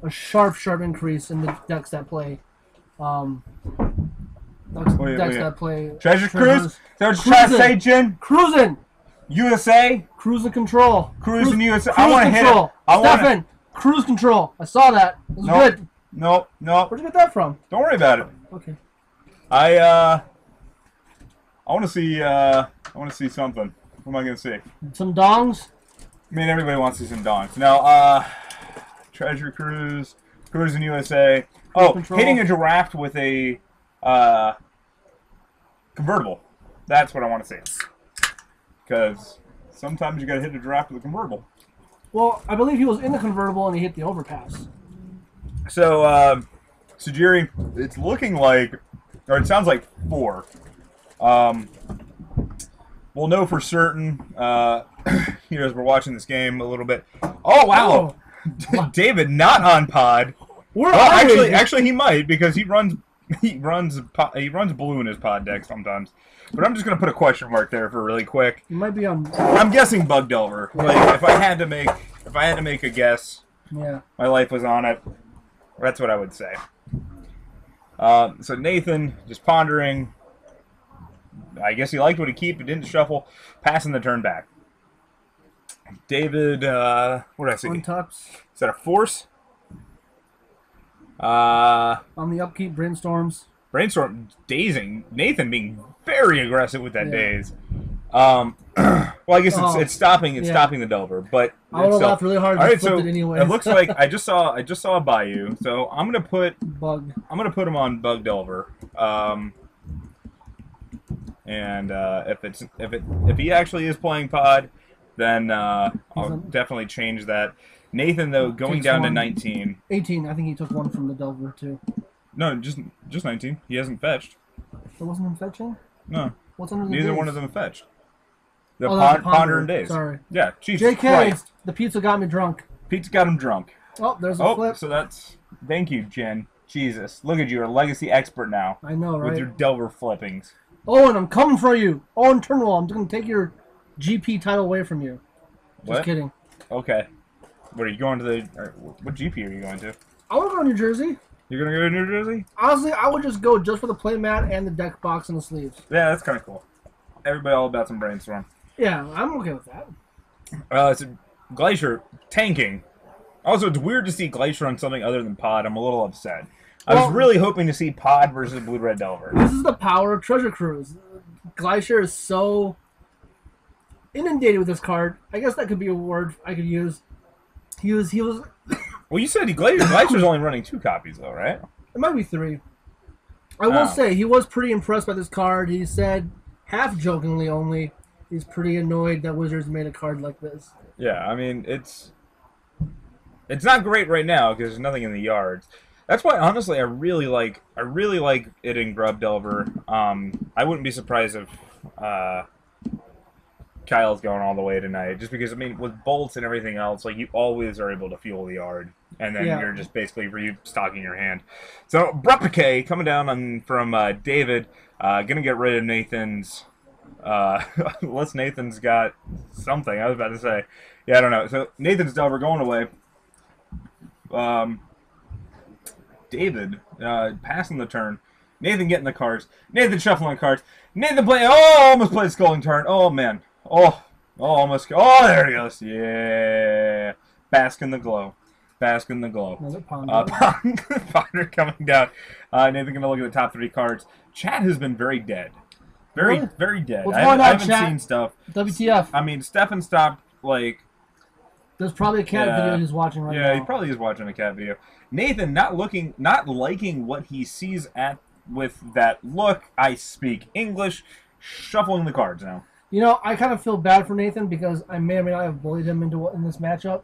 sharp increase in the decks that play. That play Treasure Cruise. Is that what you're trying to say, Jen? Cruising. USA. Cruise and control. Cruising USA. I want to hit it. Stefan. Cruise control. I saw that. It was good. Nope. Where'd you get that from? Don't worry about it. Okay. I want to see. I want to see something. What am I gonna see? Some dongs. I mean, everybody wants to see some dongs. Now, Treasure Cruise, Cruising USA. Oh, control. Hitting a giraffe with a convertible. That's what I want to see. Because sometimes you gotta hit a giraffe with a convertible. Well, I believe he was in the convertible and he hit the overpass. So, Jerry, it's looking like, or it sounds like 4. We'll know for certain, here as we're watching this game a little bit. Oh, wow! Oh. David, not on pod. Actually, he might, because he runs blue in his pod deck sometimes. But I'm just gonna put a question mark there for really quick. You might be on. I'm guessing Bug Delver. Like, if I had to make a guess, yeah, my life was on it. That's what I would say. So Nathan just pondering. I guess he liked what he keep. It didn't shuffle, passing the turn back. David, what did I see? Untucks. Is that a force? On the upkeep, brainstorms. Brainstorm, dazing. Nathan being very aggressive with that daze. Well, I guess it's stopping. It's stopping the Delver, but I would have laughed really hard. All right, so it anyway. It looks like I just saw a Bayou, so I'm gonna put Bug. I'm gonna put him on Bug Delver. And if he actually is playing pod, then I'll definitely change that. Nathan, though, going down to 19. 18. I think he took one from the Delver too. No, just 19. He hasn't fetched. There wasn't him fetching? No. What's under the Neither daze? one of them fetched. The Ponder and Daze. Sorry. Yeah, Jesus JK, Christ. the pizza got me drunk. Pizza got him drunk. Oh, there's a flip. So that's... Thank you, Jen. Jesus. Look at you. You're a legacy expert now. I know, right? With your Delver flippings. Owen, I'm coming for you. Owen Turnwell, I'm going to take your GP title away from you. Just kidding. Okay. What, are you going to the... What GP are you going to? I want to go to New Jersey. You're going to go to New Jersey? Honestly, I would just go just for the playmat and the deck box and the sleeves. Yeah, that's kind of cool. Everybody all about some brainstorm. Yeah, I'm okay with that. It's Glacier tanking. Also, it's weird to see Glacier on something other than pod. I'm a little upset. I was really hoping to see pod versus Blue Red Delver. This is the power of Treasure Cruise. Glacier is so inundated with this card. I guess that could be a word I could use. He was. Well, you said Glacier's only running 2 copies, though, right? It might be 3. I will say, he was pretty impressed by this card. He said, half-jokingly only, he's pretty annoyed that Wizards made a card like this. Yeah, I mean, it's not great right now because there's nothing in the yards. That's why, honestly, I really like it in GRUB Delver. I wouldn't be surprised if Kyle's going all the way tonight, just because, I mean, with bolts and everything else, like, you always are able to fuel the yard, and then you're just basically restocking your hand. So, WUBRGxyz coming down from David, gonna get rid of Nathan's, unless Nathan's got something, I was about to say. Yeah, I don't know. So, Nathan's Delver going away. David, passing the turn. Nathan getting the cards. Nathan shuffling cards. Nathan playing, almost played Sculling Turn. Oh, man. Almost. Oh, there he goes. Yeah. Bask in the glow. Bask in the glow. Ponder coming down. Nathan going to look at the top 3 cards. Chat has been very dead. Very dead. What's going on, I haven't chat? seen stuff. WTF. I mean, Stefan stopped, like... There's probably a cat video he's watching right now. Yeah, he probably is watching a cat video. Nathan not liking what he sees with that look. I speak English. Shuffling the cards now. You know, I kind of feel bad for Nathan because I may or may not have bullied him in this matchup.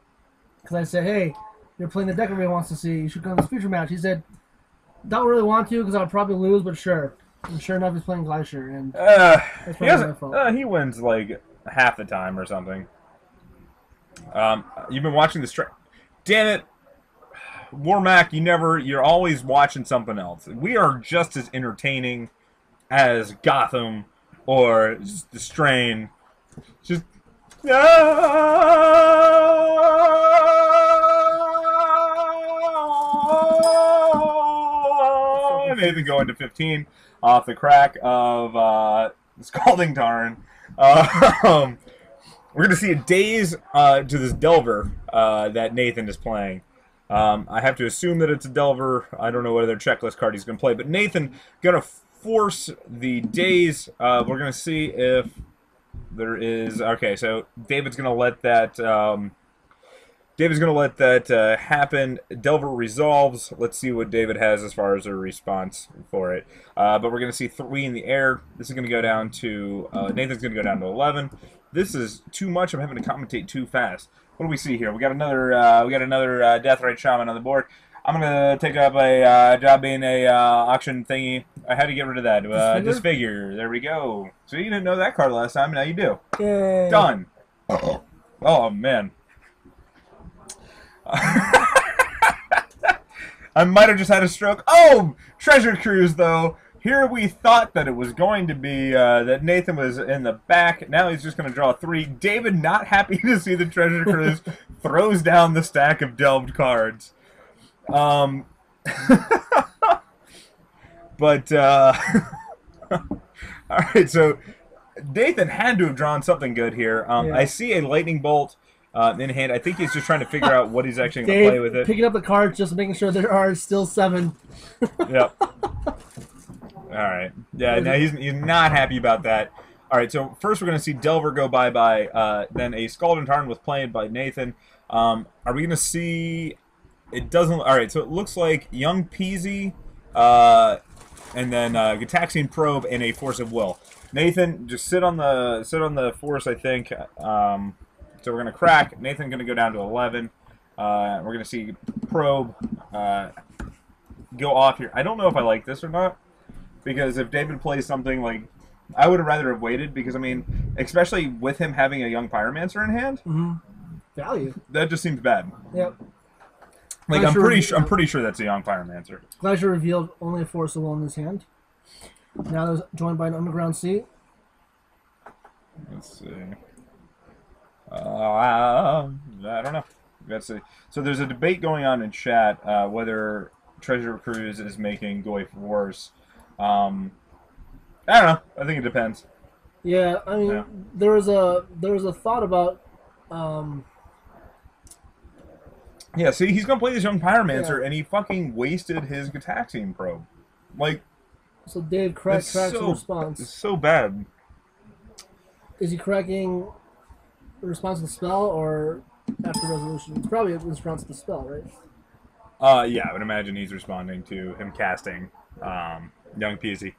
Because I said, hey, you're playing the deck everybody wants to see. You should go in this future match. He said, don't really want to because I'll probably lose, but sure. And sure enough, he's playing Glacier. And that's probably my fault. He wins like half the time or something. You've been watching the stream. Damn it. Warmac, you're always watching something else. We are just as entertaining as Gotham or just the Strain. Just Nathan going to 15 off the crack of Scalding Tarn. We're going to see a daze to this Delver that Nathan is playing. I have to assume that it's a Delver. I don't know what other checklist card he's going to play. But Nathan going to force the daze. We're going to see if there is... Okay, so David's going to let that... happen. Delver resolves. Let's see what David has as far as a response for it. But we're going to see 3 in the air. This is going to go down to... Nathan's going to go down to 11. This is too much. I'm having to commentate too fast. What do we see here? We got another Deathrite Shaman on the board. I'm going to take up a job being a auction thingy. I had to get rid of that. Disfigure. There we go. So you didn't know that card last time. Now you do. Yay. Done. Oh, man. I might have just had a stroke. Oh! Treasure Cruise, though. Here we thought that it was going to be that Nathan was in the back. Now he's just going to draw 3. David, not happy to see the Treasure Cruise, throws down the stack of delved cards. But, alright, so Nathan had to have drawn something good here. Yeah. I see a Lightning Bolt in hand. I think he's just trying to figure out what he's actually going to play with it. Picking up the cards, just making sure there are still 7. Yep. Alright. Yeah, now he's not happy about that. Alright, so first we're going to see Delver go bye-bye. Then a Scald and Tarn was played by Nathan. Are we going to see... It doesn't... Alright, so it looks like Young Peasy, and then Gitaxian Probe and a Force of Will. Nathan, just sit on the Force, I think. So we're going to crack. Nathan's going to go down to 11. We're going to see Probe go off here. I don't know if I like this or not. Because if David plays something like... I would have rather have waited because, I mean, especially with him having a Young Pyromancer in hand. Mm-hmm. Value. That just seems bad. Yep. Like, I'm pretty sure that's a Young Pyromancer. Glacier revealed only a Force of Will in his hand. Now there's joined by an Underground Sea. Let's see. I don't know. Let's see. So there's a debate going on in chat whether Treasure Cruise is making Goyf worse. I don't know. I think it depends. Yeah, I mean, there was a thought about. Yeah, see, he's gonna play this Young Pyromancer, and he fucking wasted his Gitaxian Probe. Like. So Dave cracks in response. It's so bad. Is he cracking a response to the spell or after resolution? It's probably a response to the spell, right? Yeah, I would imagine he's responding to him casting Young Peasy.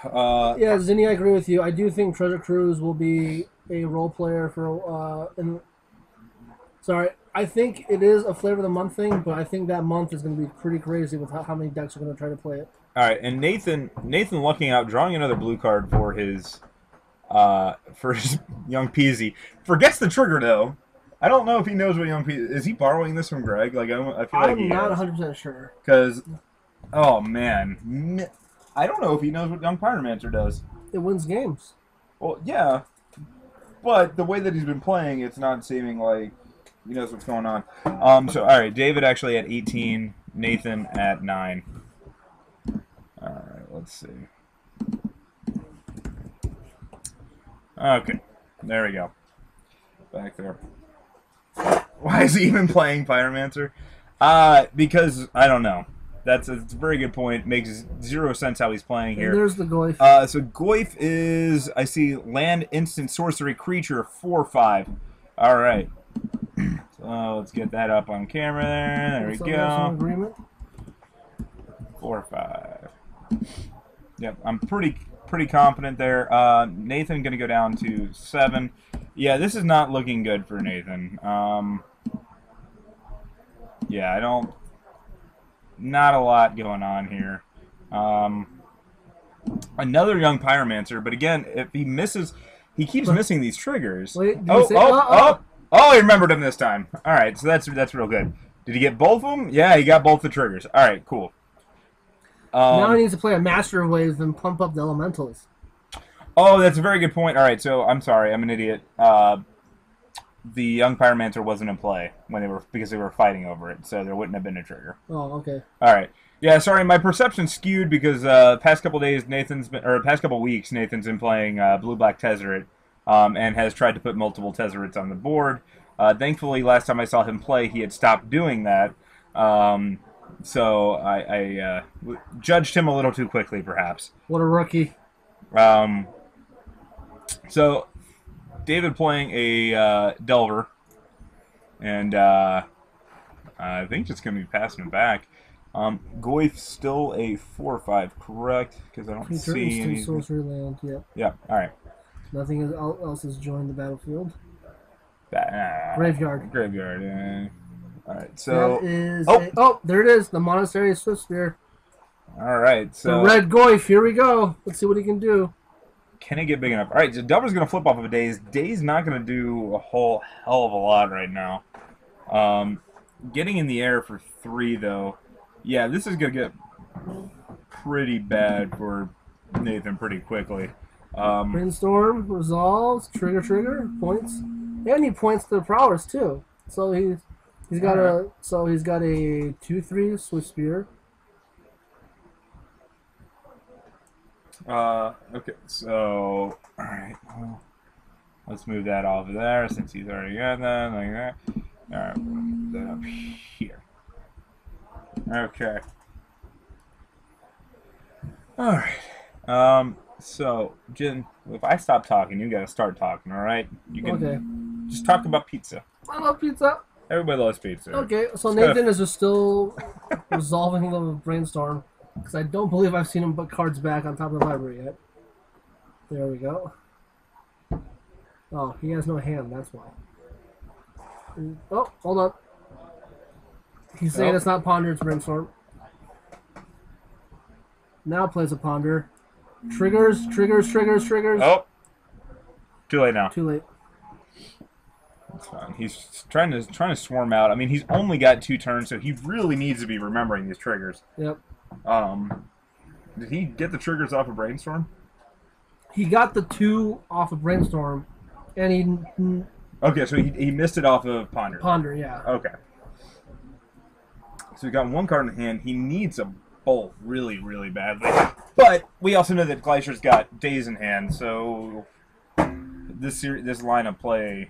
Yeah, Zinni, I agree with you. I do think Treasure Cruise will be a role player for. Sorry, I think it is a flavor of the month thing, but I think that month is going to be pretty crazy with how many decks are going to try to play it. All right, and Nathan lucking out, drawing another blue card for his Young Peasy. Forgets the trigger though. I don't know if he knows what Young Peasy is. He borrowing this from Greg? Like I feel like I'm not 100% sure. Because, oh man, I don't know if he knows what Young Pyromancer does. It wins games. Well, yeah, but the way that he's been playing, it's not seeming like he knows what's going on. So all right, David actually at 18, Nathan at 9. All right, let's see. Okay, there we go. Back there. Why is he even playing Pyromancer? Because I don't know. That's a very good point. Makes 0 sense how he's playing here. And there's the Goyf. So Goyf is, I see, land instant sorcery creature 4/5. All right. So let's get that up on camera there. There we go. Agreement. 4/5. Yep, I'm pretty confident there. Nathan gonna go down to 7. Yeah, this is not looking good for Nathan. Yeah, I don't. Not a lot going on here. Another Young Pyromancer, but again, if he misses, he keeps missing these triggers. Wait, oh, he remembered him this time. All right, so that's real good. Did he get both of them? Yeah, he got both the triggers. All right, cool. Now he needs to play a Master of Waves and pump up the elementals. Oh, that's a very good point. All right, so I'm sorry, I'm an idiot. The Young Pyromancer wasn't in play because they were fighting over it, so there wouldn't have been a trigger. Oh, okay. All right. Yeah, sorry, my perception's skewed because past couple weeks Nathan's been playing Blue Black Tezzeret, and has tried to put multiple Tezzerets on the board. Thankfully, last time I saw him play, he had stopped doing that. So I judged him a little too quickly, perhaps. What a rookie. So David playing a Delver, and I think just going to be passing it back. Goyf's still a 4/5, correct? Because I don't see any. Sorcery land, yep. Yeah, all right. Nothing else has joined the battlefield. Graveyard. Graveyard, yeah. All right, so... That is there it is, the Monastery Swift Spear. All right, so... The red Goyf, here we go. Let's see what he can do. Can it get big enough? All right, so Delver's going to flip off of a Daze. Daze not going to do a whole hell of a lot right now. Getting in the air for 3, though. Yeah, this is going to get pretty bad for Nathan pretty quickly. Brainstorm, resolves, trigger, points. And he points to the prowess too. So he's got a 2/3 Swift Spear. Okay, so alright, well, let's move that off of there since he's already got that, like that. Alright, we'll move that up here. Okay. Alright. So, Jin, if I stop talking, you gotta start talking, alright? You can just talk about pizza. I love pizza. Everybody loves pizza. Okay, so Nathan is just still resolving the brainstorm. Because I don't believe I've seen him put cards back on top of the library yet. There we go. Oh, he has no hand, that's why. Oh, hold on. He's saying it's not Ponder, it's Brainstorm. Now plays a Ponder. Triggers. Oh! Too late now. Too late. That's fine. He's trying to swarm out. I mean, he's only got 2 turns, so he really needs to be remembering these triggers. Yep. Did he get the triggers off of Brainstorm? He got the 2 off of Brainstorm, and he... Okay, so he missed it off of Ponder. Ponder, yeah. Okay. So he got 1 card in hand. He needs a bolt really, really badly. But we also know that Glacier's got Daze in hand, so this line of play,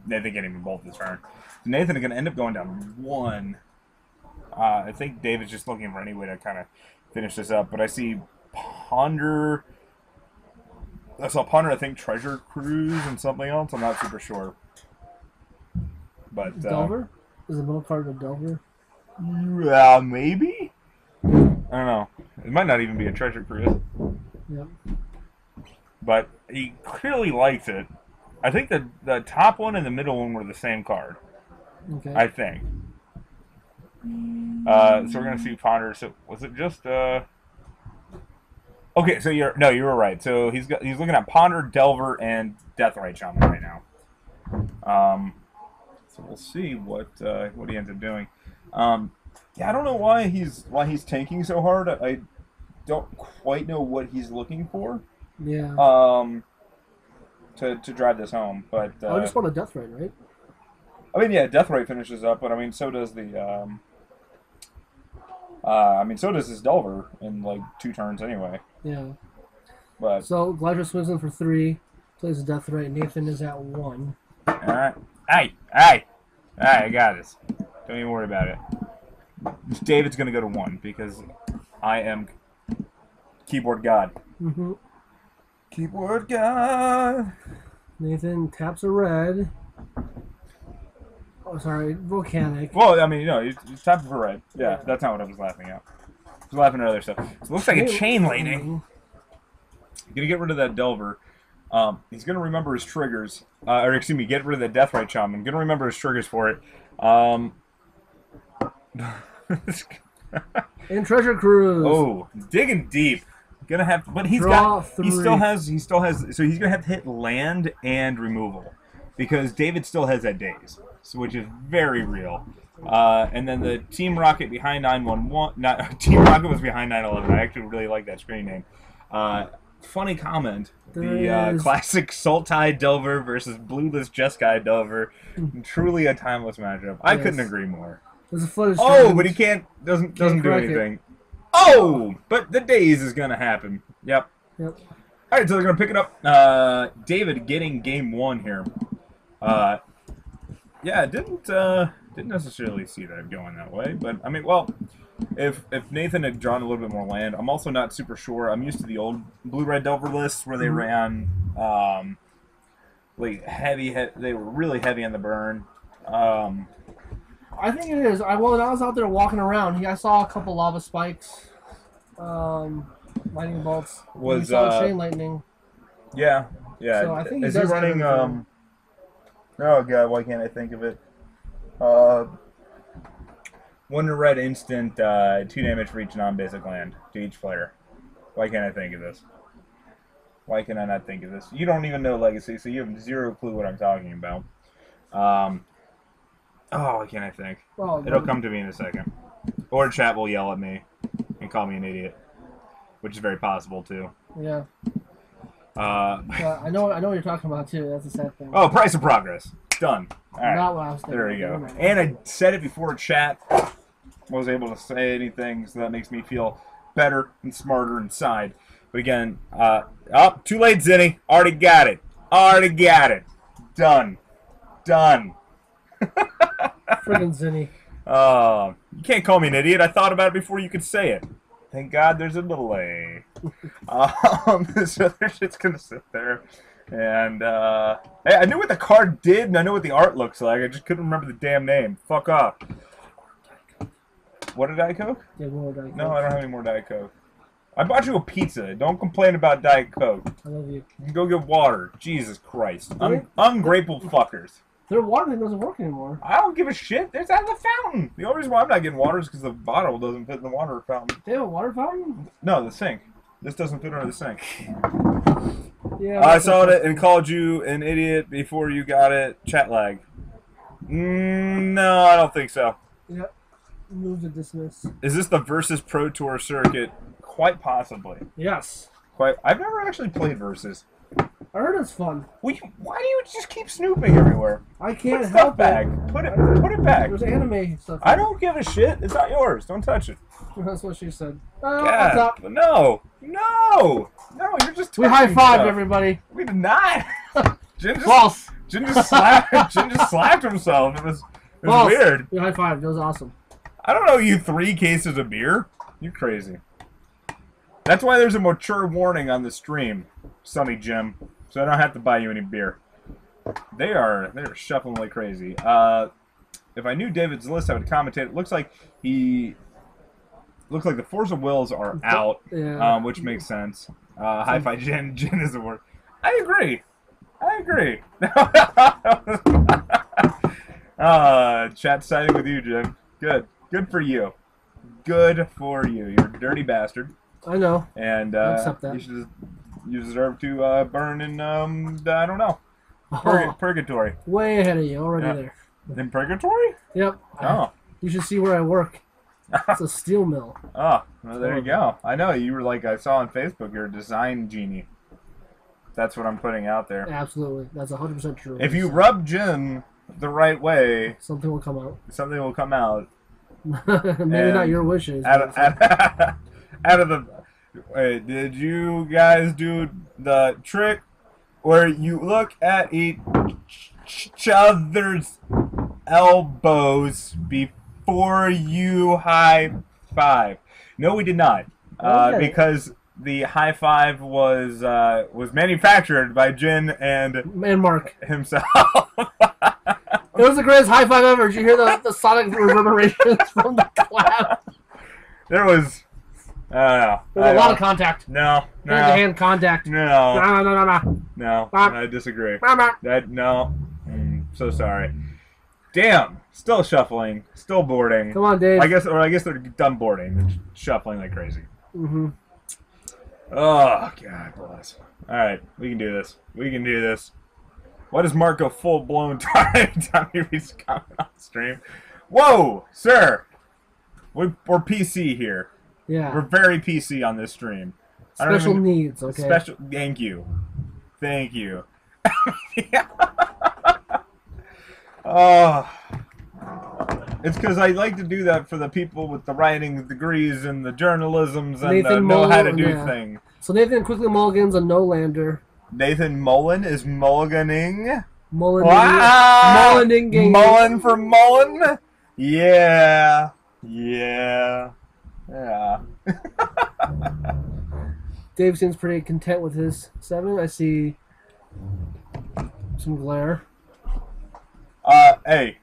Nathan can't even bolt this turn. So Nathan is going to end up going down 1. I think David's just looking for any way to kind of finish this up, but I see Ponder. I saw Ponder, I think Treasure Cruise and something else. I'm not super sure. But Delver? Is the middle card a Delver? Maybe? I don't know. It might not even be a Treasure Cruise. Yep. But he clearly likes it. I think the top one and the middle one were the same card. Okay. I think. So we're gonna see Ponder. So was it just Okay, so you were right. So he's looking at Ponder, Delver, and Deathrite Shaman right now. So we'll see what he ends up doing. Yeah, I don't know why he's tanking so hard. I don't quite know what he's looking for. Yeah. To drive this home, but I just want a Deathrite, right? I mean, yeah, Deathrite finishes up, but I mean, so does the so does this Delver in like 2 turns anyway. Yeah. But so Glacier swims in for 3, plays a Deathrite. Nathan is at 1. All right. Hey, I got this. Don't even worry about it. David's gonna go to 1 because I am keyboard god. Mm-hmm. Keyboard god. Nathan taps a red. Oh, sorry, Volcanic. Well, I mean, he's tapping for red. Yeah, that's not what I was laughing at. I was laughing at other stuff. So it looks like a chain lightning. Gonna get rid of that Delver. He's gonna remember his triggers. Or excuse me, get rid of the Deathrite Shaman. Gonna remember his triggers for it. And Treasure Cruise. Oh, digging deep. Gonna have, but he still has. So he's gonna have to hit land and removal, because David still has that Daze, so which is very real. And then the Team Rocket behind 911. Not Team Rocket was behind 911. I actually really like that screen name. Funny comment. The classic Sultai Delver versus Blueless Jeskai Delver. Truly a timeless matchup. I couldn't agree more. There's a footage. Oh, but he doesn't do anything. Oh, but the Daze is gonna happen. Yep. All right, so they're gonna pick it up. David getting game 1 here. Yeah, didn't necessarily see that going that way, but I mean, well, if Nathan had drawn a little bit more land, I'm also not super sure. I'm used to the old blue-red Delver lists where they ran like they were really heavy on the burn. I think it is. Well, when I was out there walking around, I saw a couple lava spikes, lightning bolts. We saw chain lightning. Yeah. So I think is he running? Oh god, why can't I think of it? 1 red instant, 2 damage for each non-basic land to each player. Why can't I think of this? Why can I not think of this? You don't even know Legacy, so you have 0 clue what I'm talking about. Oh, why can't I think? Oh, it'll come to me in a second. Or chat will yell at me and call me an idiot, which is very possible too. Yeah. I know what you're talking about too. That's a sad thing. Oh, Price of Progress. Done. All right. Not what I was thinking. There we go. And I said it before chat. Was able to say anything, so that makes me feel better and smarter inside. But again, too late, Zinni. Already got it. Already got it. Done. Done. Friggin' Zinni. You can't call me an idiot. I thought about it before you could say it. Thank God there's a delay. So they're just gonna sit there. And, hey, I knew what the card did, and I know what the art looks like. I just couldn't remember the damn name. Fuck off. What, a Diet Coke? Yeah, more Diet Coke. No, I don't have any more Diet Coke. I bought you a pizza. Don't complain about Diet Coke. I love you. You can go get water. Jesus Christ. Ungrateful fuckers. Their water thing doesn't work anymore. I don't give a shit. There's out of the fountain. The only reason why I'm not getting water is because the bottle doesn't fit in the water fountain. They have a water fountain? No, the sink. This doesn't fit under the sink. Yeah. I saw it and called you an idiot before you got it. Chat lag. No, I don't think so. Yep. Move to dismiss. Is this the Versus Pro Tour circuit? Quite possibly. Yes. I've never actually played Versus. I heard it's fun. Why do you just keep snooping everywhere? I can't Put help stuff back. it. Put it back. There's anime stuff. I don't give a shit. It's not yours. Don't touch it. That's what she said. Yeah. No. You're just. We high five everybody. We did not. False. Jin just slapped himself. It was weird. We high five. That was awesome. I don't know you 3 cases of beer. You're crazy. That's why there's a mature warning on the stream, Sonny Jim, so I don't have to buy you any beer. They're shuffling like crazy. If I knew David's list, I would commentate. It looks like the Force of Wills are out, yeah. Which makes sense. Hi-Fi Jin is the word. I agree. Chat siding with you, Jim. Good for you. Good for you. You're a dirty bastard. I know. And I accept that. you deserve to burn in I don't know, purgatory. Way ahead of you, already there. In purgatory? Yep. Oh. You should see where I work. It's a steel mill. Oh, well, there you go. I know you were like I saw on Facebook. You're a design genie. That's what I'm putting out there. Absolutely, that's 100% true. If you rub Jin the right way, something will come out. Something will come out. Maybe not your wishes. Out of the... Wait, did you guys do the trick where you look at each other's elbows before you high five? No, we did not. Because the high five was manufactured by Jin and Mark himself. It was the greatest high five ever. Did you hear the sonic reverberations from the clap? There was... There's a lot of contact. No. Hand-to-hand contact. No. I disagree. No. So sorry. Damn. Still shuffling. Still boarding. Come on, Dave. I guess they're done boarding. They're shuffling like crazy. Mm-hmm. Oh, God bless. All right. We can do this. Why does Mark go full-blown every time he reads a comment on stream? Whoa, sir. We're PC here. Yeah. We're very PC on this stream. Special needs, okay. Thank you. Oh. It's because I like to do that for the people with the writing degrees and the journalisms and know how to do things. So Nathan quickly mulligans a no-lander. Nathan Mullen is mulliganing. Mullen. Wow! Mullen. Mullen for Mullen? Yeah. Yeah. Yeah. Dave seems pretty content with his 7. I see some glare. Hey,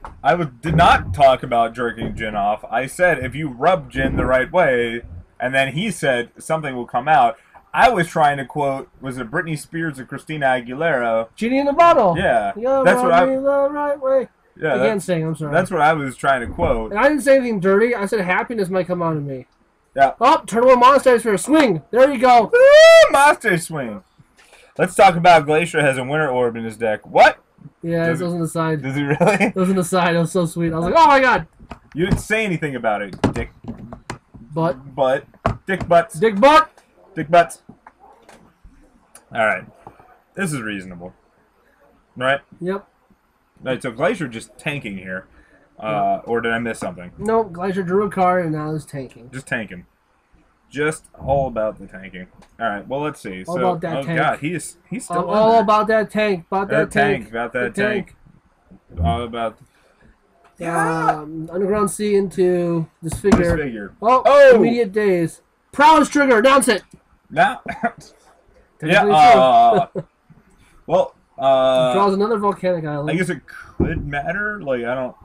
did not talk about jerking Jin off. I said if you rub Jin the right way, and then he said something will come out. I was trying to quote, was it Britney Spears or Christina Aguilera? Genie in the bottle. Yeah, you that's what I. The right way. Yeah, I can't sing. I'm sorry. That's what I was trying to quote. And I didn't say anything dirty. I said happiness might come out of me. Yeah. Oh, turn one Monastery Sphere. Swing. There you go. Woo! Monster swing. Let's talk about Glacier has a Winter Orb in his deck. What? Yeah, it was an aside. Does he really? It was an aside. It was so sweet. I was like, oh my god. You didn't say anything about it, dick. Butt. Dick butts. Dick butt. Dick butts. Alright. This is reasonable. Right? Yep. Alright, so Glacier just tanking here. Or did I miss something? Nope, Glacier drew a card and now is tanking. Just tanking. Just all about the tanking. Alright, well let's see. All about that tank. God, he's still I'm all about that tank. About that tank. About that tank. All about Underground Sea into Disfigure. Disfigure. Oh! Immediate days. Prowess trigger, announce it! Now Yeah, well, draws another volcanic island. I guess it could matter. Like, I don't.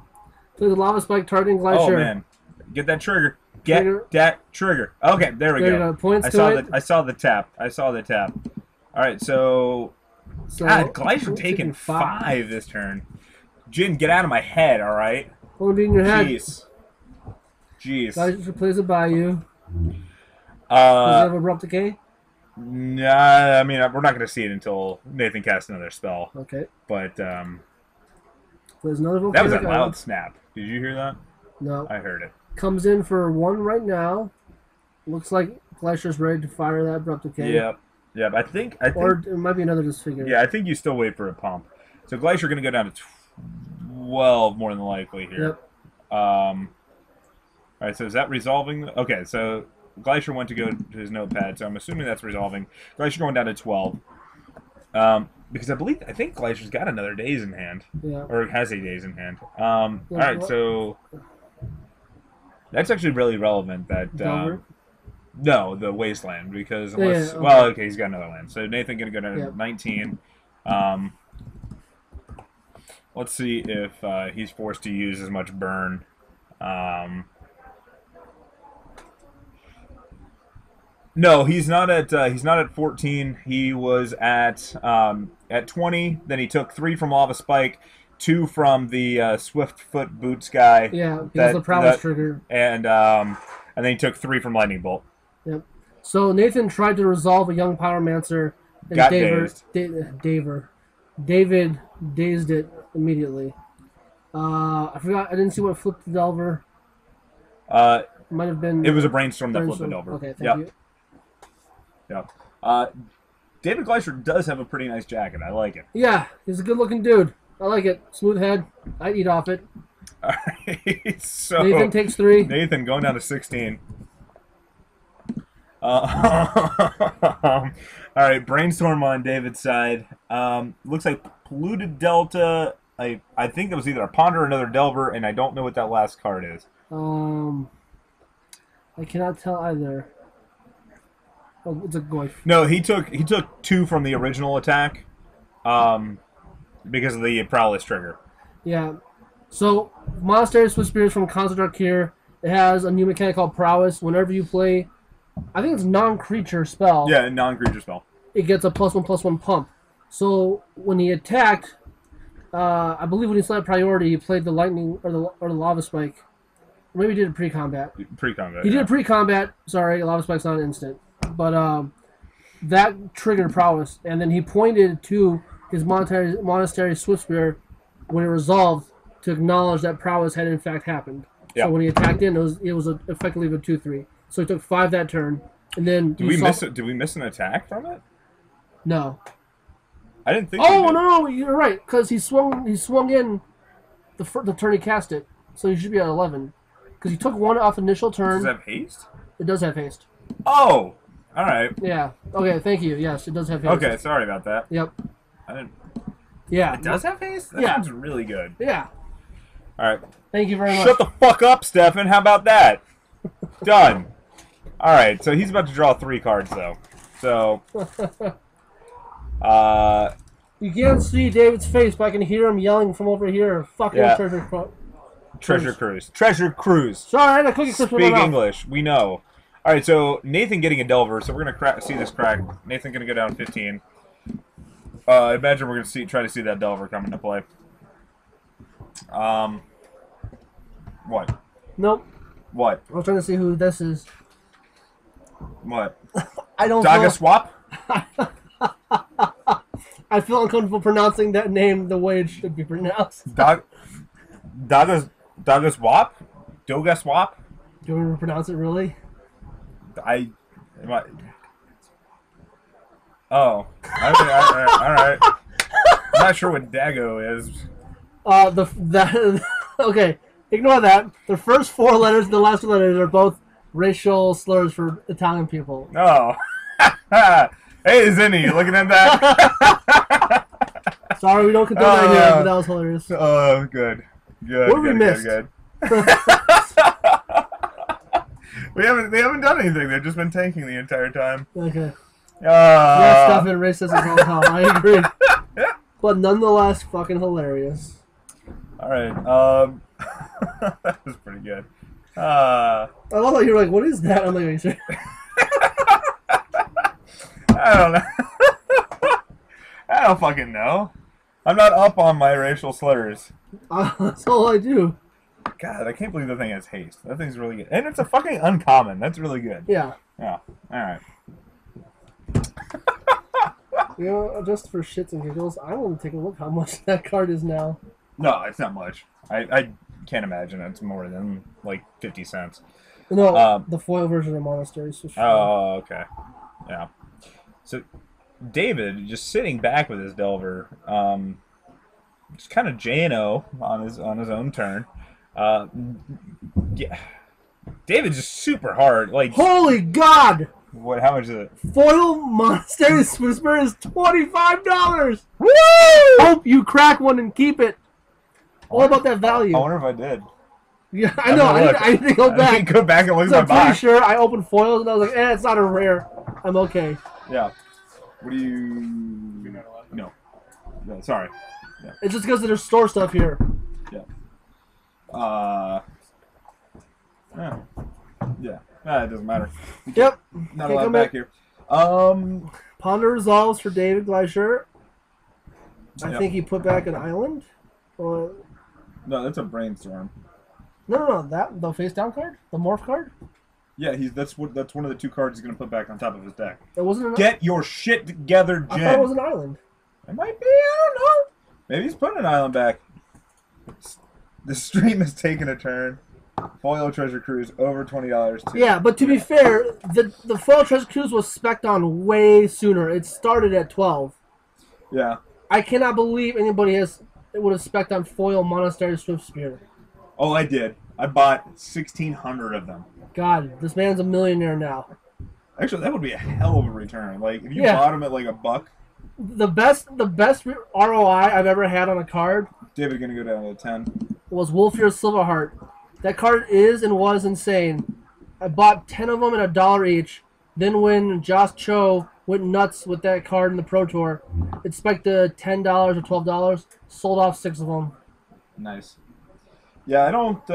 Play the lava spike targeting Glacier. Oh man, get that trigger. Get that trigger. Okay, there we go. Points I to saw it. I saw the tap. All right, so God, Glacier taking 5 this turn. Jin, get out of my head. All right. What would be in your head? Jeez. Glacier plays a Bayou. Does it Uh, have Abrupt Decay? Nah, I mean we're not going to see it until Nathan casts another spell. Okay. But There's another that was volcanic a island. loud snap. Did you hear that? No. I heard it. Comes in for 1 right now. Looks like Glacier's ready to fire that Abrupt Decay. Yep. I think. Or it might be another Disfigure. Yeah, I think you still wait for a pump. So Glacier going to go down to 12 more than likely here. Yep. All right, so is that resolving? Okay, so Glacier went to go to his notepad, so I'm assuming that's resolving. Glacier going down to 12. Because I think Glacier's got another days in hand. Yeah. Or has a days in hand. All right, so that's actually really relevant that no, the Wasteland, because unless well, okay, he's got another land. So Nathan going to go down to 19. Let's see if he's forced to use as much burn. No, he's not at 14. He was at 20. Then he took 3 from Lava Spike, 2 from the Swift Foot Boots guy. Yeah, because the Prowess trigger. And then he took 3 from Lightning Bolt. Yep. So Nathan tried to resolve a Young Pyromancer, and Got David dazed it immediately. I forgot. I didn't see what flipped the Delver. Might have been. It was a brainstorm that flipped the Delver. Okay, thank you. Yeah. David Glacier does have a pretty nice jacket. I like it. Yeah, he's a good-looking dude. I like it. Smooth head. I'd eat off it. All right. So Nathan takes 3. Nathan going down to 16. All right, brainstorm on David's side. Looks like Polluted Delta. I think it was either a Ponder or another Delver, and I don't know what that last card is. I cannot tell either. Oh, it's a Goyf. No, he took 2 from the original attack, because of the Prowess trigger. Yeah. So Monastery Swift Spears from Construct here. It has a new mechanic called Prowess. Whenever you play, I think it's non-creature spell. Yeah, non-creature spell. It gets a +1/+1 pump. So when he attacked, I believe when he slapped priority, he played the lightning or the lava spike. Or maybe he did a pre-combat. Pre-combat. He did a pre-combat. Sorry, lava spike's not an instant, but that triggered Prowess, and then he pointed to his monastery Swift Spear when it resolved to acknowledge that Prowess had in fact happened. Yeah. So when he attacked in, it was effectively a 2/3. So he took 5 that turn, and then Did we miss an attack from it? No. I didn't think. Oh no, you're right, because he swung in the turn he cast it, so he should be at 11. Because he took 1 off initial turn. Does it have haste? It does have haste. Oh, All right. Yeah. Okay, thank you. Yes, it does have haste. Okay, sorry about that. Yep. I didn't... Yeah. It does have haste? That Yeah. sounds really good. Yeah. All right. Thank you very much. Shut the fuck up, Stefan. How about that? Done. All right, so he's about to draw 3 cards, though. So, You can't see David's face, but I can hear him yelling from over here. Fucking Yeah. treasure Cruise. Treasure Cruise. Sorry, I had a cookie crisp in my Speak mouth. English. We know. All right, so Nathan getting a Delver, so we're gonna see this crack. Nathan gonna go down 15. I imagine we're gonna try to see that Delver come into play. What? Nope. What? I was trying to see who this is. What? I don't Daga know. Swap? I feel uncomfortable pronouncing that name the way it should be pronounced. Daga Swap? Doga Swap? Do you want me to pronounce it really? Oh. Okay, all right. I'm not sure what Dago is. Okay, ignore that. The first 4 letters and the last 2 letters are both racial slurs for Italian people. Oh. Hey, Zinni, looking at that? Sorry, we don't condone that here, but that was hilarious. Oh, good. Good. What have we missed? Good. They haven't done anything. They've just been tanking the entire time. Okay. Yeah, stuff in racism all the time. I agree. But nonetheless, fucking hilarious. All right. That was pretty good. I love how you're like, what is that? I'm like, are you serious? I don't know. I don't fucking know. I'm not up on my racial slurs. That's all I do. God, I can't believe that thing has haste. That thing's really good. And it's a fucking uncommon. That's really good. Yeah. Yeah. Alright. You know, just for shits and giggles, I want to take a look how much that card is now. No, it's not much. I can't imagine it's more than, like, 50 cents. No, the foil version of Monasteries. Oh, okay. Yeah. So, David, just sitting back with his Delver, just kind of J&O on his own turn. Yeah. David's just super hard. Like, holy God! what? How much is it? Foil Monasteries Whisper is $25. Woo! Hope you crack one and keep it. All about that value. I wonder if I did. Yeah, I know. I need to go back. I need to go back and look at my I'm pretty box. sure I opened foils and I was like, it's not a rare. I'm okay. Yeah. What do you? No. Yeah, sorry. Yeah. It's just because there's store stuff here. Yeah. Yeah. Yeah. It doesn't matter. Yep. Not Okay, allowed come back back. here. Ponder Resolves for David Gleicher. I Yep. think he put back an island. Or No, that's a brainstorm. no, that the face down card, the morph card. Yeah, that's one of the 2 cards he's gonna put back on top of his deck. It wasn't. Get your shit together, Jen. I thought it was an island. It might be. I don't know. Maybe he's putting an island back. The stream has taken a turn. Foil Treasure Cruise over $20 too. Yeah, but to be fair, the foil Treasure Cruise was spec'd on way sooner. It started at 12. Yeah. I cannot believe anybody would have spec'd on foil Monastery Swift Spear. Oh, I did. I bought 1,600 of them. God, this man's a millionaire now. Actually, that would be a hell of a return. Like, if you Yeah. bought them at like $1, The best ROI I've ever had on a card David gonna go down to 10. was Wolfear Silverheart. That card is and was insane. I bought 10 of them at $1 each. Then when Josh Cho went nuts with that card in the Pro Tour, it spiked to $10 or $12. Sold off 6 of them. Nice. Yeah, I don't.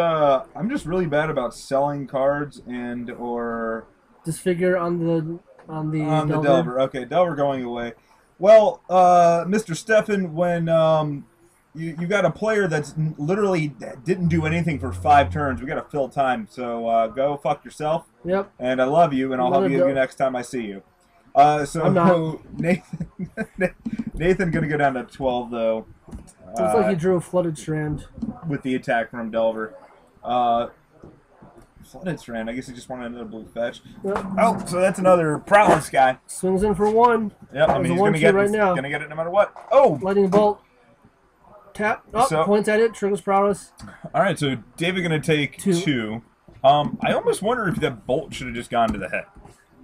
I'm just really bad about selling cards or Disfigure on the the Delver. Okay, Delver going away. Well, Mr. Stefan, when you got a player that's literally didn't do anything for 5 turns, we got to fill time. So go fuck yourself. Yep. And I love you, and I'll hug you next time I see you. So I'm not. Nathan gonna go down to 12 though. Looks like he drew a Flooded Strand. With the attack from Delver. Flooded Strand, I guess he just wanted another blue fetch. Yep. Oh, so that's another Prowess guy. Swings in for 1. Yep, I mean, he's gonna get it no matter what. Oh! Lightning Bolt. Tap. Oh, points at it. Triggers Prowess. Alright, so David gonna take 2. I almost wonder if that bolt should have just gone to the head.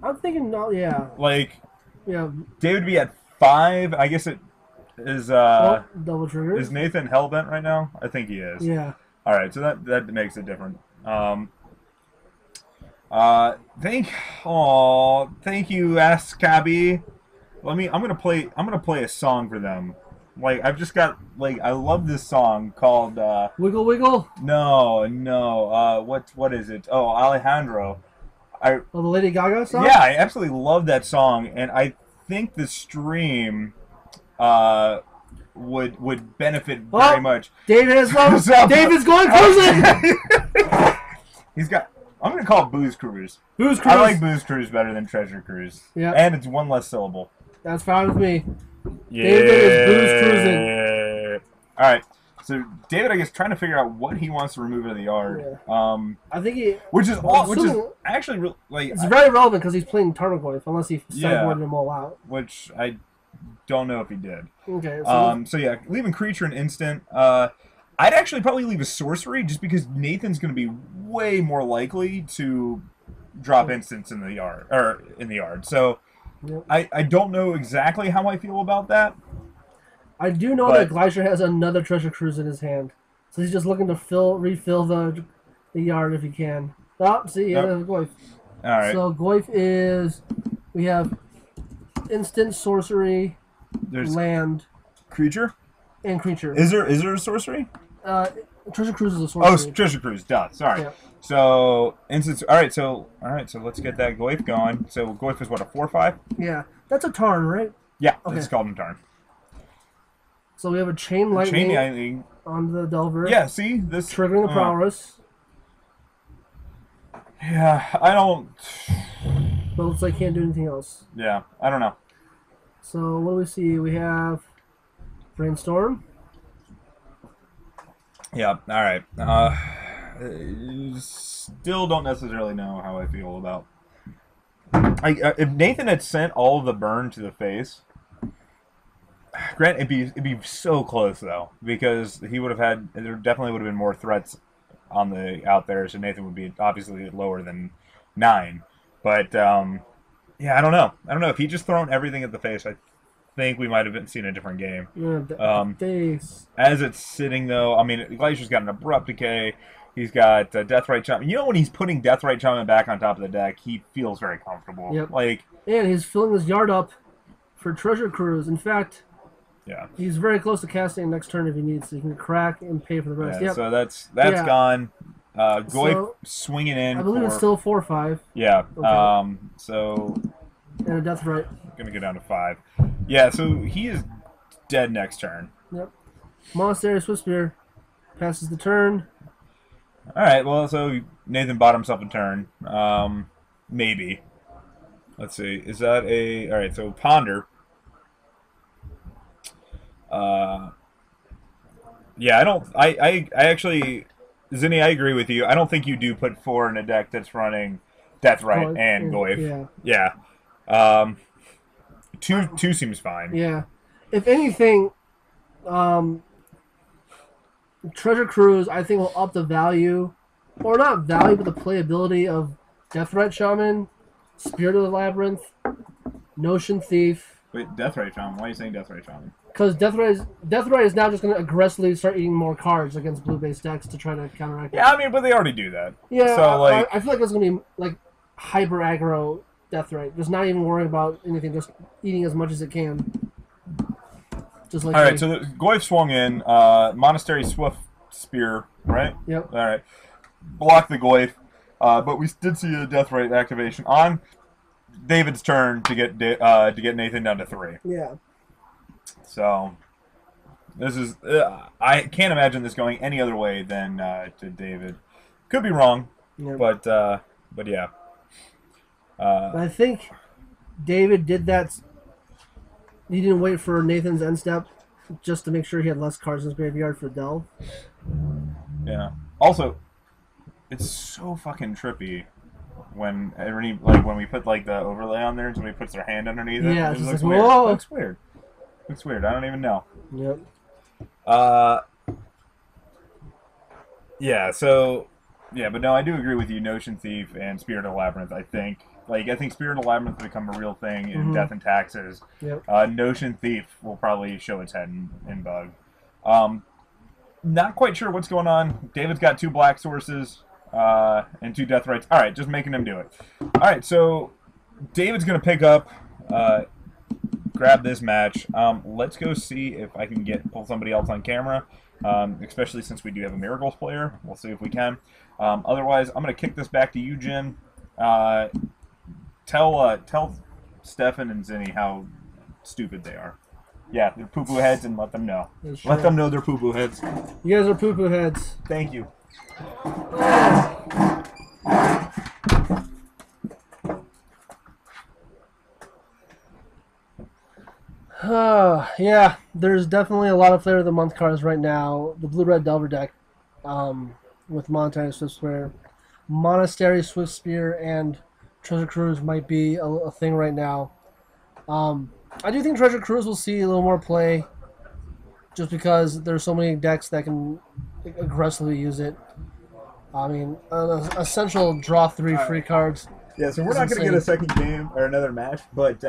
I'm thinking, no, yeah. Like, Yeah. David would be at 5. I guess it is. Double trigger. Is Nathan hellbent right now? I think he is. Yeah. All right, so that makes it different. Thank you, Ascabi. I'm gonna play a song for them. Like I've just got I love this song called Wiggle Wiggle. No. What is it? Oh, Alejandro. The Lady Gaga song. Yeah, I absolutely love that song, and I think the stream would benefit very much. David has one. David's going cruising. He's got. I'm gonna call it Booze Cruise. Booze Cruise. I like Booze Cruise better than Treasure Cruise. Yeah. And it's one less syllable. That's fine with me. Yeah. David is Booze Cruising. All right. So David, I guess, trying to figure out what he wants to remove out of the yard. Yeah. I think he. Which is actually It's very relevant because he's playing Tarmogoyf, unless he sideboarded them all out. Which I don't know if he did. Okay. So yeah, leaving creature and instant. I'd actually probably leave a sorcery just because Nathan's going to be way more likely to drop instants in the yard. So yep. I don't know exactly how I feel about that. I do know that Glacier has another Treasure Cruise in his hand, so he's just looking to refill the yard if he can. Oh, see, yeah, there's Goyf. All right. So Goyf is, we have instant, sorcery, land, creature, and creature. Is there a sorcery? Treasure Cruise is a sorcery. Oh, Treasure Cruise. Duh. Sorry. Yeah. So instance. All right. So let's get that Goyf going. So Goyf is what, a 4/5? Yeah, that's a Tarn, right? Yeah, okay. It's called a Tarn. So we have a Chain Lightning on the Delver. Yeah. See this triggering the Prowess. Yeah, I don't. But it looks like can't do anything else. Yeah, I don't know. So what do we see? We have Brainstorm. Yeah. All right. Still don't necessarily know how I feel about. If Nathan had sent all of the burn to the face, granted, it'd be so close though, because he would have had. There definitely would have been more threats on the out there, so Nathan would be obviously lower than 9. But yeah, I don't know. If he just thrown everything at the face, I think we might have seen a different game. Yeah, face. As it's sitting though, I mean, Glacier's got an Abrupt Decay. He's got Deathrite Shaman. You know, when he's putting Deathrite Shaman back on top of the deck, he feels very comfortable. Yep. And he's filling his yard up for Treasure Cruise. In fact, yeah, he's very close to casting next turn if he needs to. He can crack and pay for the rest. Yeah, yep. So that's gone. Goyf swinging in. I believe it's still 4/5. Yeah. Okay. So. And a Deathrite. Gonna go down to 5. Yeah. So he is dead next turn. Yep. Monastery Swiftspear passes the turn. All right. Well, so Nathan bought himself a turn. Maybe. Let's see. Is that a? All right. So Ponder. Yeah, I actually, Zinni, I agree with you. I don't think you do put 4 in a deck that's running Deathrite and Goyf. Yeah. 2 seems fine. Yeah. If anything, Treasure Cruise, I think, will up the value, or not value, but the playability of Deathrite Shaman, Spirit of the Labyrinth, Notion Thief. Wait, Deathrite Shaman? Why are you saying Deathrite Shaman? Because Deathrite is now just going to aggressively start eating more cards against blue-based decks to try to counteract. Yeah, I mean, but they already do that. Yeah, so, I feel like it's going to be hyper aggro Deathrite, just not even worrying about anything, just eating as much as it can. Just like. All right, so the Goyf swung in. Monastery Swift Spear, right? Yep. All right, block the Goyf, but we did see a Deathrite activation on David's turn to get Nathan down to 3. Yeah. So this is I can't imagine this going any other way than to David. Could be wrong, but yeah. I think David did that. He didn't wait for Nathan's end step just to make sure he had less cards in his graveyard for Delve. Yeah. Also, it's so fucking trippy when when we put the overlay on there and somebody puts their hand underneath it. Yeah, it just looks like, weird. whoa. It looks weird. Looks weird. I don't even know. Yep. Yeah. So. Yeah, but no, I do agree with you. Notion Thief and Spirit of the Labyrinth, I think, Like, I think Spirit of Labyrinth will become a real thing in Death and Taxes. Yep. Notion Thief will probably show its head in Bug. Not quite sure what's going on. David's got 2 black sources and 2 death rights. All right, just making him do it. All right, so David's going to pick up, grab this match. Let's go see if I can pull somebody else on camera, especially since we do have a Miracles player. We'll see if we can. Otherwise, I'm going to kick this back to you, Jin. Tell Stefan and Zinni how stupid they are. Yeah, they're poo-poo heads, and let them know. Let them know they're poo-poo heads. You guys are poo-poo heads. Thank you. Yeah, there's definitely a lot of Flavor of the Month cards right now. The Blue-Red Delver deck with Monastery Swift Spear. Monastery Swift Spear and Treasure Cruise might be a thing right now. I do think Treasure Cruise will see a little more play just because there's so many decks that can aggressively use it. I mean, essential draw 3 free cards. Yeah, so we're not going to get a second game or another match, but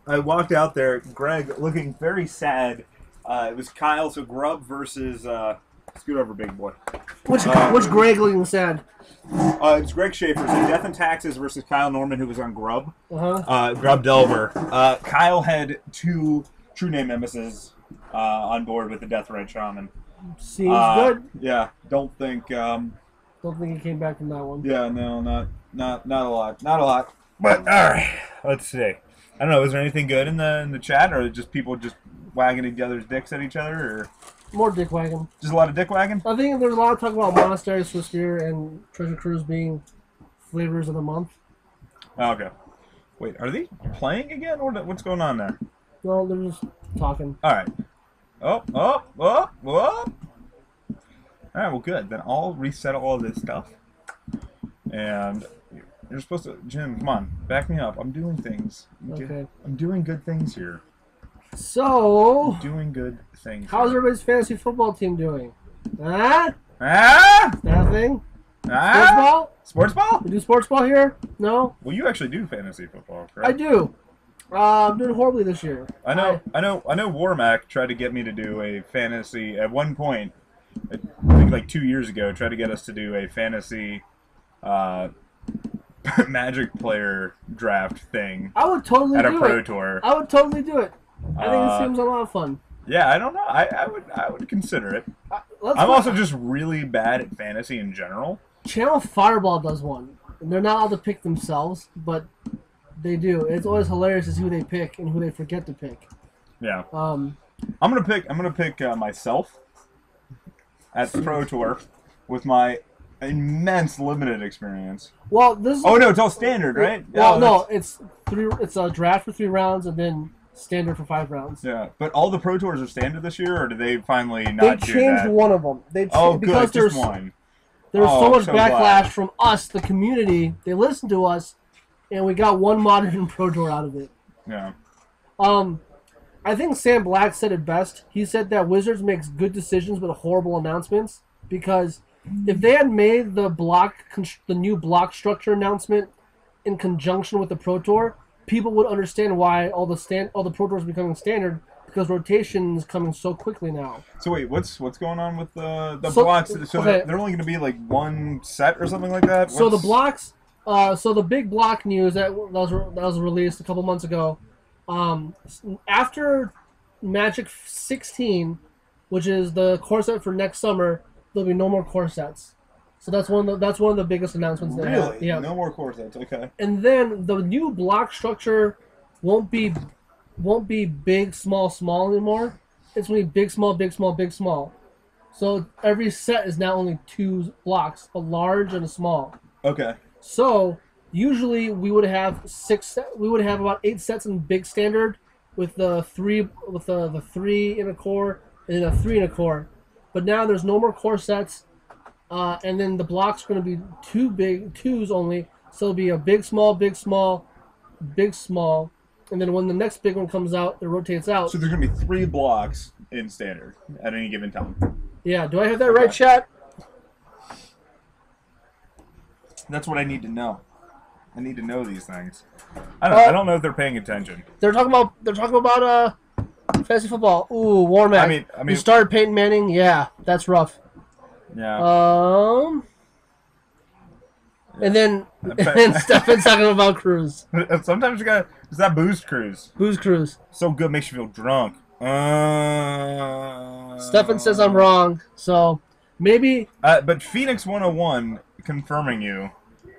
I walked out there, Greg looking very sad. It was Kyle, so GRUB versus scoot over, big boy. Which Greg looking sad? It's Greg Schaefer. So Death and Taxes versus Kyle Norman, who was on GRUB. GRUB Delver. Kyle had 2 True Name Nemesis on board with the Death Right Shaman. Seems good. Yeah, don't think he came back from that one. Yeah, no, not a lot. Not a lot. But alright. Let's see. I don't know, is there anything good in the chat, or just people just wagging each other's dicks at each other, or more dick wagging? Just a lot of dick wagging? I think there's a lot of talk about Monastery, Swiss Spear, and Treasure Cruise being flavors of the month. Oh, okay. Wait, are they playing again? Or what's going on there? No, they're just talking. Alright. Oh. Alright, well, good. Then I'll reset all of this stuff. And you're supposed to... Jim, come on. Back me up. I'm doing things. Okay. I'm doing good things here. So... I'm doing good things how's here. everybody's fantasy football team doing? Huh? Ah? That thing? Ah? Sports ball? Sports ball? We do sports ball here? No? Well, you actually do fantasy football, correct? I do. I'm doing horribly this year. I know Warmack tried to get me to do a fantasy at one point. I think like 2 years ago, tried to get us to do a fantasy Magic player draft thing. I would totally at a do pro it. tour. I would totally do it. I think it seems a lot of fun. Yeah, I don't know. I would consider it. I'm also just really bad at fantasy in general. Channel Fireball does one. And they're not allowed to pick themselves, but they do. It's always hilarious to see who they pick and who they forget to pick. Yeah. I'm gonna pick myself at the pro tour with my immense limited experience. Well, this is... Oh no, it's all standard, right? Well, yeah, no, it's a draft for 3 rounds and then standard for 5 rounds. Yeah, but all the pro tours are standard this year, or did they finally not they do that? They changed one of them. Because just one. There's so much backlash glad. from us, the community. They listened to us, and we got one modern pro tour out of it. Yeah. I think Sam Black said it best. He said that Wizards makes good decisions but horrible announcements, because if they had made the new block structure announcement in conjunction with the Pro Tour, people would understand why all the Pro Tours are becoming standard, because rotation is coming so quickly now. So wait, what's going on with the blocks? So okay. they're only going to be like one set or something like that? So the blocks, so the big block news that was released a couple months ago, after Magic 16, which is the core set for next summer, there'll be no more core sets. So that's one of the biggest announcements they have. Really? Yeah. No more core sets. Okay. And then the new block structure won't be big, small, small anymore. It's going to be big, small, big, small, big, small. So every set is now only 2 blocks, a large and a small. Okay. So usually we would have about 8 sets in big standard with the 3 in a core and then a 3 in a core. But now there's no more core sets, and then the blocks are going to be 2s only. So it'll be a big, small, big, small, big, small, and then when the next big one comes out, it rotates out. So there's going to be 3 blocks in standard at any given time. Yeah. Do I have that right, chat? That's what I need to know. I need to know these things. I don't know if they're paying attention. They're talking about fantasy football. Ooh, Warmack. I mean, you started Peyton Manning. Yeah, that's rough. Yeah. And then Stefan's talking about Cruz. Sometimes you got is that Boost Cruise. Boost Cruz. So good, makes you feel drunk. Stefan says I'm wrong, so maybe. But Phoenix 101 confirming you,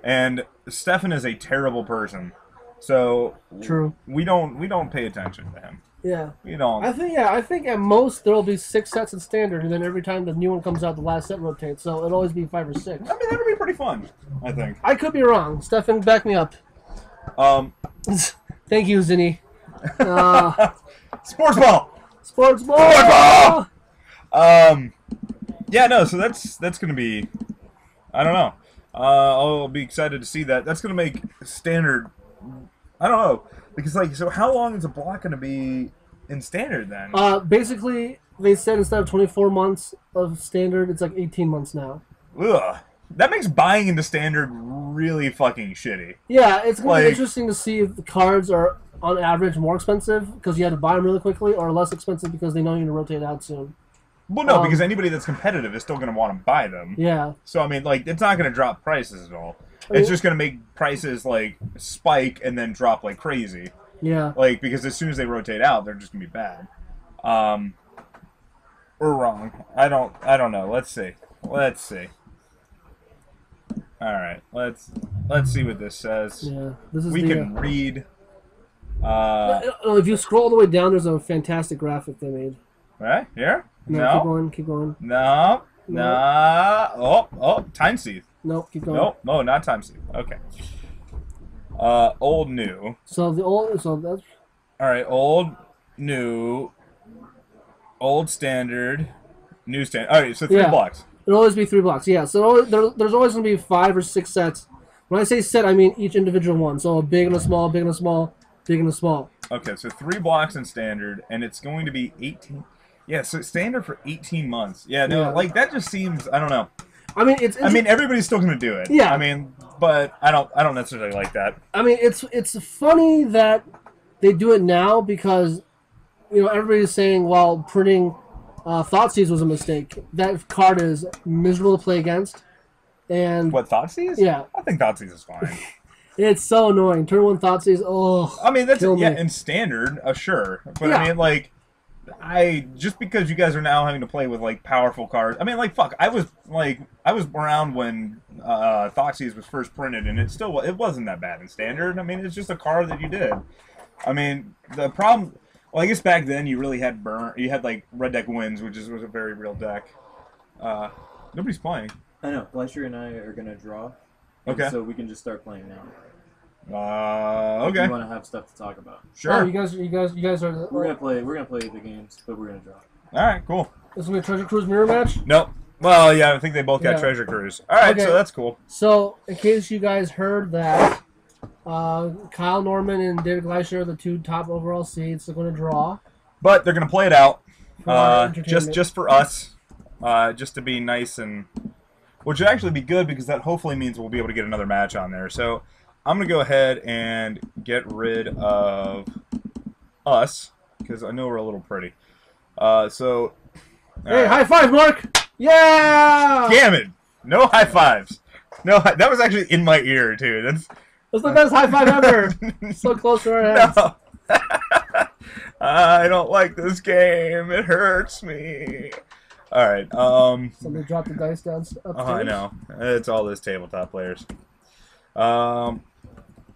and Stefan is a terrible person. So true. We don't pay attention to him. Yeah. We don't. I think at most there will be 6 sets in standard, and then every time the new one comes out, the last set rotates. So it'll always be 5 or 6. I mean, that would be pretty fun. I think. I could be wrong. Stefan, back me up. Thank you, Zinni. Sports ball. Sports ball. Yeah, no. So that's gonna be. I don't know. I'll be excited to see that. That's gonna make standard. I don't know because so how long is a block gonna be in standard then? Basically, they said instead of 24 months of standard, it's like 18 months now. Ugh. That makes buying into standard really fucking shitty. Yeah, it's going to be interesting to see if the cards are, on average, more expensive because you had to buy them really quickly, or less expensive because they know you're going to rotate out soon. Well, no, because anybody that's competitive is still going to want to buy them. Yeah. So, I mean, it's not going to drop prices at all. It's just going to make prices, spike and then drop like crazy. Yeah. Because as soon as they rotate out, they're just going to be bad. We're wrong. I don't know. Let's see. All right, let's see what this says. Yeah, this is. We can read. If you scroll all the way down, there's a fantastic graphic they made. Right here? No. Keep going. No. Oh, time seed. Nope, keep going. No, not time seed. Okay. Old, new. So that's. All right, old, new, old standard, new standard. All right, so 3 blocks. It'll always be 3 blocks, yeah. So there's always going to be 5 or 6 sets. When I say set, I mean each individual one. So a big and a small, big and a small, big and a small. Okay, so 3 blocks in standard, and it's going to be 18. Yeah, so standard for 18 months. Yeah, no, that just seems, I don't know. I mean, everybody's still going to do it. Yeah. I mean, but I don't necessarily like that. I mean, it's funny that they do it now because, everybody's saying, well, printing Thoughtseize was a mistake. That card is miserable to play against. And what, Thoughtseize? Yeah. I think Thoughtseize is fine. It's so annoying. Turn 1 Thoughtseize, I mean, that's in standard, sure. But I mean, just because you guys are now having to play with powerful cards. I mean, fuck. I was around when Thoughtseize was first printed, and it wasn't that bad in standard. I mean, it's just a card that you did. I mean, the problem. Well, I guess back then you really had You had Red Deck Wins, which was a very real deck. Nobody's playing. I know. Glacier and I are gonna draw. Okay. So we can just start playing now. Okay. We want to have stuff to talk about. Sure. Oh, you guys are. We're gonna play the games, but we're gonna draw. All right. Cool. This is gonna be a Treasure Cruise mirror match. Nope. Well, yeah, I think they both got Treasure Cruise. All right, so that's cool. So, in case you guys heard that, Kyle Norman and David Gleischer are the 2 top overall seeds. They're going to draw. But they're going to play it out, just for us, just to be nice and, which would actually be good because that hopefully means we'll be able to get another match on there. So I'm going to go ahead and get rid of us because I know we're a little pretty. Hey, high five, Mark! Yeah! Damn it! No high fives. No, that was actually in my ear too. That's the best high five ever. So close to our heads. No. I don't like this game. It hurts me. All right. Somebody dropped the dice down upstairs. I know. It's all those tabletop players. All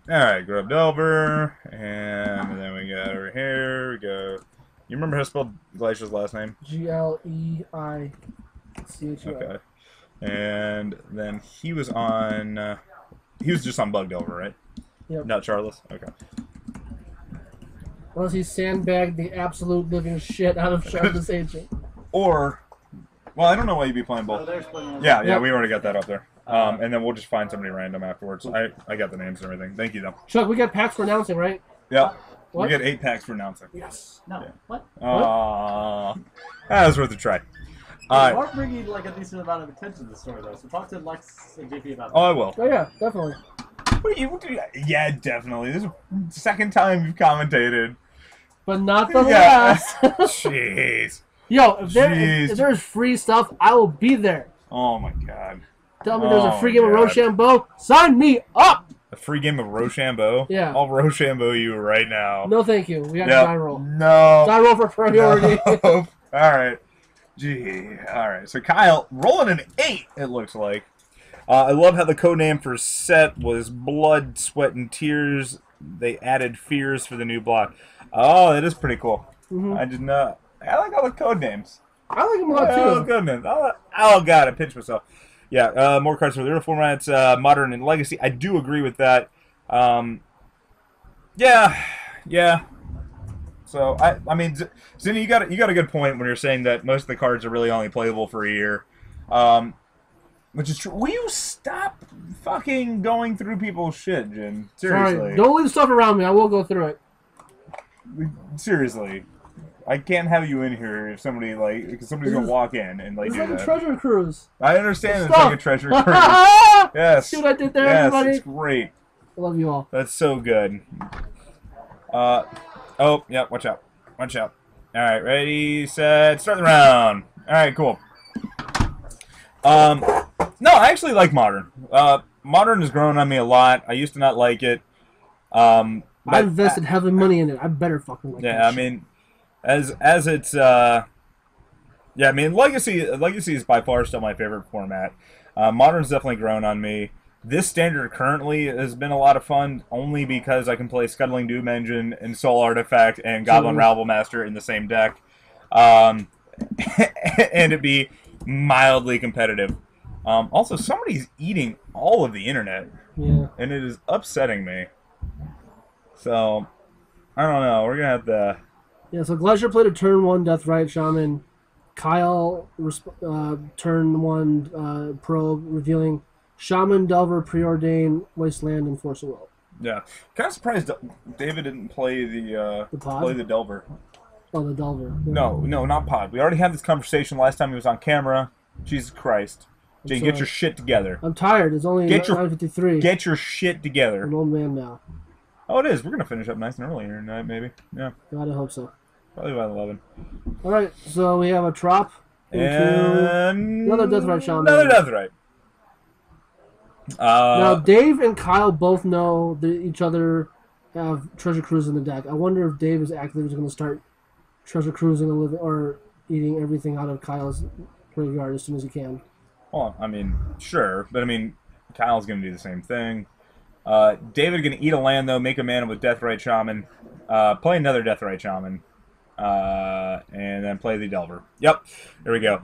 right, GRUB Delver, and then we got over here. We go. You remember how to spell Glacier's last name? Gleichur. Okay. And then he was on. He was just on Bug Delver, right? Yep. Not Shardless? Okay. Unless he sandbagged the absolute living shit out of Shardless Agent. Or, well, I don't know why you'd be playing both. Yeah, we already got that up there. And then we'll just find somebody random afterwards. I got the names and everything. Thank you, though. Chuck, we got packs for announcing, right? Yeah. What? We get 8 packs for announcing. Yes. No. Yeah. What? That was worth a try. We're bringing a decent amount of attention to the story, though. So talk to Lex and JP about that. Oh, I will. Oh, yeah, definitely. Yeah, definitely. This is the second time you've commentated. But not the Yeah. last. Jeez. Yo, if there's free stuff, I will be there. Oh my god. Tell me there's a free game of Rochambeau. Sign me up. A free game of Rochambeau? Yeah. I'll Rochambeau you right now. No, thank you. We got to die roll. No. Die roll for priority. No. All right. Gee. All right. So Kyle rolling an 8. It looks like. I love how the code name for set was Blood, Sweat, and Tears. They added fears for the new block. Oh, that is pretty cool. I did not. I like all the code names. I like them a lot Oh, too. goodness. Oh, God, I pinched myself. Yeah, more cards for the other formats, Modern and Legacy. I do agree with that. Yeah. So, I mean, Zinni, you got a good point when you're saying that most of the cards are really only playable for a year. Which is true. Will you stop fucking going through people's shit, Jin? Seriously. Sorry. Don't leave stuff around me. I will go through it. Seriously. I can't have you in here if somebody's gonna walk in and It's do like that. a treasure cruise. I understand it's Stop. like a treasure cruise. Yes. See what I did there, yes, everybody? it's great. I love you all. That's so good. Oh, yeah, watch out. Watch out. Alright, ready, set, start the round. Alright, cool. No, I actually like Modern. Modern has grown on me a lot. I used to not like it. I invested heavy money in it. I better fucking like it. Yeah, I mean, as it's yeah, I mean, Legacy is by far still my favorite format. Modern's definitely grown on me. This standard currently has been a lot of fun, only because I can play Scuttling Doom Engine and Soul Artifact and Goblin Rabble Master in the same deck, and it'd be mildly competitive. Also, somebody's eating all of the internet, and it is upsetting me. So, I don't know. We're gonna have to. Yeah. So Glacier played a turn 1 Deathrite Shaman. Kyle turn 1 Probe, revealing Shaman, Delver, Preordain, Wasteland, and Force of Will. Yeah, kind of surprised David didn't play the Delver. Oh, the Delver. Yeah. No, not Pod. We already had this conversation last time he was on camera. Jesus Christ. Jay, get your shit together. I'm tired. It's only 9:53. Get your shit together. I'm an old man now. Oh, it is. We're going to finish up nice and early here tonight, maybe. Yeah. God, I hope so. Probably by 11. All right, so we have a Trop into And another Deathrite Shaman. Another Deathrite. Now, Dave and Kyle both know that each other have Treasure Cruise in the deck. I wonder if Dave is actively going to start Treasure Cruising or eating everything out of Kyle's graveyard as soon as he can. Well, I mean, sure. But, I mean, Kyle's going to do the same thing. David going to eat a land, though, make a mana with Deathrite Shaman, play another Deathrite Shaman, and then play the Delver. Yep, there we go.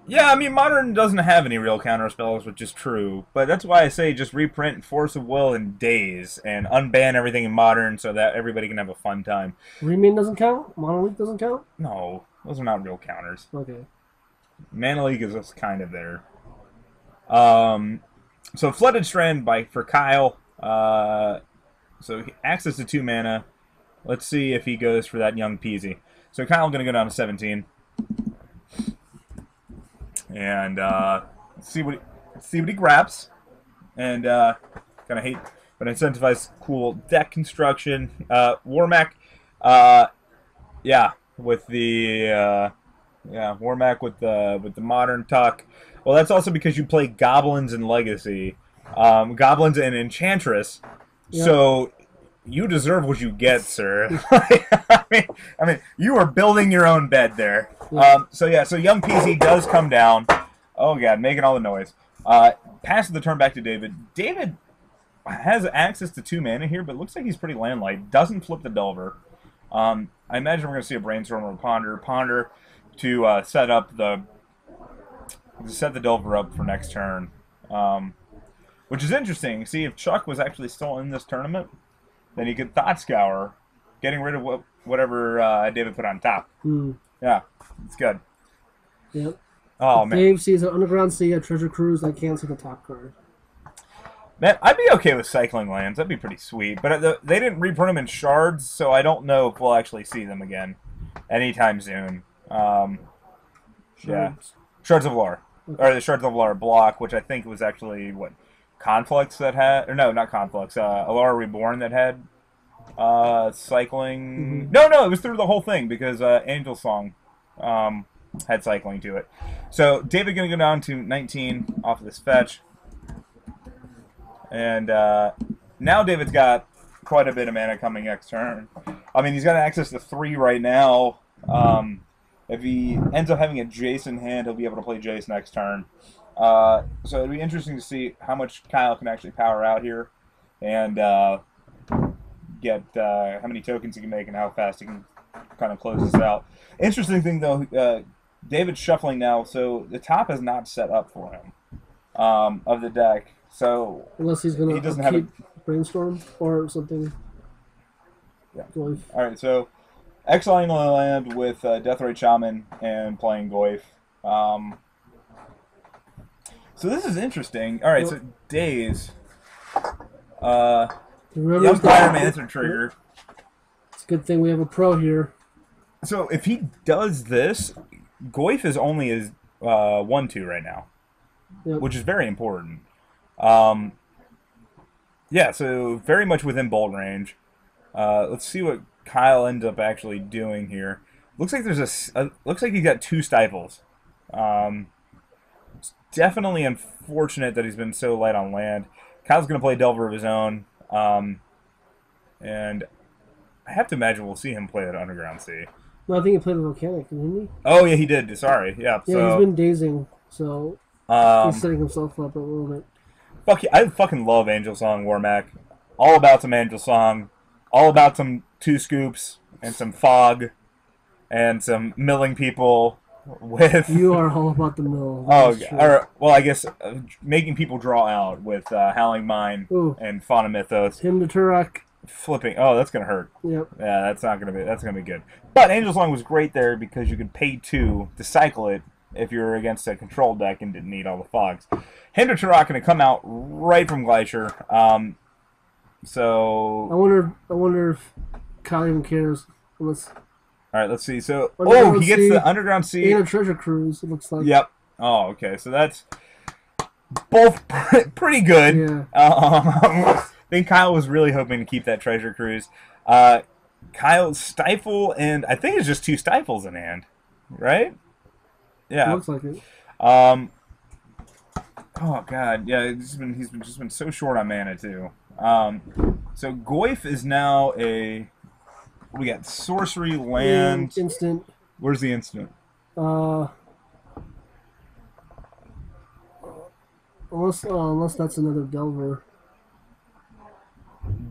Yeah, I mean, Modern doesn't have any real counter spells, which is true, but that's why I say just reprint Force of Will and Daze, and unban everything in Modern so that everybody can have a fun time. Remane doesn't count? Monolith doesn't count? No, those are not real counters. Okay. Mana League is just kind of there. So Flooded Strand for Kyle. So access to 2 mana. Let's see if he goes for that Young Peasy. So Kyle's going to go down to 17. And see what he grabs. And kind of hate, but incentivize cool deck construction. Warmac, yeah, with the Warmac with the Modern Tuck. Well, that's also because you play Goblins in Legacy, Goblins and Enchantress. Yep. So you deserve what you get, sir. I mean, you are building your own bed there. So Young Peasy does come down. Oh god, making all the noise. Passes the turn back to David. David has access to 2 mana here, but looks like he's pretty landlight. Doesn't flip the Delver. I imagine we're going to see a Brainstorm or a Ponder to set the Delver up for next turn. Which is interesting. See, if Chuck was actually still in this tournament, then he could Thought Scour, getting rid of whatever David put on top. Yeah, it's good. Yep. Oh, man. Dave sees an Underground Sea, a Treasure Cruise. I can't see the top card. Man, I'd be okay with cycling lands. That'd be pretty sweet. But they didn't reprint them in shards, so I don't know if we'll actually see them again anytime soon. Yeah. Shards of Lore. or the Shards of Alara block, which I think was actually what Conflux that had, or no, not Conflux, Alara Reborn that had cycling. No, it was through the whole thing because Angel Song had cycling to it. So David gonna go down to 19 off of this fetch, and now David's got quite a bit of mana coming next turn. I mean, he's got access to 3 right now. If he ends up having a Jace in hand, he'll be able to play Jace next turn. So it'll be interesting to see how much Kyle can actually power out here, and get how many tokens he can make and how fast he can kind of close this out. Interesting thing though, David's shuffling now, so the top is not set up for him of the deck. So unless he's gonna keep brainstorm or something. Yeah. All right, so exiling a land with Deathrite Shaman and playing Goyf. So this is interesting. All right, so Days. Young Pyromancer trigger. It's a good thing we have a pro here. So if he does this, Goyf is only his 1/2 right now, which is very important. Yeah, so very much within bolt range. Let's see what Kyle ends up actually doing here. Looks like there's looks like he's got 2 stifles. It's definitely unfortunate that he's been so light on land. Kyle's going to play Delver of his own, and I have to imagine we'll see him play that Underground Sea. No, I think he played the Volcanic, didn't he? Oh yeah, he did. Sorry, yeah. Yeah, he's been dazing, so he's setting himself up a little bit. Fuck yeah, I fucking love Angel Song, Warmac. All about some Angel Song. All about some 2 scoops and some fog and some milling people with. You are all about the mill. Oh, or well, I guess making people draw out with Howling Mine and Fauna Mythos. Him to Turok. Flipping. Oh, that's gonna hurt. Yep. Yeah, that's gonna be good. But Angel Song was great there because you could pay 2 to cycle it if you were against a control deck and didn't need all the fogs. Hinder Turok gonna come out right from Glacier. So I wonder if Kyle even cares. All right, let's see. So he gets the Underground Sea and a Treasure Cruise. It looks like. Yep. Oh, okay. So that's both pretty good. Yeah. I think Kyle was really hoping to keep that Treasure Cruise. Kyle's Stifle, and I think it's just 2 Stifles in hand, right? Yeah. Looks like it. Oh God, yeah. He's been so short on mana too. So Goyf is now we got sorcery, land, instant. Where's the instant? Unless that's another Delver.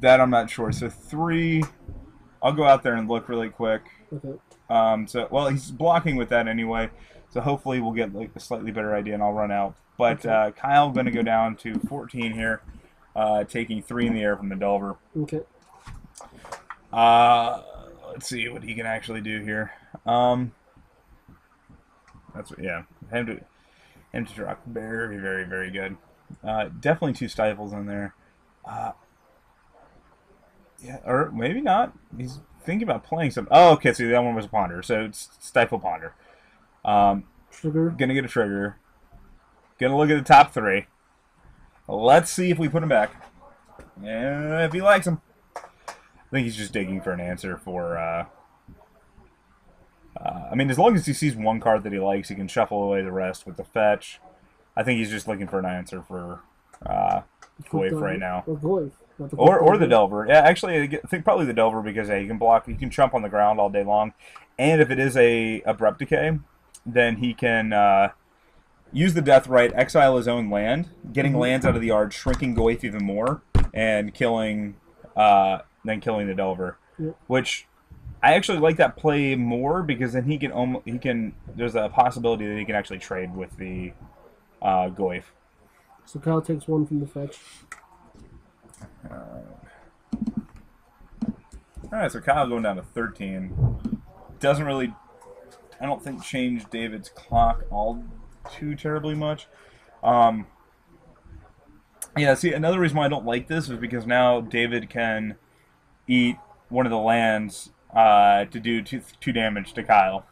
That I'm not sure. So 3. I'll go out there and look really quick. Okay. So well, he's blocking with that anyway. So hopefully we'll get like a slightly better idea, and I'll run out. But Kyle going to go down to 14 here, taking 3 in the air from the Delver. Okay. Let's see what he can actually do here. That's what, yeah. Him to drop very, very, very good. Definitely 2 Stifles in there. Yeah, or maybe not. He's thinking about playing some. Oh, okay. So that one was a Ponder. So it's Stifle Ponder. Trigger. Gonna get a trigger. Gonna look at the top 3. Let's see if we put him back. And if he likes him. I think he's just digging for an answer for. I mean, as long as he sees one card that he likes, he can shuffle away the rest with the fetch. I think he's just looking for an answer for Goyf right now. Or Goyf. Or the Delver. Yeah, actually, I think probably the Delver because he can block. He can chump on the ground all day long, and if it is a Abrupt Decay, then he can use the Deathrite, exile his own land, getting lands out of the yard, shrinking Goyf even more, and killing the Delver. Yep. Which I actually like that play more because then he can. There's a possibility that he can actually trade with the Goyf. So Kyle takes 1 from the fetch. Alright, so Kyle going down to 13. Doesn't really, I don't think, change David's clock all too terribly much. Yeah, see, another reason why I don't like this is because now David can eat one of the lands to do 2 damage to Kyle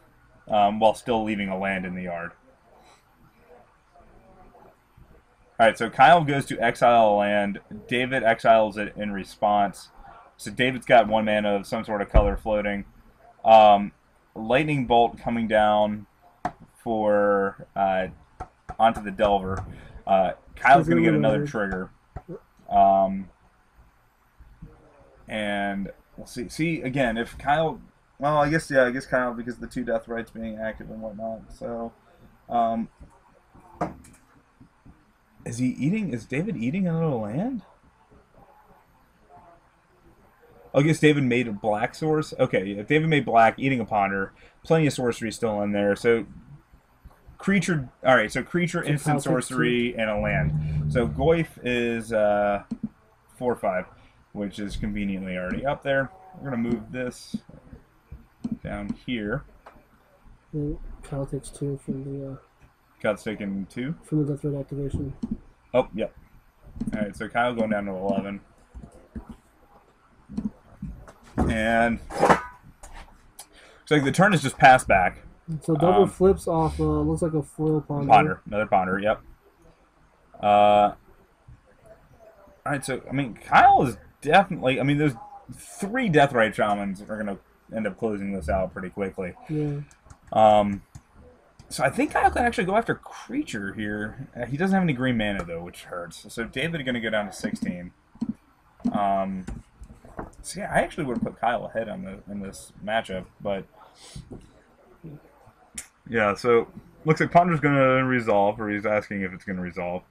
while still leaving a land in the yard. All right, so Kyle goes to exile a land. David exiles it in response. So David's got 1 mana of some sort of color floating. Lightning bolt coming down for onto the Delver. Kyle's going to get another trigger. And we'll see. See, again, if Kyle... Well, I guess Kyle, because the 2 death rights being active and whatnot. So, is David eating another land? I guess David made a black source. Okay, yeah, David made black, eating a ponder. Plenty of sorcery still in there. So, creature... Alright, so creature, instant sorcery, and a land. So, Goyf is 4/5, which is conveniently already up there. We're going to move this down here. And Kyle takes 2 from the... Kyle's taking 2? From the death red activation. Oh, yep. Alright, so Kyle going down to 11. And looks like the turn is just passed back. So double flips off, looks like a foil ponder. Ponder, another ponder, yep. Alright, so, I mean, Kyle is definitely, I mean, there's 3 Deathrite Shamans that are going to end up closing this out pretty quickly. Yeah. So I think Kyle can actually go after creature here. He doesn't have any green mana, though, which hurts. So David is going to go down to 16. So yeah, I actually would have put Kyle ahead on in this matchup, but yeah. So looks like Ponder's going to resolve, or he's asking if it's going to resolve.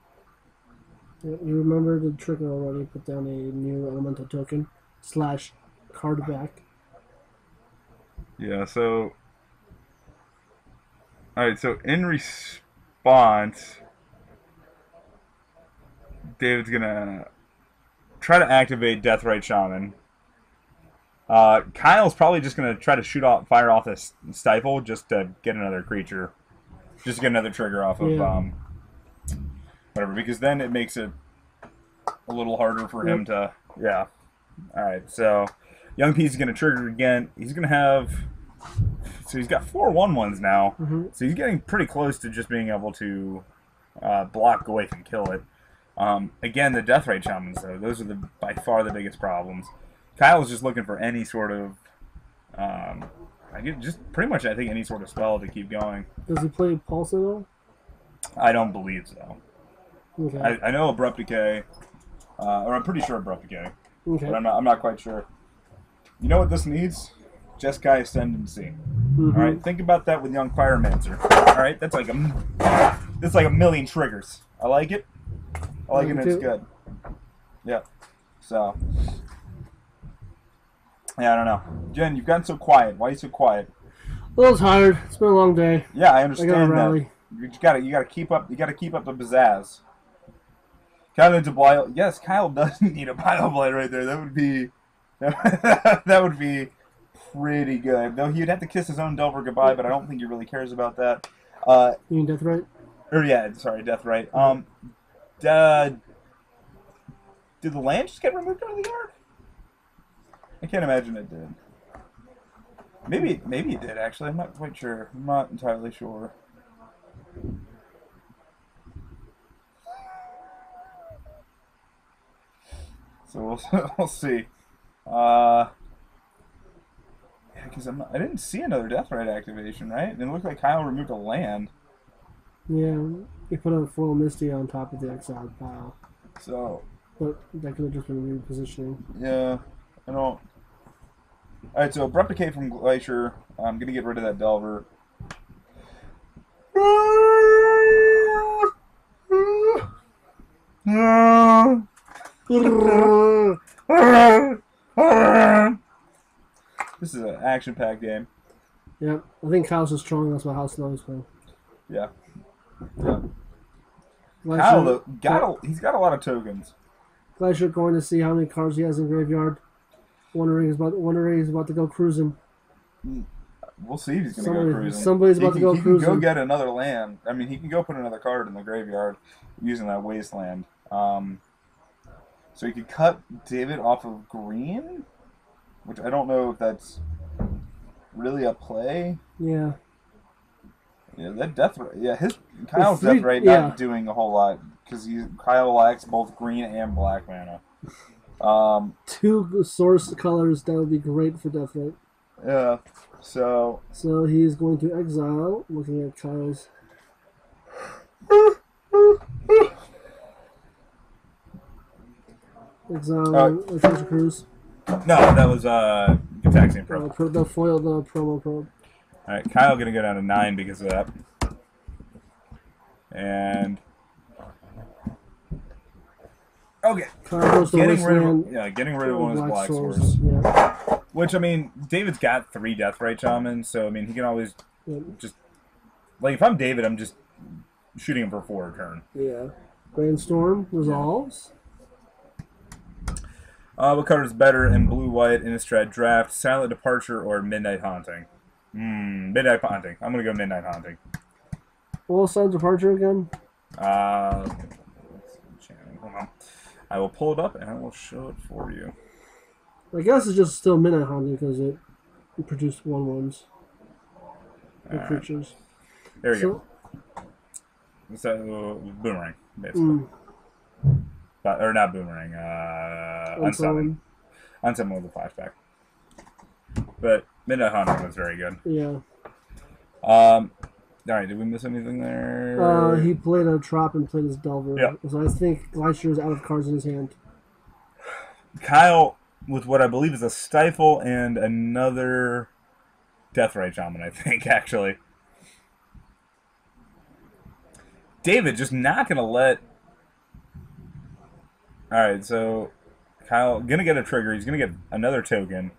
Yeah, you remember the trigger already. Put down a new elemental token / card back. Yeah. So all right. So in response, David's going to try to activate Deathrite Shaman. Kyle's probably just going to try to fire off this Stifle just to get another creature. Just to get another trigger off of whatever, because then it makes it a little harder for him to... Yeah. Alright, so Young P's is going to trigger again. He's going to have... So he's got 4 1/1s now. Mm-hmm. So he's getting pretty close to just being able to block Goyf and kill it. Again, the Deathrite Shamans, though, those are by far the biggest problems. Kyle's just looking for any sort of, just pretty much, I think, any sort of spell to keep going. Does he play Pulse at all? I don't believe so. Okay. I know Abrupt Decay, or I'm pretty sure Abrupt Decay, Okay. but I'm not quite sure. You know what this needs? Jeskai Ascendancy. Mm-hmm. All right, think about that with Young Pyromancer. All right, that's like a million triggers. I like it. I like it, and it's good. Yeah. So. Yeah, I don't know. Jen, you've gotten so quiet. Why are you so quiet? A little tired. It's been a long day. Yeah, I understand I gotta that. rally. You gotta keep up the pizzazz. Kyle needs a Bile. Yes, Kyle does need a Bile Blade right there. That would be pretty good. Though he'd have to kiss his own Delver goodbye, but I don't think he really cares about that. You mean Deathrite? Or yeah, sorry, Deathrite. Did the land just get removed out of the yard? I can't imagine it did. Maybe it did, actually. I'm not quite sure. I'm not entirely sure. So we'll see. Yeah, because I didn't see another Deathrite activation, right? And it looked like Kyle removed a land. Yeah, he put a Foil Misty on top of the exiled pile. So. But that could have just been repositioning. Yeah, I don't. Alright, so Abrupt Decay from Glacier. I'm going to get rid of that Delver. This is an action-packed game. Yeah, I think Kyle's just trolling us about how slow he's playing. Yeah. Yeah. Glacier, Kyle, he's got a lot of tokens. Glacier going to see how many cards he has in graveyard. Wondering he's about to go cruising. We'll see if he's going to go cruising. Somebody's about to go cruising. He can go get another land. I mean, he can go put another card in the graveyard using that wasteland. So he could cut David off of green, which I don't know if that's really a play. Yeah. Yeah, that Deathrite. Yeah, Kyle's Deathrite not doing a whole lot. because Kyle lacks both green and black mana. 2 source colors, that would be great for Deathlight. Yeah. So he's going to exile, looking at Kyle's. Exile, Treasure Cruise. No, that was Gitaxian Probe. The foil, the promo probe. Alright, Kyle gonna go down to 9 because of that. And okay. Getting rid of one of his black swords. Yeah. Which, I mean, David's got 3 Deathrite Shamans, so I mean he can always just like, if I'm David, I'm just shooting him for 4 a turn. Yeah. Brainstorm resolves. What color is better in blue-white Innistrad Draft? Silent Departure or Midnight Haunting? Midnight Haunting. I'm gonna go Midnight Haunting. What was Silent Departure again? Hold on. I will pull it up and I will show it for you. I guess it's just still Midnight Haunting because it produced 1/1s. The creatures. There we go. It's a boomerang, basically. Or not boomerang. Unsummon. Unsummon with a flashback. But Midnight Haunting was very good. Yeah. Alright, did we miss anything there? He played a Trop and played his Delver. Yeah. So I think Glacier is out of cards in his hand. Kyle, with what I believe is a Stifle and another Deathrite Shaman, I think, actually. David just not going to let... Alright, so Kyle going to get a trigger. He's going to get another token.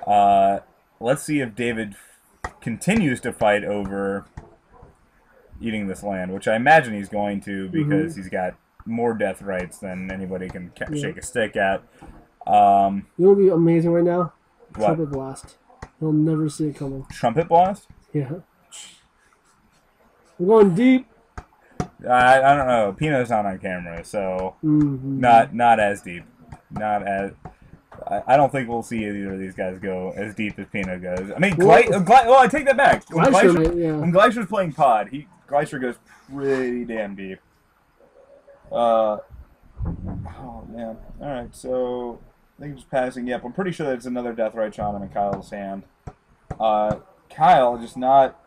Let's see if David continues to fight over eating this land, which I imagine he's going to because he's got more Deathrites than anybody can shake a stick at. You know what would be amazing right now? What? Trumpet Blast. He'll never see it coming. Trumpet Blast? Yeah. We're going deep. I don't know. Pino's not on camera, so not as deep. Not as. I don't think we'll see either of these guys go as deep as Pino goes. I mean, well, I take that back. When Glacier's playing Pod, Glacier goes pretty damn deep. Oh man. All right, so I think just passing. Yep, I'm pretty sure that it's another Deathrite Shaman in Kyle's hand. Kyle just not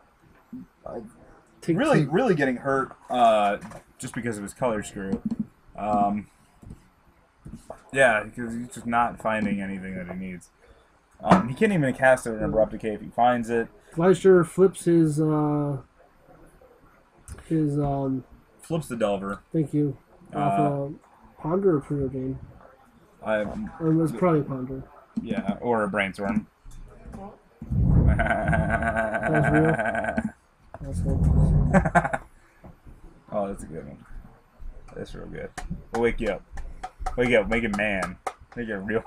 really getting hurt just because of his color screw. Yeah, because he's just not finding anything that he needs. He can't even cast it in Abrupt Decay if he finds it. Glacier flips his flips the Delver. Thank you. Off Ponder or Preordain? It's probably Ponder. Yeah, or a Brainstorm. That's real. That's cool. Oh, that's a good one. That's real good. We'll wake you up. Wake up, make it man. Make it real.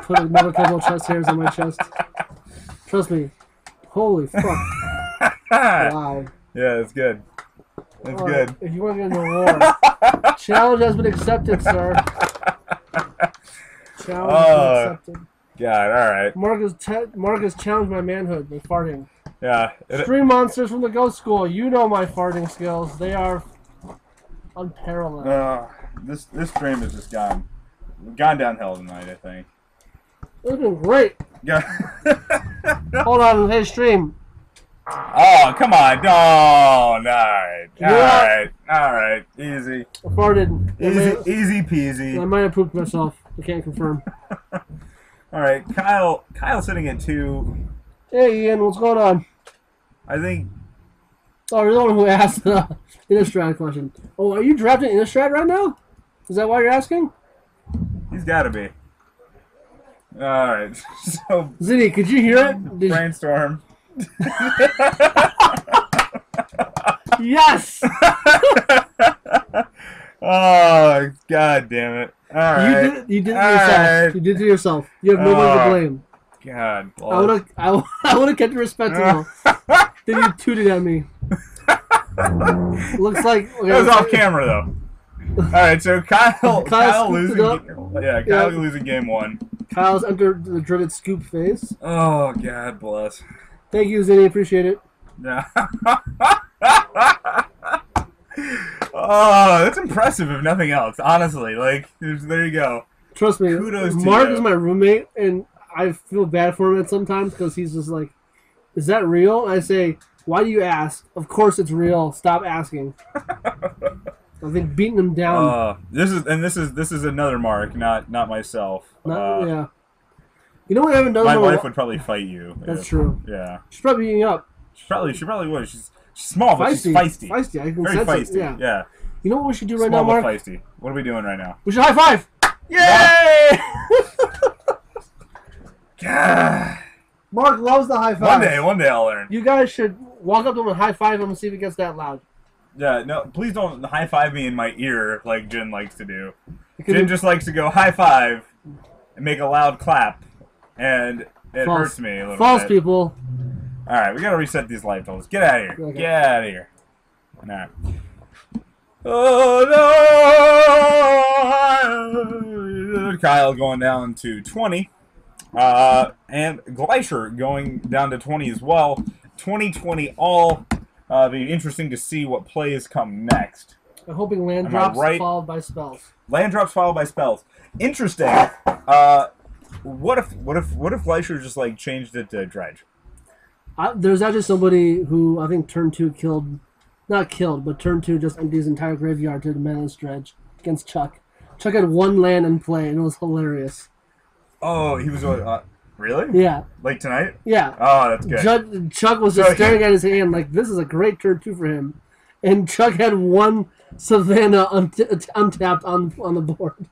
Put another couple of chest hairs on my chest. Trust me. Holy fuck. Wow. Yeah, that's good. That's good. If you want to get into war, challenge has been accepted, sir. Challenge has been accepted. God, alright. Marcus challenged my manhood by farting. Yeah. Stream monsters from the Ghost School. You know my farting skills. They are unparalleled. This stream has just gone downhill tonight, I think. It's been great. Yeah. Hold on, hey stream. Oh, come on. Oh, alright. Easy. I farted. Easy peasy. I might have pooped myself. I can't confirm. Alright, Kyle sitting at 2. Hey Ian, what's going on? I think... Oh, you're the one who asked the Innistrad question. Oh, are you drafting Innistrad right now? Is that why you're asking? He's got to be. Alright, so... Zinni, could you hear it? Brainstorm. Yes! Oh, god damn it. Alright. You did it yourself. You did it to yourself. You have nobody to blame. God. I would have kept it respectable. Then you tooted at me. Looks like... Okay, that was off camera, though. Alright, so Kyle losing... Kyle losing game 1. Kyle's entered the dreaded scoop phase. Oh, God bless. Thank you, Zinni. Appreciate it. Yeah. Oh, Oh, that's impressive if nothing else. Honestly, like, there you go. Trust me, Kudos to Mark you. is my roommate, and I feel bad for him at sometimes because he's just like, "Is that real?" And I say, "Why do you ask? Of course it's real. Stop asking." I think beating him down. This is another Mark, not myself. Yeah. You know what I haven't done? My wife would probably fight you. That's true. Yeah. She's probably beating you up. She probably would. She's small, but she's feisty. Feisty. I can Very sense feisty. it. Yeah. You know what we should do right Small now, Mark? but feisty. What are we doing right now? We should high five. Yay! God. Mark loves the high five. One day I'll learn. You guys should walk up to him and high five him and see if it gets that loud. Yeah, no, please don't high five me in my ear like Jin likes to do. Because Jin just likes to go high five and make a loud clap, and it hurts me a little bit. False people. All right, we gotta reset these light bulbs. Get out of here. Okay. Get out of here. All right. Oh no! Kyle going down to 20, and Glacier going down to 20 as well. 20-20 all. Be interesting to see what plays come next. I'm hoping land Am I drops right? followed by spells. Land drops followed by spells. Interesting. What if Glacier just like changed it to Dredge? There's actually somebody who I think turn 2 killed, not killed, but turn 2 just emptied his entire graveyard to the Menace Dredge against Chuck. Chuck had one land in play, and it was hilarious. Oh, he was really? Yeah. Like tonight? Yeah. Oh, that's good. Chuck was just staring at his hand like, this is a great turn 2 for him. And Chuck had one Savannah untapped on the board.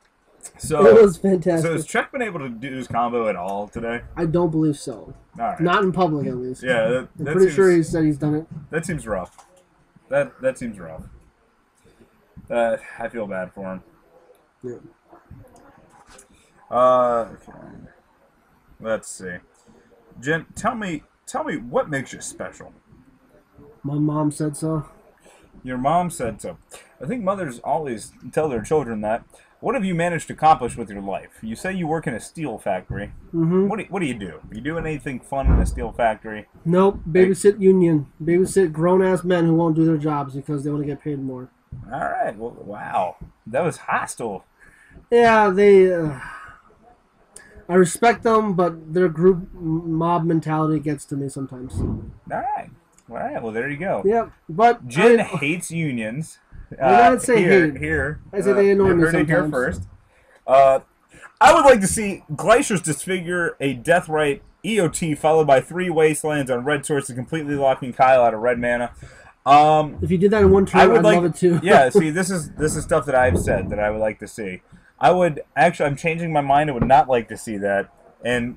So it was fantastic. So has Chuck been able to do his combo at all today? I don't believe so. All right. Not in public, at least. Yeah, I'm pretty sure he said he's done it. That seems rough. That seems rough. I feel bad for him. Yeah. Okay. Let's see. Jen, tell me what makes you special. My mom said so. Your mom said so. I think mothers always tell their children that. What have you managed to accomplish with your life? You say you work in a steel factory. Mm-hmm. What do you do? Are you doing anything fun in a steel factory? Nope. Babysit union. Babysit grown-ass men who won't do their jobs because they want to get paid more. All right. Well, wow. That was hostile. Yeah, they... I respect them, but their group mob mentality gets to me sometimes. All right. All right. Well, there you go. Yeah, but... Jin hates unions. I didn't say hate. Here. I said they annoy me heard it here sometimes. first. I would like to see Glaciers disfigure a Deathrite EOT followed by 3 wastelands on red sources, completely locking Kyle out of red mana. If you did that in one turn, I'd love it too. Yeah, see, this is stuff that I've said that I would like to see. I'm changing my mind. I would not like to see that, and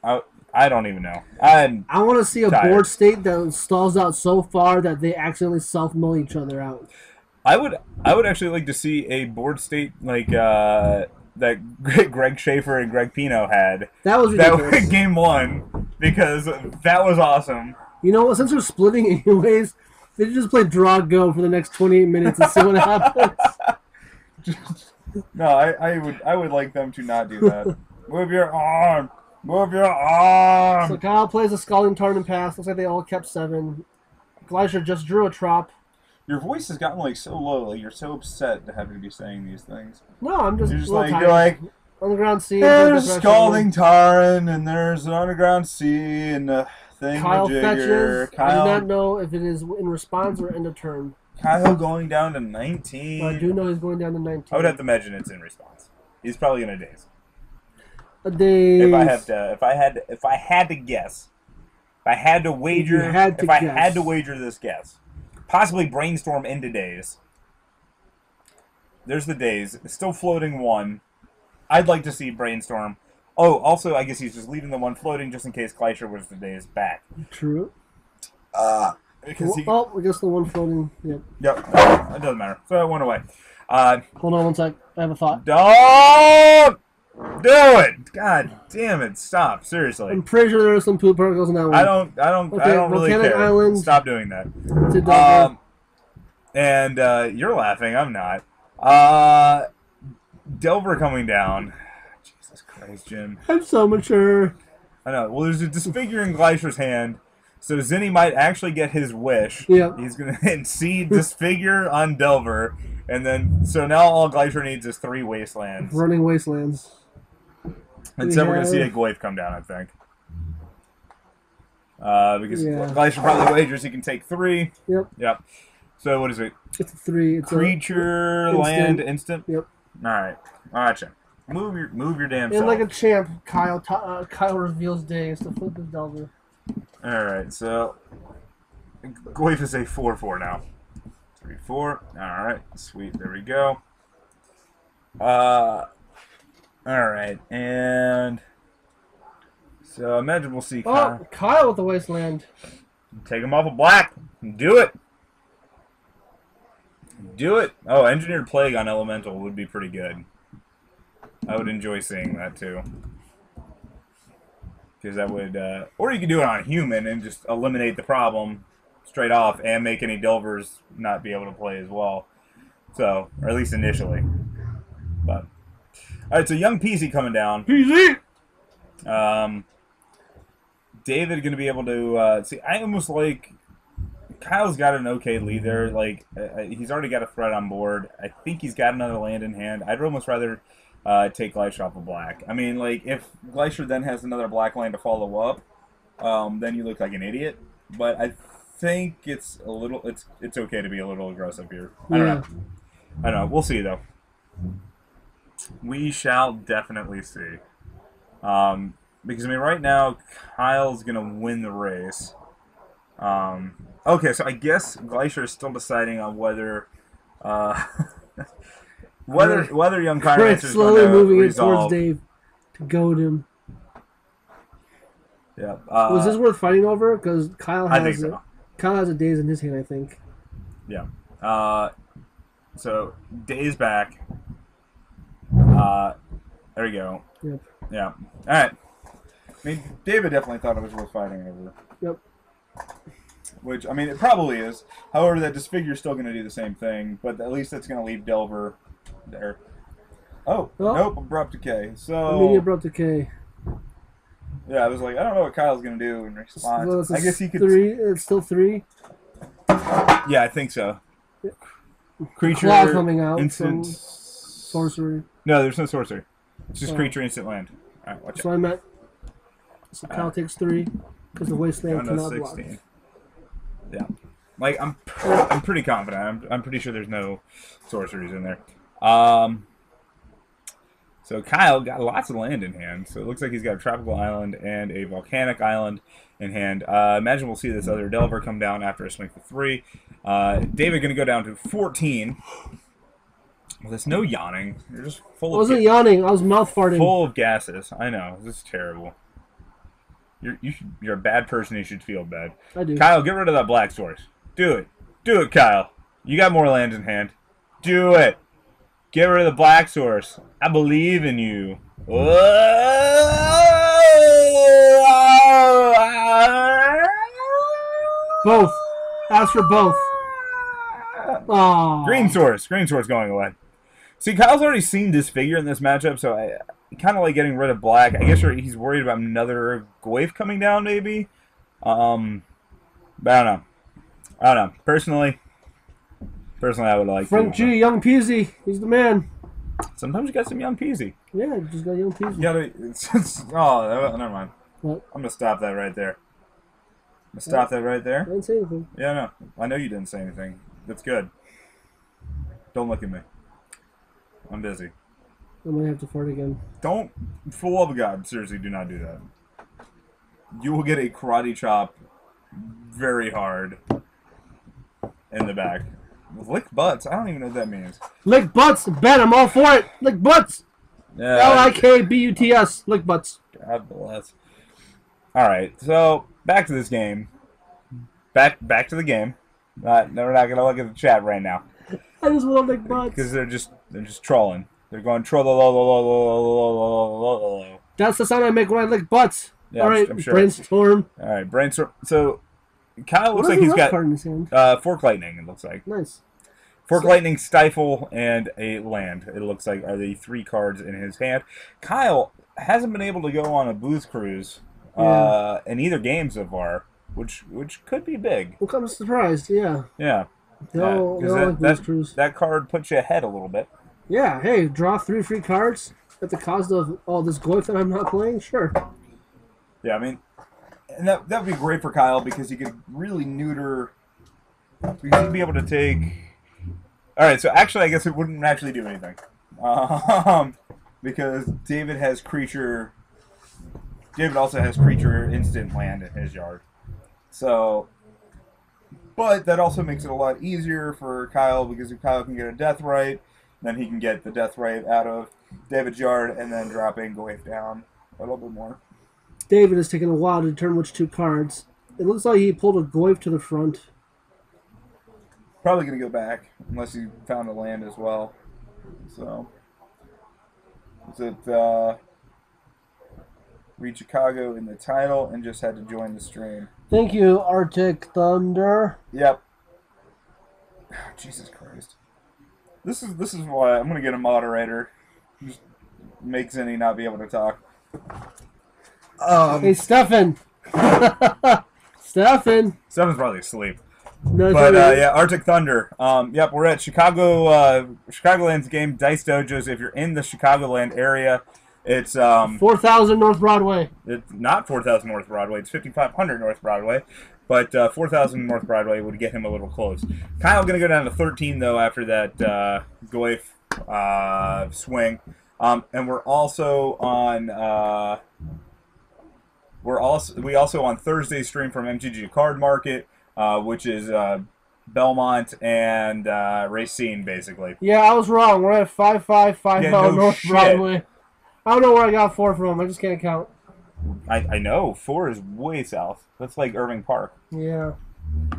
I don't even know. I want to see a board state that stalls out so far that they accidentally self-mill each other out. I would actually like to see a board state like that Greg Schaefer and Greg Pino had. That was ridiculous. That was game 1 because that was awesome. You know what? Since they're splitting anyways, they just play draw go for the next 28 minutes and see what happens. No, I would like them to not do that. Move your arm. Move your arm. So Kyle plays a Scalding Tarn and pass. Looks like they all kept 7. Glacier just drew a trop. Your voice has gotten like so low, like you're so upset to have to be saying these things. No, I'm just you're like underground sea. There's Scalding Tarn and there's an underground sea and the thing. Kyle fetches. I do not know if it is in response or end of turn. Kyle going down to 19. But I do know he's going down to 19. I would have to imagine it's in response. He's probably gonna daze. A daze. If I had to guess, if I had to wager, I had to wager this guess. Possibly brainstorm into days. There's the days. It's still floating 1. I'd like to see brainstorm. Oh, also, I guess he's just leaving the 1 floating just in case Glacier was the days back. True. Because I guess the 1 floating. Yep. Yep. It doesn't matter. So it went away. Hold on 1 sec. I have a thought. Don't do it! God damn it! Stop. Seriously. I'm pretty sure there are some poop particles in that one. I don't really care. Island. Stop doing that. And you're laughing. I'm not. Delver coming down. Jesus Christ, Jim. I'm so mature. I know. Well, there's a disfiguring Glacier's hand. So Zinni might actually get his wish. Yep. He's going to seed Disfigure on Delver. And then, so now all Glacier needs is 3 Wastelands. Running Wastelands. And so we're going to see a Goyf come down, I think. Because Glacier probably wagers he can take 3. Yep. Yep. So what is it? It's a 3. It's Creature, land, instant? Yep. Alright. Gotcha. Move your damn And self. like a champ, Kyle reveals days to flip his Delver. Alright, so Goyf is a 4/4 now. 3/4. Alright, sweet, there we go. Alright, and so imagine we'll see Kyle. Oh, Kyle with the Wasteland. Take him off of black. Do it. Do it. Oh, Engineered Plague on Elemental would be pretty good. I would enjoy seeing that too. Because that would, or you could do it on human and just eliminate the problem straight off and make any Delvers not be able to play as well. So, or at least initially. But, alright, so young Peasy coming down. Peasy! David going to be able to, see, I almost like, Kyle's got an okay lead there. Like, he's already got a threat on board. I think he's got another land in hand. I'd almost rather take Glacier off of black. I mean, like, if Glacier then has another black land to follow up, then you look like an idiot. But I think it's a little, it's okay to be a little aggressive here. I don't know. I don't know. We'll see, though. We shall definitely see. Because, I mean, right now, Kyle's going to win the race. Okay, so I guess Glacier is still deciding on whether whether young Kyrancer is slowly going to moving resolve. it towards Dave to goad him. Yeah. Was this worth fighting over? Because Kyle has I think so. Kyle has a daze in his hand, I think. Yeah. So Days back. There we go. Yep. Yeah. All right. I mean, David definitely thought it was worth fighting over. Yep. Which, I mean, it probably is. However, that Disfigure is still going to do the same thing, but at least that's going to leave Delver there. Oh, nope, Abrupt Decay. So, Immediate Abrupt Decay. Yeah, I was like, I don't know what Kyle's going to do in response. Well, I guess he could... 3, it's still 3. Yeah, I think so. Creature, Claw coming out instant... from sorcery. No, there's no sorcery. It's just creature, instant land. All right, watch That's what I meant. So Kyle takes 3, because the Wasteland cannot block. Yeah. Like, I'm pretty confident. I'm pretty sure there's no sorceries in there. So Kyle got lots of land in hand. So it looks like he's got a tropical island and a volcanic island in hand. Imagine we'll see this other Delver come down after a swing for 3. David going to go down to 14. Well, there's no yawning. You're just full of... I wasn't yawning. I was mouth farting. Full of gases. I know. This is terrible. You're a bad person. You should feel bad. I do. Kyle, get rid of that black source. Do it. Do it, Kyle. You got more lands in hand. Do it. Get rid of the black source. I believe in you. Both. Ask for both. Aww. Green source. Green source going away. See, Kyle's already seen Disfigure in this matchup, so I kind of like getting rid of black. I guess he's worried about another Goyf coming down, maybe. But I don't know. I don't know. Personally, I would like Frank to. G, Young Peasy. He's the man. Sometimes you got some young Peasy. Yeah, you just got Young Peasy. You gotta. Oh, never mind. What? I'm gonna stop that right there. I'm gonna stop that right I there. didn't say anything. Yeah, no. I know you didn't say anything. That's good. Don't look at me. I'm busy. I might have to fart again. Don't, for the love of God, seriously, do not do that. You will get a karate chop very hard in the back. Lick butts? I don't even know what that means. Lick butts! Ben, I'm all for it! Lick butts! Yeah. L-I-K-B-U-T-S. Lick butts. God bless. Alright, so, back to this game. Back to the game. No, we're not going to look at the chat right now. I just want to lick butts. Because they're just trolling. They're going troll. That's the sound I make when I lick butts. Yeah, all right, I'm sure. brainstorm. All right, brainstorm. So, Kyle looks What like is he's the got card in his hand? Fork Lightning, it looks like. Nice. Fork Lightning, Stifle, and a land, it looks like, are the 3 cards in his hand. Kyle hasn't been able to go on a booze cruise in either game so far. which could be big. Well, I'm surprised. Yeah. Yeah. That card puts you ahead a little bit. Yeah. Hey, draw 3 free cards at the cost of all this goif that I'm not playing. Sure. Yeah, I mean, and that would be great for Kyle because he could really neuter. Because he'd be able to take. All right, so actually, I guess it wouldn't actually do anything, because David has creature. David also has creature instant land in his yard, so. But that also makes it a lot easier for Kyle because if Kyle can get a death right, then he can get the death right out of David's yard and then dropping goif down a little bit more. David has taken a while to determine which 2 cards. It looks like he pulled a goif to the front. Probably going to go back, unless he found a land as well. So, is it read Chicago in the title and just had to join the stream. Thank you, Arctic Thunder. Yep. Jesus Christ. This is why I'm going to get a moderator. Just make Zinni not be able to talk. Hey, Stefan. Stefan. Stefan's probably asleep. No, but yeah, Arctic Thunder. Yep, we're at Chicagoland's game, Dice Dojos. If you're in the Chicagoland area, it's 4,000 North Broadway. It's not 4,000 North Broadway. It's 5,500 North Broadway. But 4,000 North Broadway would get him a little close. Kyle going to go down to 13 though after that goif swing. And we're also on we also on Thursday stream from MTG Card Market, which is Belmont and Racine basically. Yeah, I was wrong. We're at 5550 North Broadway. I don't know where I got 4 from. I just can't count. I know 4 is way south. That's like Irving Park. Yeah,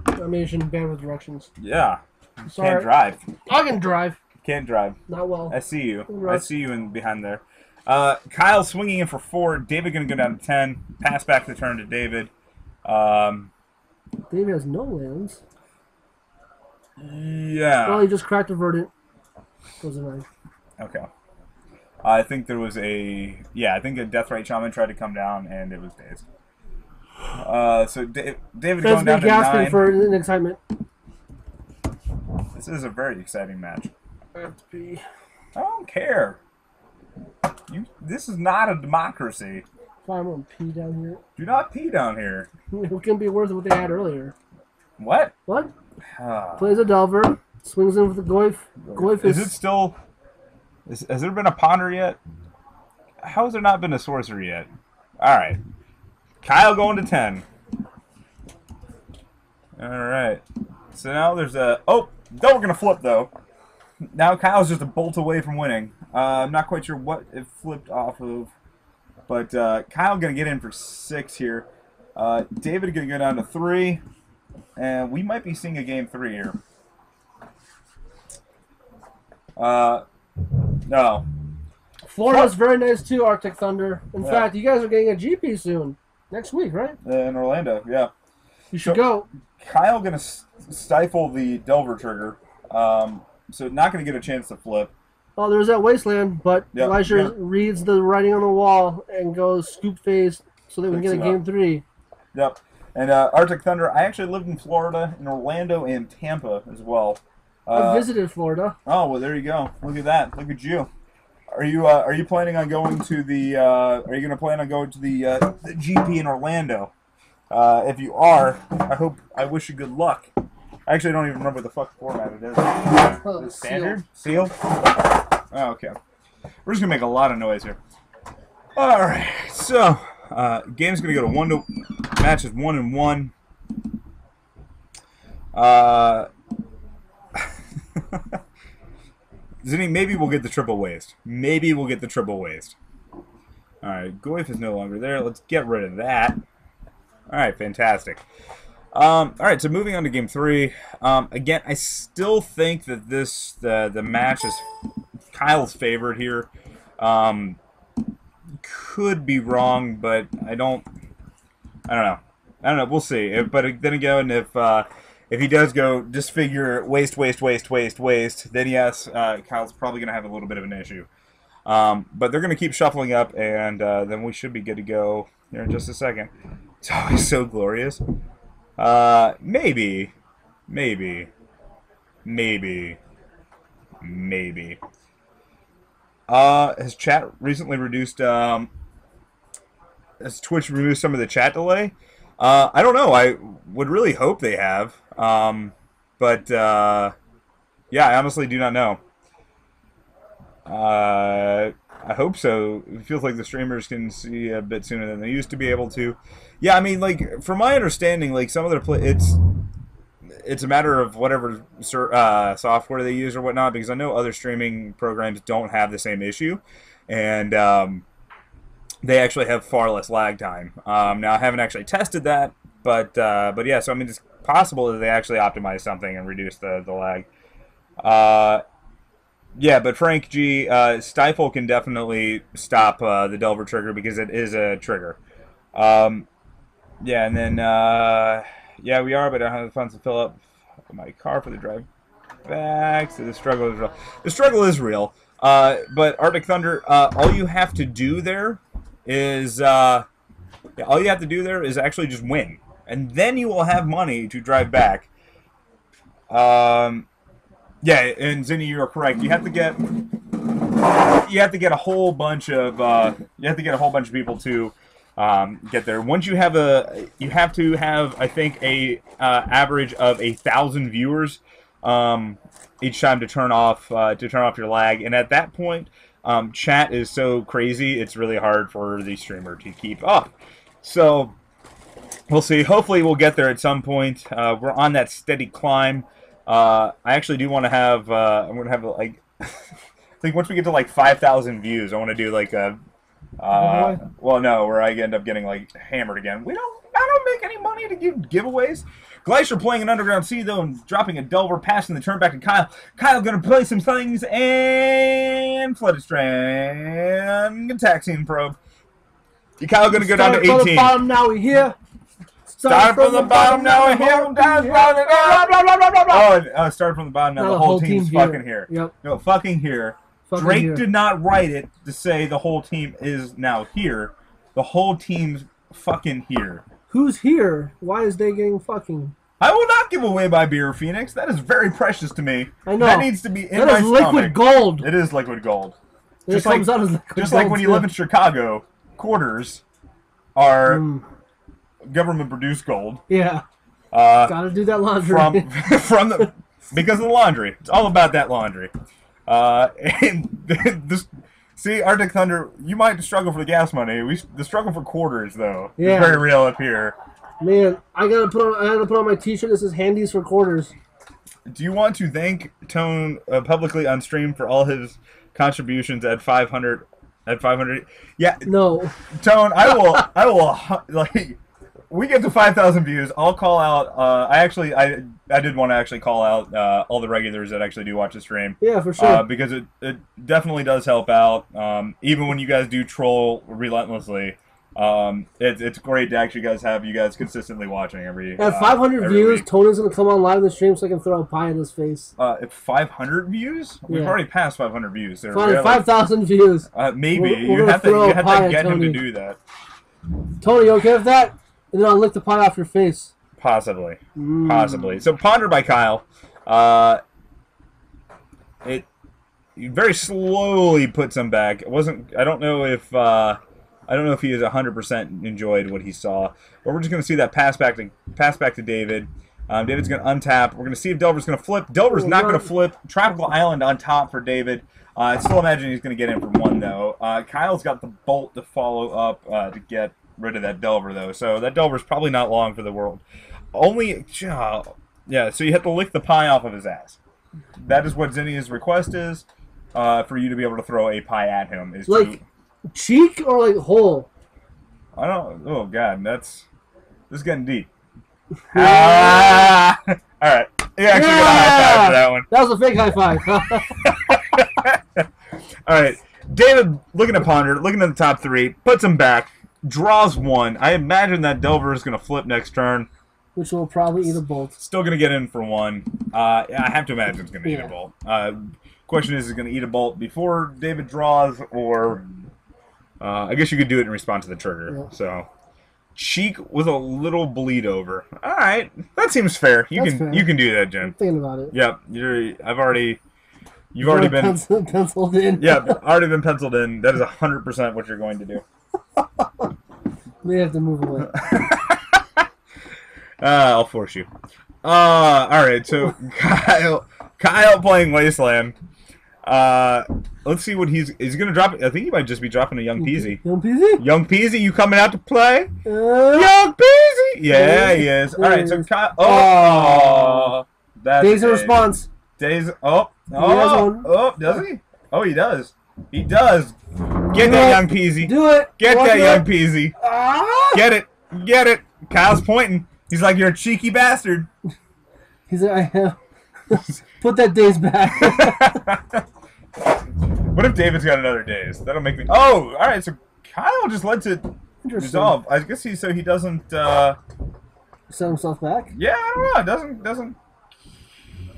I mean, you shouldn't ban with directions. Yeah, Sorry. Can't drive. I can drive. Can't drive. Not well. I see you. I see you in behind there. Kyle swinging in for 4. David going to go down to 10. Pass back the turn to David. David has no lands. Yeah. Well, he just cracked a verdant. Goes a 9. Okay. I think there was a Deathrite Shaman tried to come down and it was dazed. So David going down to 9. For an excitement. This is a very exciting match. I have to pee. I don't care. This is not a democracy. Fine, I'm gonna pee down here. Do not pee down here. It can be worth what they had earlier. What? What? Plays a Delver, swings in with the goif. Goif is it still? Has there been a ponder yet? How has there not been a sorcery yet? All right, Kyle going to 10. All right. So now there's a then we're gonna flip though. Now Kyle's just a bolt away from winning. I'm not quite sure what it flipped off of, but Kyle gonna get in for 6 here. David gonna go down to 3, and we might be seeing a game 3 here. No. Florida's very nice too, Arctic Thunder. In fact, you guys are getting a GP soon. Next week, right? In Orlando, yeah. You should go. Kyle gonna stifle the Delver trigger, so not gonna get a chance to flip. Oh, there's that Wasteland, but Elisha reads the writing on the wall and goes scoop phase so that we can get a game 3. Yep. And Arctic Thunder, I actually lived in Florida, in Orlando and Tampa as well. I visited Florida. Oh well, there you go. Look at that. Look at you. Are you planning on going to the? Are you going to plan on going to the GP in Orlando? If you are, I wish you good luck. I actually don't even remember what the fuck format it is. Oh, Standard? Sealed? Oh, okay. We're just gonna make a lot of noise here. All right. So, game's gonna go to 1 to matches 1-1. Zinni, maybe we'll get the triple waste. Maybe we'll get the triple waste. Alright, goif is no longer there. Let's get rid of that. Alright, fantastic. Alright, so moving on to game 3. Again, I still think that the match is Kyle's favorite here. Could be wrong, but I don't know. We'll see. But then again, if he does go disfigure waste, then yes, Kyle's probably going to have a little bit of an issue. But they're going to keep shuffling up, and then we should be good to go here in just a second. It's always so glorious. Maybe. Has chat recently reduced, has Twitch removed some of the chat delay? I don't know. I would really hope they have. But, yeah, I honestly do not know. I hope so. It feels like the streamers can see a bit sooner than they used to be able to. Yeah, I mean, like, from my understanding, like, some of their it's a matter of whatever software they use or whatnot, because I know other streaming programs don't have the same issue, and they actually have far less lag time. Now, I haven't actually tested that, but yeah, so I mean, it's possible that they actually optimize something and reduce the lag. Yeah, but Frank G, Stifle can definitely stop the Delver trigger because it is a trigger. Yeah, and then, yeah, we are, but I don't have the funds to fill up my car for the drive back, so the struggle is real. The struggle is real, but Arctic Thunder, all you have to do there is, yeah, all you have to do there is actually just win, and then you will have money to drive back. Yeah, and Zinni, you are correct. You have to get a whole bunch of people to get there. Once you have you have to have, I think, a average of 1,000 viewers each time to turn off your lag. And at that point, chat is so crazy, it's really hard for the streamer to keep up. So we'll see. Hopefully, we'll get there at some point. We're on that steady climb. I actually do want to have. I'm going to have like. I think once we get to like 5,000 views, I want to do like a. Well, no, where I end up getting like hammered again. I don't make any money to give giveaways. Glacier playing an Underground Sea though and dropping a Delver, passing the turn back to Kyle. Kyle gonna play some things and Flooded Strand attack scene probe. Kyle gonna go down to 18. From the bottom, now we here. Start from the bottom, now we're here. Oh, start from the bottom, now the whole team's fucking here. Yep. No, fucking here. Drake did not write it to say the whole team is now here. The whole team's fucking here. Who's here? Why is they getting fucking? I will not give away my beer, Phoenix. That is very precious to me. I know. That needs to be in my That is liquid stomach. gold. It is liquid gold. It comes out as liquid just gold, like when you too. live in Chicago, quarters are government-produced gold. Yeah. Gotta do that laundry. Because of the laundry. It's all about that laundry. And this, see, Arctic Thunder, you might struggle for the gas money. The struggle for quarters, though, is very real up here. Man, I gotta put on my T-shirt that says "Handies for quarters." Do you want to thank Tone publicly on stream for all his contributions at 500? At 500, yeah. No, Tone, I will like. We get to 5,000 views. I'll call out. I did want to actually call out all the regulars that actually do watch the stream. Yeah, for sure. Because it definitely does help out. Even when you guys do troll relentlessly, it's great to actually have you guys consistently watching every. At 500 views, week. Tony's gonna come on live in the stream so I can throw a pie in his face. At 500 views, we've already passed 500 views. 5,000 views. Maybe you have to get him to do that. Tony, you okay with that? And then I'll lick the pie off your face. Possibly. Possibly. So, Ponder by Kyle. It very slowly puts him back. It wasn't. I don't know if he is 100% enjoyed what he saw. But we're just going to see that pass back to David. David's going to untap. We're going to see if Delver's going to flip. Delver's not going to flip. Tropical Island on top for David. I still imagine he's going to get in for one though. Kyle's got the bolt to follow up to get rid of that Delver though, so that Delver's probably not long for the world. Yeah, so you have to lick the pie off of his ass. That is what Zinni's request is, for you to be able to throw a pie at him. Is like cheek or like hole? I don't. Oh god, this is getting deep. All right, you actually got a high five for that one. That was a fake high five. All right, David looking at Ponder, looking at the top three, puts him back. Draws one. I imagine that Delver is going to flip next turn. Which will probably eat a bolt. Still going to get in for one. I have to imagine it's going to eat a bolt. Question is it going to eat a bolt before David draws, or I guess you could do it in response to the trigger. Yeah. So cheek with a little bleed over. All right, that seems fair. You can do that, Jim. I'm thinking about it. Yep, you've already been penciled in. Yeah, already been penciled in. That is 100% what you're going to do. We have to move away. I'll force you. All right, so Kyle playing Wasteland. Let's see what he's gonna drop. I think he might just be dropping a Young Peasy. Young Peasy? Young Peasy, you coming out to play? Young Peasy! Yeah, he is. All right, so Kyle. Oh, that's Days of response. Days. Oh, does he? Oh, he does. He does. Get that Young Peasy. Do it. Get that Young Peasy. Ah! Get it. Get it. Kyle's pointing. He's like, you're a cheeky bastard. He's like, I have. Put that Days back. What if David's got another Days? That'll make me. Oh, all right. So Kyle just led to resolve. I guess he doesn't set himself back. Yeah, I don't know. Doesn't.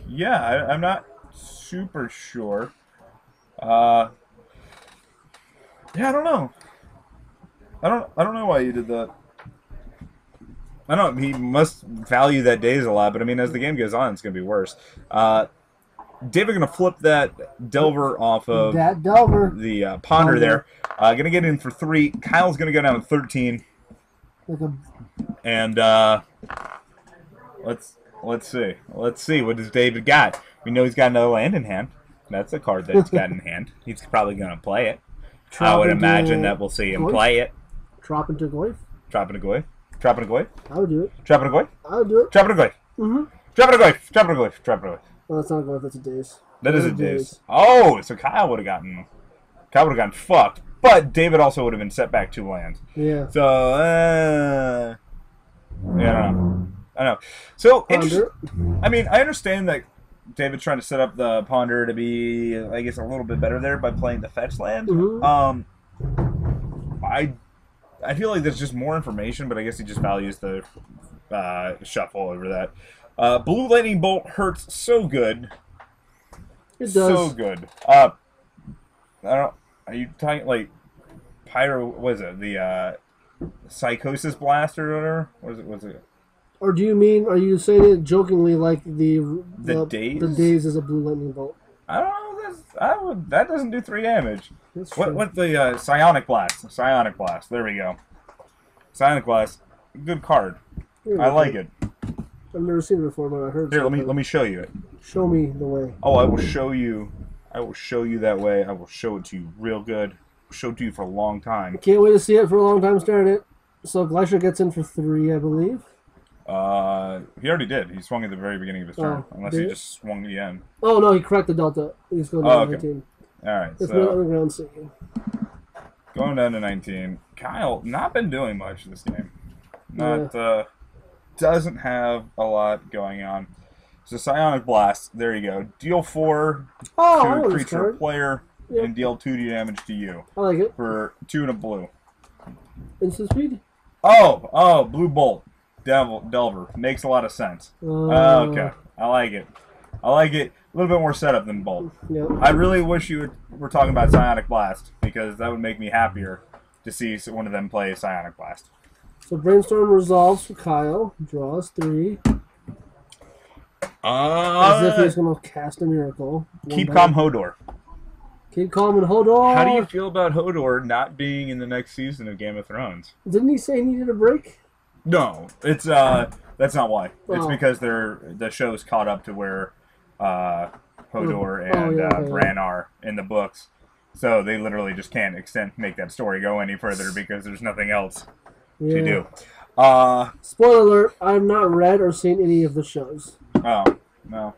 Yeah, I'm not super sure. Yeah, I don't know. I don't know why you did that. I don't know. He must value that Days a lot, but I mean, as the game goes on, it's gonna be worse. David gonna flip that Delver off of the Ponder there. Gonna get in for 3. Kyle's gonna go down to 13. And let's see. Let's see what does David got. We know he's got another land in hand. That's a card that he's got in hand. He's probably gonna play it. I would imagine that we'll see him play it. Drop into Goyf. Drop into Goyf. Drop into Goyf. I would do it. Drop into Goyf. I would do it. Drop into Goyf. Drop into Goyf. Drop into Goyf. Drop into Goyf. Well, that's not Goyf. That's a Days. That is a Days. Oh, so Kyle would have gotten fucked. But David also would have been set back 2 lands. Yeah. So, yeah, I know. So, I mean, I understand that David's trying to set up the Ponder to be, I guess, a little bit better there by playing the fetch land. I feel like there's just more information, but I guess he just values the shuffle over that. Blue Lightning Bolt hurts so good. It does. So good. I don't. Are you talking like Pyro? What is it? The Psychosis Blast or whatever? What's it? Or do you mean? Are you saying it jokingly like the Days? The Days is a Blue Lightning Bolt. I don't know. That doesn't do 3 damage. What the Psionic Blast? Psionic Blast. There we go. Psionic Blast. Good card. I like it. I've never seen it before, but I heard. Here, let me show you it. Show me the way. Oh, I will show you. I will show you that way. I will show it to you real good. Show it to you for a long time. Can't wait to see it for a long time. Staring at it. So Glacier gets in for 3, I believe. He already did. He swung at the very beginning of his turn, unless he just swung the end. Oh no, he corrected the Delta. He's going down to 19. All right, it's so underground sinking. Going down to 19. Kyle not been doing much this game. Doesn't have a lot going on. So Psionic Blast. There you go. Deal 4 to a creature or player, and deal 2 damage to you. I like it for 2 and a blue. Instant speed. Oh, Blue Bolt. Delver. Makes a lot of sense. Okay. I like it. A little bit more setup than Bolt. Yep. I really wish you were talking about Psionic Blast, because that would make me happier to see one of them play Psionic Blast. So Brainstorm resolves for Kyle. Draws 3. As if he's going to cast a miracle. Keep calm, Hodor. Keep calm and Hodor. How do you feel about Hodor not being in the next season of Game of Thrones? Didn't he say he needed a break? No, it's that's not why. It's because the show's caught up to where Hodor and Bran are in the books, so they literally just can't make that story go any further because there's nothing else to do. Spoiler alert: I've not read or seen any of the shows. Oh no,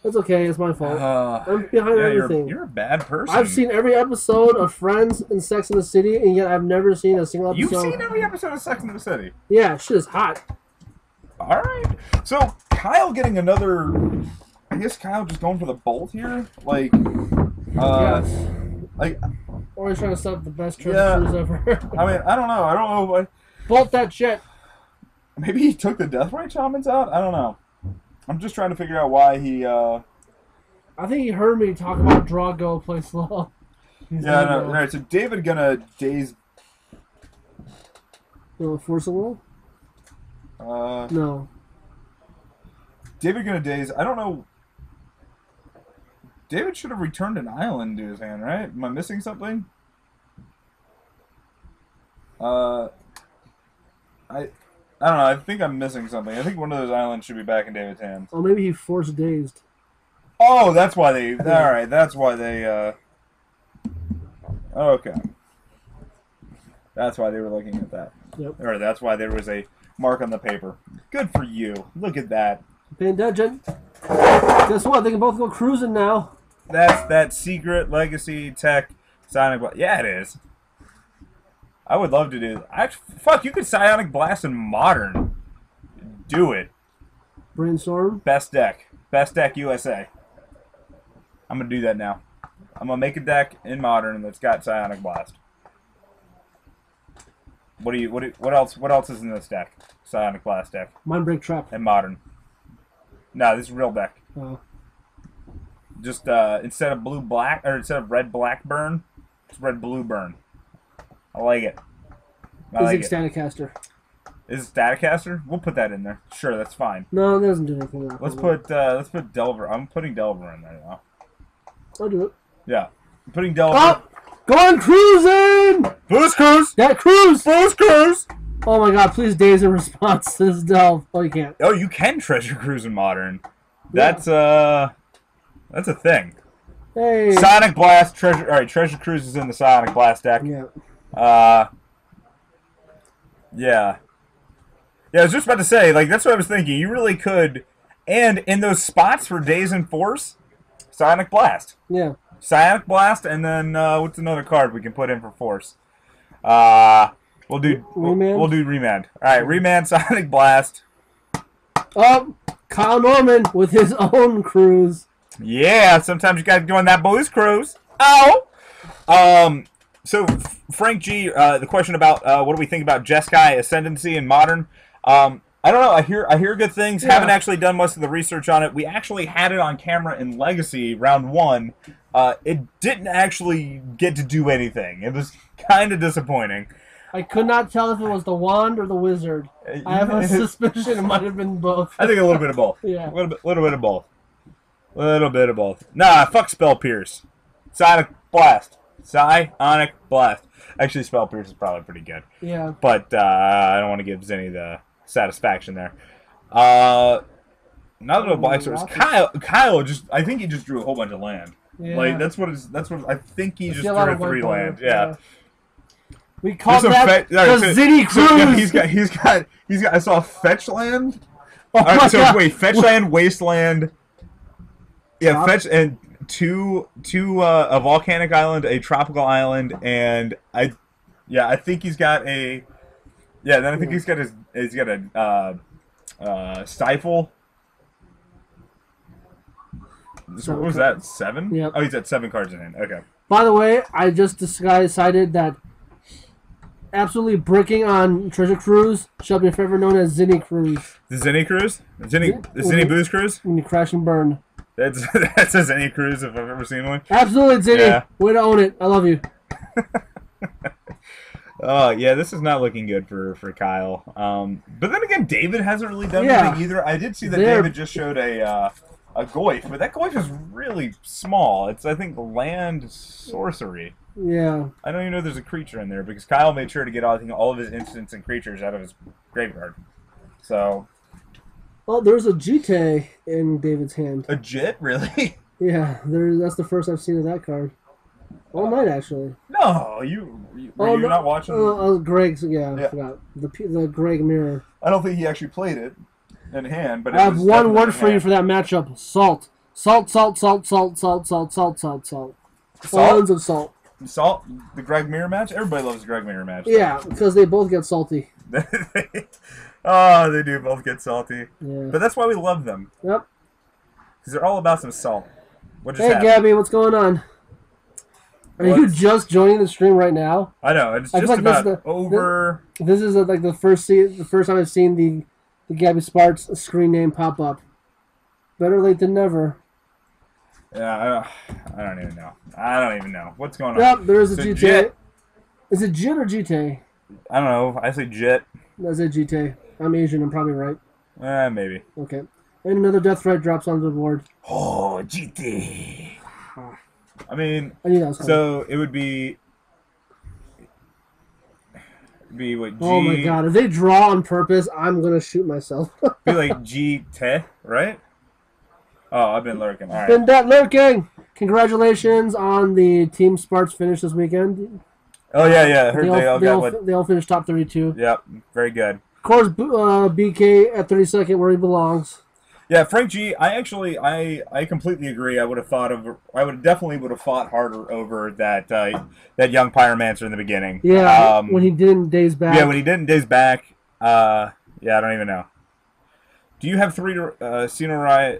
that's okay. It's my fault. I'm behind everything. You're a bad person. I've seen every episode of Friends and Sex and the City, and yet I've never seen a single episode. You've seen every episode of Sex and the City? Yeah, shit is hot. All right. So Kyle getting another. I guess Kyle just going for the Bolt here, like. Yes. Like. Or he's trying to stop the best treasures ever. I mean, I don't know. Bolt that shit. Maybe he took the Deathrite Shamans out? I don't know. I'm just trying to figure out why he, I think he heard me talk about draw, go, play slow. Alright, so David gonna daze... Force of Will? No. David gonna daze. I don't know. David should have returned an island to his hand, right? Am I missing something? I don't know. I think I'm missing something. I think one of those islands should be back in David's hands. Oh, maybe he force dazed. Oh, that's why they. All right, that's why they. Okay. That's why they were looking at that. Yep. Or that's why there was a mark on the paper. Good for you. Look at that. Paying attention. Guess what? They can both go cruising now. That's that secret legacy tech Sonic. Yeah, it is. I would love to do. Fuck, you could Psionic Blast in Modern. Do it. Brainstorm. Best deck USA. I'm gonna do that now. I'm gonna make a deck in Modern that's got Psionic Blast. What else is in this deck? Psionic Blast deck. Mindbreak Trap. And Modern. No, this is real deck. Oh. Just instead of red black burn, it's red blue burn. I like it. Is it Staticaster? Is it Staticaster? We'll put that in there. Sure, that's fine. No, it doesn't do anything. Let's put Delver. I'm putting Delver in there now. I'll do it. Yeah, I'm putting Delver. Oh! Go on cruising! Boost cruise! Yeah, cruise! Boost cruise! Oh my god, please daze in response to this delve. Oh, you can't. Oh, you can treasure cruise in Modern. That's a thing. Hey. Sonic Blast, treasure. All right, treasure cruise is in the Sonic Blast deck. Yeah. Yeah. Yeah, I was just about to say, like, that's what I was thinking. You really could, and in those spots for Daze and Force, Sonic Blast. Yeah. Psionic Blast, and then what's another card we can put in for Force? We'll do Remand. We'll do Remand. All right, Remand, Sonic Blast. Oh, Kyle Norman with his own cruise. Yeah, sometimes you got to go on that boost cruise. Oh. So Frank G, the question about what do we think about Jeskai, Ascendancy, and Modern? I don't know. I hear good things. Yeah. Haven't actually done most of the research on it. We actually had it on camera in Legacy round 1. It didn't actually get to do anything. It was kind of disappointing. I could not tell if it was the wand or the wizard. I have a suspicion it might have been both. I think a little bit of both. Yeah. A little bit of both. Little bit of both. Nah, fuck Spell Pierce. Sonic Blast. Psionic Blast. Actually, Spell Pierce is probably pretty good. Yeah. But I don't want to give Zinni the satisfaction there. Now that the Black Swords, Kyle just, I think he just drew a whole bunch of land. Yeah. Like that's what I think he just drew a 3 land. Yeah. We call that the Zinni Cruise. So, yeah, he's got. I saw fetch land. Oh All right, my so God. wait, fetch land, wasteland. Yeah, Drop. fetch and two a volcanic island, a tropical island, and I think he's got a. Yeah, then I think he's got a stifle. So what was that? 7? Yep. Oh, he's at 7 cards in hand. Okay. By the way, I just decided that absolutely bricking on Treasure Cruise shall be forever known as Zinni Cruise. The Zinni Cruise? The Zinni Booze Cruise? When you crash and burn. That's a Zinni Cruise if I've ever seen one. Absolutely, Zinni. Yeah. Way to own it. I love you. Oh, yeah, this is not looking good for Kyle. But then again, David hasn't really done anything either. I did see that David just showed a Goyf, but that Goyf is really small. It's, I think, land sorcery. Yeah. I don't even know there's a creature in there because Kyle made sure to get all of his instants and creatures out of his graveyard. So. Oh, there's a Jite in David's hand. A Jit? Really? Yeah, that's the first I've seen of that card. All night, actually. No, were you not watching? Greg's, I forgot. The Greg mirror. I don't think he actually played it in hand, but I have one word for you for that matchup. Salt. Salt, salt, salt, salt, salt, salt, salt, salt, salt. Tons of salt. Salt? The Greg Mirror match? Everybody loves the Greg Mirror match. Yeah, because they both get salty. Oh, they do both get salty. Yeah. But that's why we love them. Yep. Because they're all about some salt. What just hey, happened? Gabby, what's going on? Are you just joining the stream right now? I know. It's just about over. This is like the first time I've seen the Gabby Sparks screen name pop up. Better late than never. Yeah, I don't even know. I don't even know what's going on. Yep, there is a So GT. Is it Jit or GT? I don't know. I say Jet. That's it, GT. I'm Asian. I'm probably right. Maybe. Okay. And another death threat drops onto the board. Oh, GT. I mean, I knew that was coming. so it would be what? G, oh my god! If they draw on purpose, I'm gonna shoot myself. be like GT, right? Oh, I've been lurking. All right. Been that lurking. Congratulations on the Team Sparks finish this weekend. Oh yeah. I heard they all finished top 32. Yep, very good. Of course, BK at 32nd where he belongs. Yeah, Frank G. I completely agree. I would have definitely fought harder over that young pyromancer in the beginning. Yeah, when he didn't days back. Yeah, when he didn't days back. Yeah, I don't even know. Do you have 3 Scenery?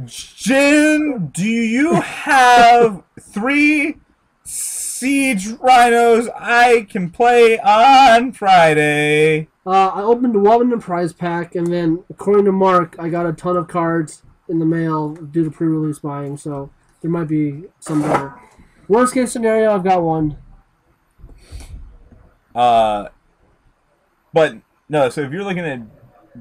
Jin, do you have 3 Siege Rhinos I can play on Friday? I opened the Wellington prize pack, and then, according to Mark, I got a ton of cards in the mail due to pre-release buying, so there might be some there. Worst case scenario, I've got 1. But no. So if you're looking at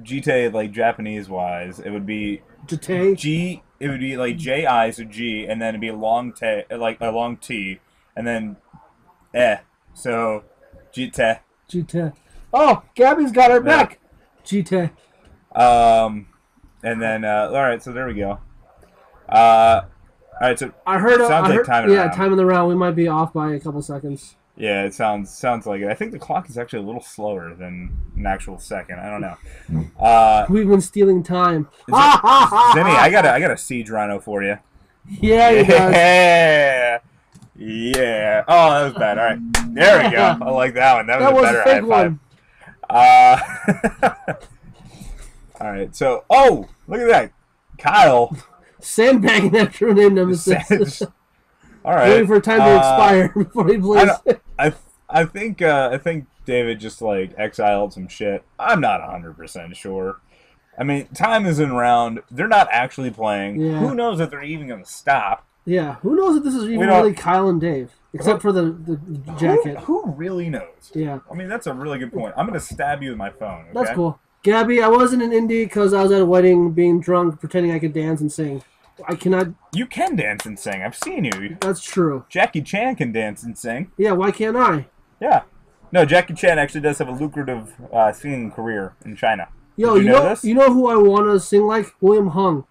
GTA like Japanese wise, it would be Jite? G. It would be like J-I, so G, and then it'd be a long T, like a long T, and then so Jite. Jite. Oh, Gabby's got her back. Jite. And then all right, so there we go. All right, so I heard like time in the round. time in the round. We might be off by a couple seconds. Yeah, it sounds like it. I think the clock is actually a little slower than an actual second. I don't know. We've been stealing time. Zinni, I got a Siege Rhino for you. Yeah, you guys. Yeah. Oh, that was bad. All right, there we go. I like that one. That was a better high five. One. All right. So, look at that, Kyle. Sandbagging that true name nemesis. All right. Waiting for time to expire before he plays. I think David just like exiled some shit. I'm not 100% sure. I mean, time isn't around. They're not actually playing. Yeah. Who knows if they're even going to stop? Yeah. Who knows if this is even really Kyle and Dave, except for the jacket. Who really knows? Yeah. I mean, that's a really good point. I'm going to stab you with my phone. Okay? That's cool. Gabby, I wasn't in Indy because I was at a wedding being drunk, pretending I could dance and sing. I cannot... You can dance and sing. I've seen you. That's true. Jackie Chan can dance and sing. Yeah, why can't I? Yeah. No, Jackie Chan actually does have a lucrative singing career in China. Yo, Did you know this? You know who I want to sing like? William Hung.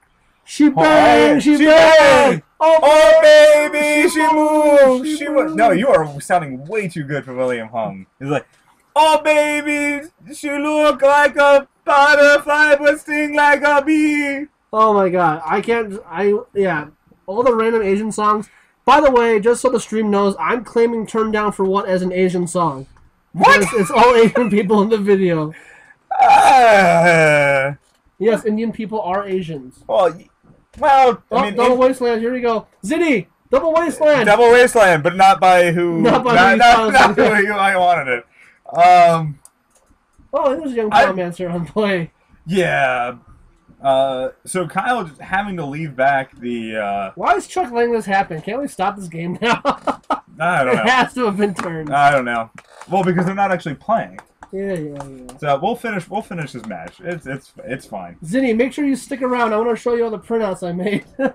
She bang, she bang! Oh, baby, she moves! She was... No, you are sounding way too good for William Hung. He's like, oh, baby, she look like a butterfly but sting like a bee. Oh my god, yeah, all the random Asian songs. By the way, just so the stream knows, I'm claiming Turn Down for What as an Asian song. What? It's all Asian people in the video. Yes, Indian people are Asians. Well, I mean... Double Wasteland, here we go. Ziddy! Double Wasteland! Double Wasteland, but not by who... Not who I wanted it. Oh, there's a young Pyromancer on play. Yeah. So Kyle just having to leave back the... Why is Chuck letting this happen? Can't we stop this game now? I don't know. It has to have been turned. I don't know. Well, because they're not actually playing. Yeah. So we'll finish this match. It's fine. Zinni, make sure you stick around. I want to show you all the printouts I made. Do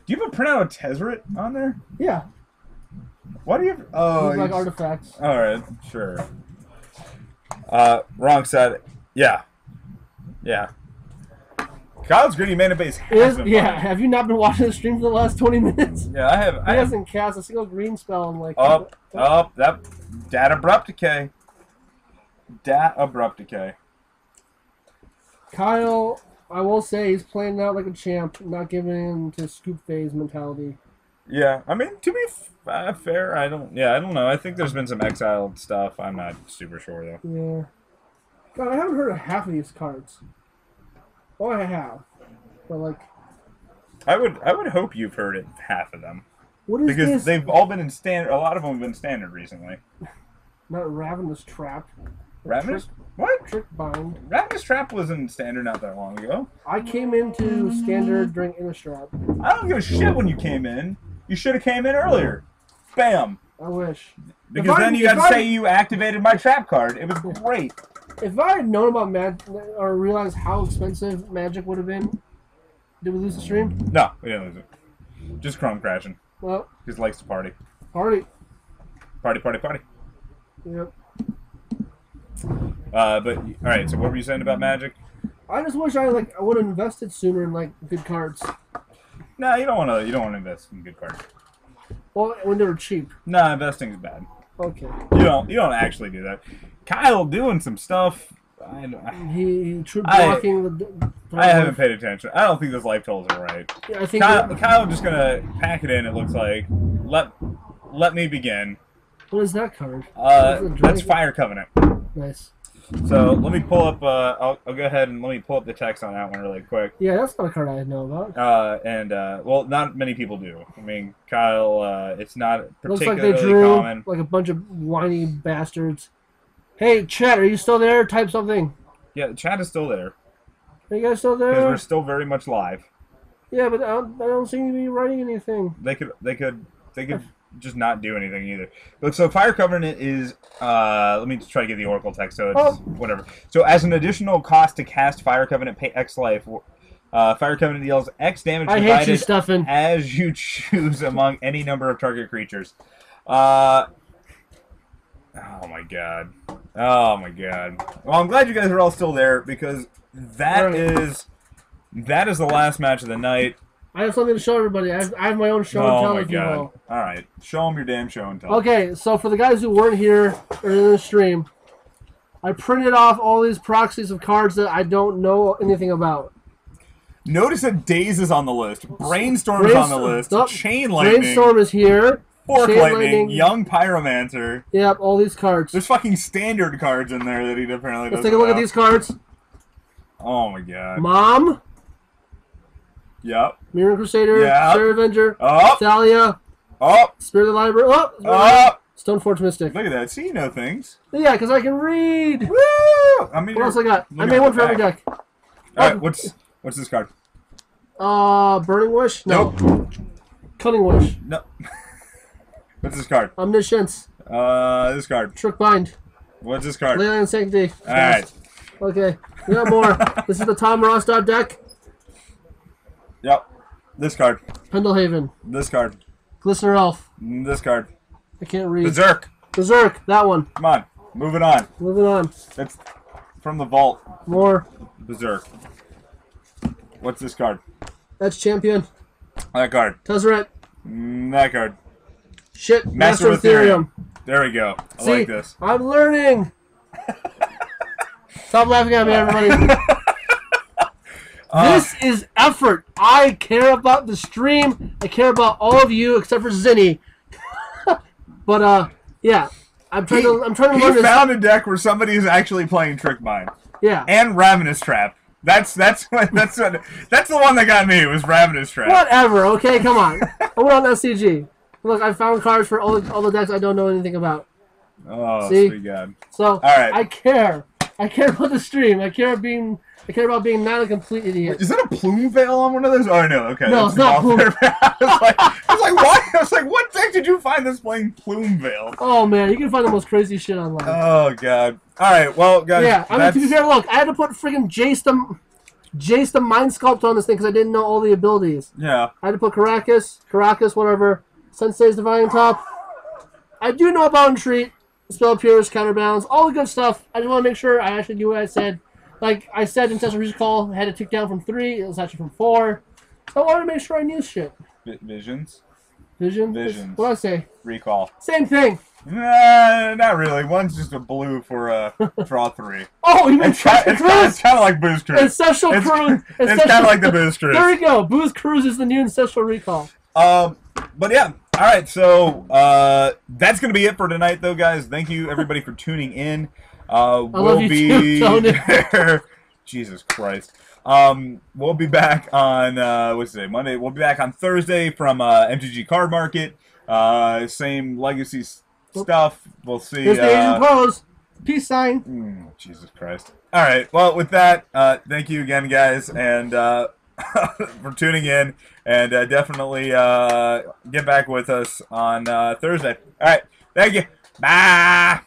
you have a printout of Tezzeret on there? Yeah. What do you have? Oh, like artifacts. Alright, sure. Wrong side. Yeah. Kyle's Gritty Mana Base has been playing. Have you not been watching the stream for the last 20 minutes? Yeah, I have. He hasn't cast a single green spell in like... that Dat Abrupt Decay. Dat Abrupt Decay. Kyle, I will say, he's playing out like a champ, not giving in to scoop phase mentality. Yeah, I mean, to be fair, I don't know. I think there's been some exiled stuff. I'm not super sure, though. Yeah. God, I haven't heard of half of these cards. Well, I have. But, like... I would hope you've heard it, half of them. What is because this? They've all been in standard. A lot of them have been standard recently. Not Ravenous Trap. Ravenous? What? Trick Bind. Ravenous Trap was in standard not that long ago. I came into standard during Innistrad. I don't give a shit when you came in. You should have came in earlier. Bam. I wish. Because then you got to say you activated my trap card. It was great. If I had known about Magic or realized how expensive Magic would have been, did we lose the stream? No, we didn't lose it. Just Chrome crashing. Well, He just likes to party. party. Party, party, party. Yep. But all right. So what were you saying about Magic? I just wish I would have invested sooner in good cards. No, you don't want to. You don't want to invest in good cards. Well, when they were cheap. No, investing is bad. Okay. You don't actually do that. Kyle doing some stuff. He blocking I haven't paid attention. I don't think those life totals are right. Yeah, I think Kyle just gonna pack it in. It looks like. Let me begin. What is that card? That's Fire Covenant. Nice. So let me pull up. I'll go ahead and let me pull up the text on that one really quick. Yeah, that's not a card I know about. Well, not many people do. I mean, Kyle, it's not Looks like particularly they drew common. like a bunch of whiny bastards. Hey, chat, are you still there? Type something. Yeah, the chat is still there Are you guys still because there? we're still very much live. Yeah, but I don't seem to be writing anything. They could just not do anything either. Look, so Fire Covenant is let me just try to get the Oracle text so it's whatever. So as an additional cost to cast Fire Covenant, pay X life. Fire Covenant deals X damage divided as you choose among any number of target creatures. Oh my god. Oh my god. Well, I'm glad you guys are all still there because that is the last match of the night. I have something to show everybody. I have my own show and tell. Oh my god. Alright. Show them your damn show and tell. Okay, so for the guys who weren't here or in the stream, I printed off all these proxies of cards that I don't know anything about. Notice that Daze is on the list. Brainstorm is on the list. Nope. Chain Lightning. Brainstorm is here. Fork Chain Lightning. Young Pyromancer. Yep, all these cards. There's fucking standard cards in there that he apparently doesn't Let's take a look know. at these cards. Oh my god. Mom. Yep. Mirror Crusader. Yep. Sarah Avenger. Up. Thalia. Up. Spirit of the Library. Up. Stoneforge Mystic. Look at that. See, you know things. Yeah, because I can read. Woo! I mean, What else I got? I made one for every deck. Alright, what's this card? Burning Wish? No. Nope. Cunning Wish. No. What's this card? Omniscience. This card. Trick Bind. What's this card? Leyline Sanctity. Alright. Okay. We got more. This is the Tom Rostad deck. Yep. This card. Pendelhaven. This card. Glistener Elf. This card. I can't read. Berserk. Berserk. That one. Come on. Moving on. Moving on. That's from the vault. More. Berserk. What's this card? That's Champion. That card. Tezzeret. That card. Shit. Master of Ethereum. There we go. I See, like this. I'm learning. Stop laughing at me, everybody. This is effort. I care about the stream. I care about all of you except for Zinni. But yeah, I'm trying to learn this. He found a deck where somebody is actually playing Trick Mind. Yeah. And Ravenous Trap. That's the one that got me. Was Ravenous Trap. Whatever. Okay, come on. I went on SCG. Look, I found cards for all the decks I don't know anything about. Oh, see? Sweet God. So all right. I care. I care about the stream. I care about being not a complete idiot. Is that a plume veil on one of those? Oh no, okay. No, it's not plume. I was like, what? I was like, what deck did you find this playing plume veil? Oh man, you can find the most crazy shit online. Oh god. All right, well, guys. Yeah, I mean to be fair, look, I had to put freaking Jace the Mind Sculpt on this thing because I didn't know all the abilities. Yeah. I had to put Caracas, whatever. Sensei's Divine Top. I do know about Entreat, Spell Pierce, Counterbalance, all the good stuff. I just want to make sure I actually knew what I said. Like I said in Ancestral Recall, I had to tick down from 3. It was actually from 4. So I wanted to make sure I knew shit. Visions? Visions? What did I say? Recall. Same thing. Nah, not really. One's just a blue for draw 3. Oh, you mean Ancestral Cruise? It's kind of like Booze Cruise. Ancestral Cruise. It's kind of like the Booze Cruise. There we go. Booze Cruise is the new Ancestral Recall. But yeah. All right, so that's going to be it for tonight, though, guys. Thank you, everybody, for tuning in. We'll be there. Jesus Christ. We'll be back on, what's today, Monday. We'll be back on Thursday from MTG Card Market. Same Legacy stuff. We'll see. Here's the Asian pose. Peace sign. Jesus Christ. All right, well, with that, thank you again, guys, and for tuning in. And definitely get back with us on Thursday. All right, thank you. Bye.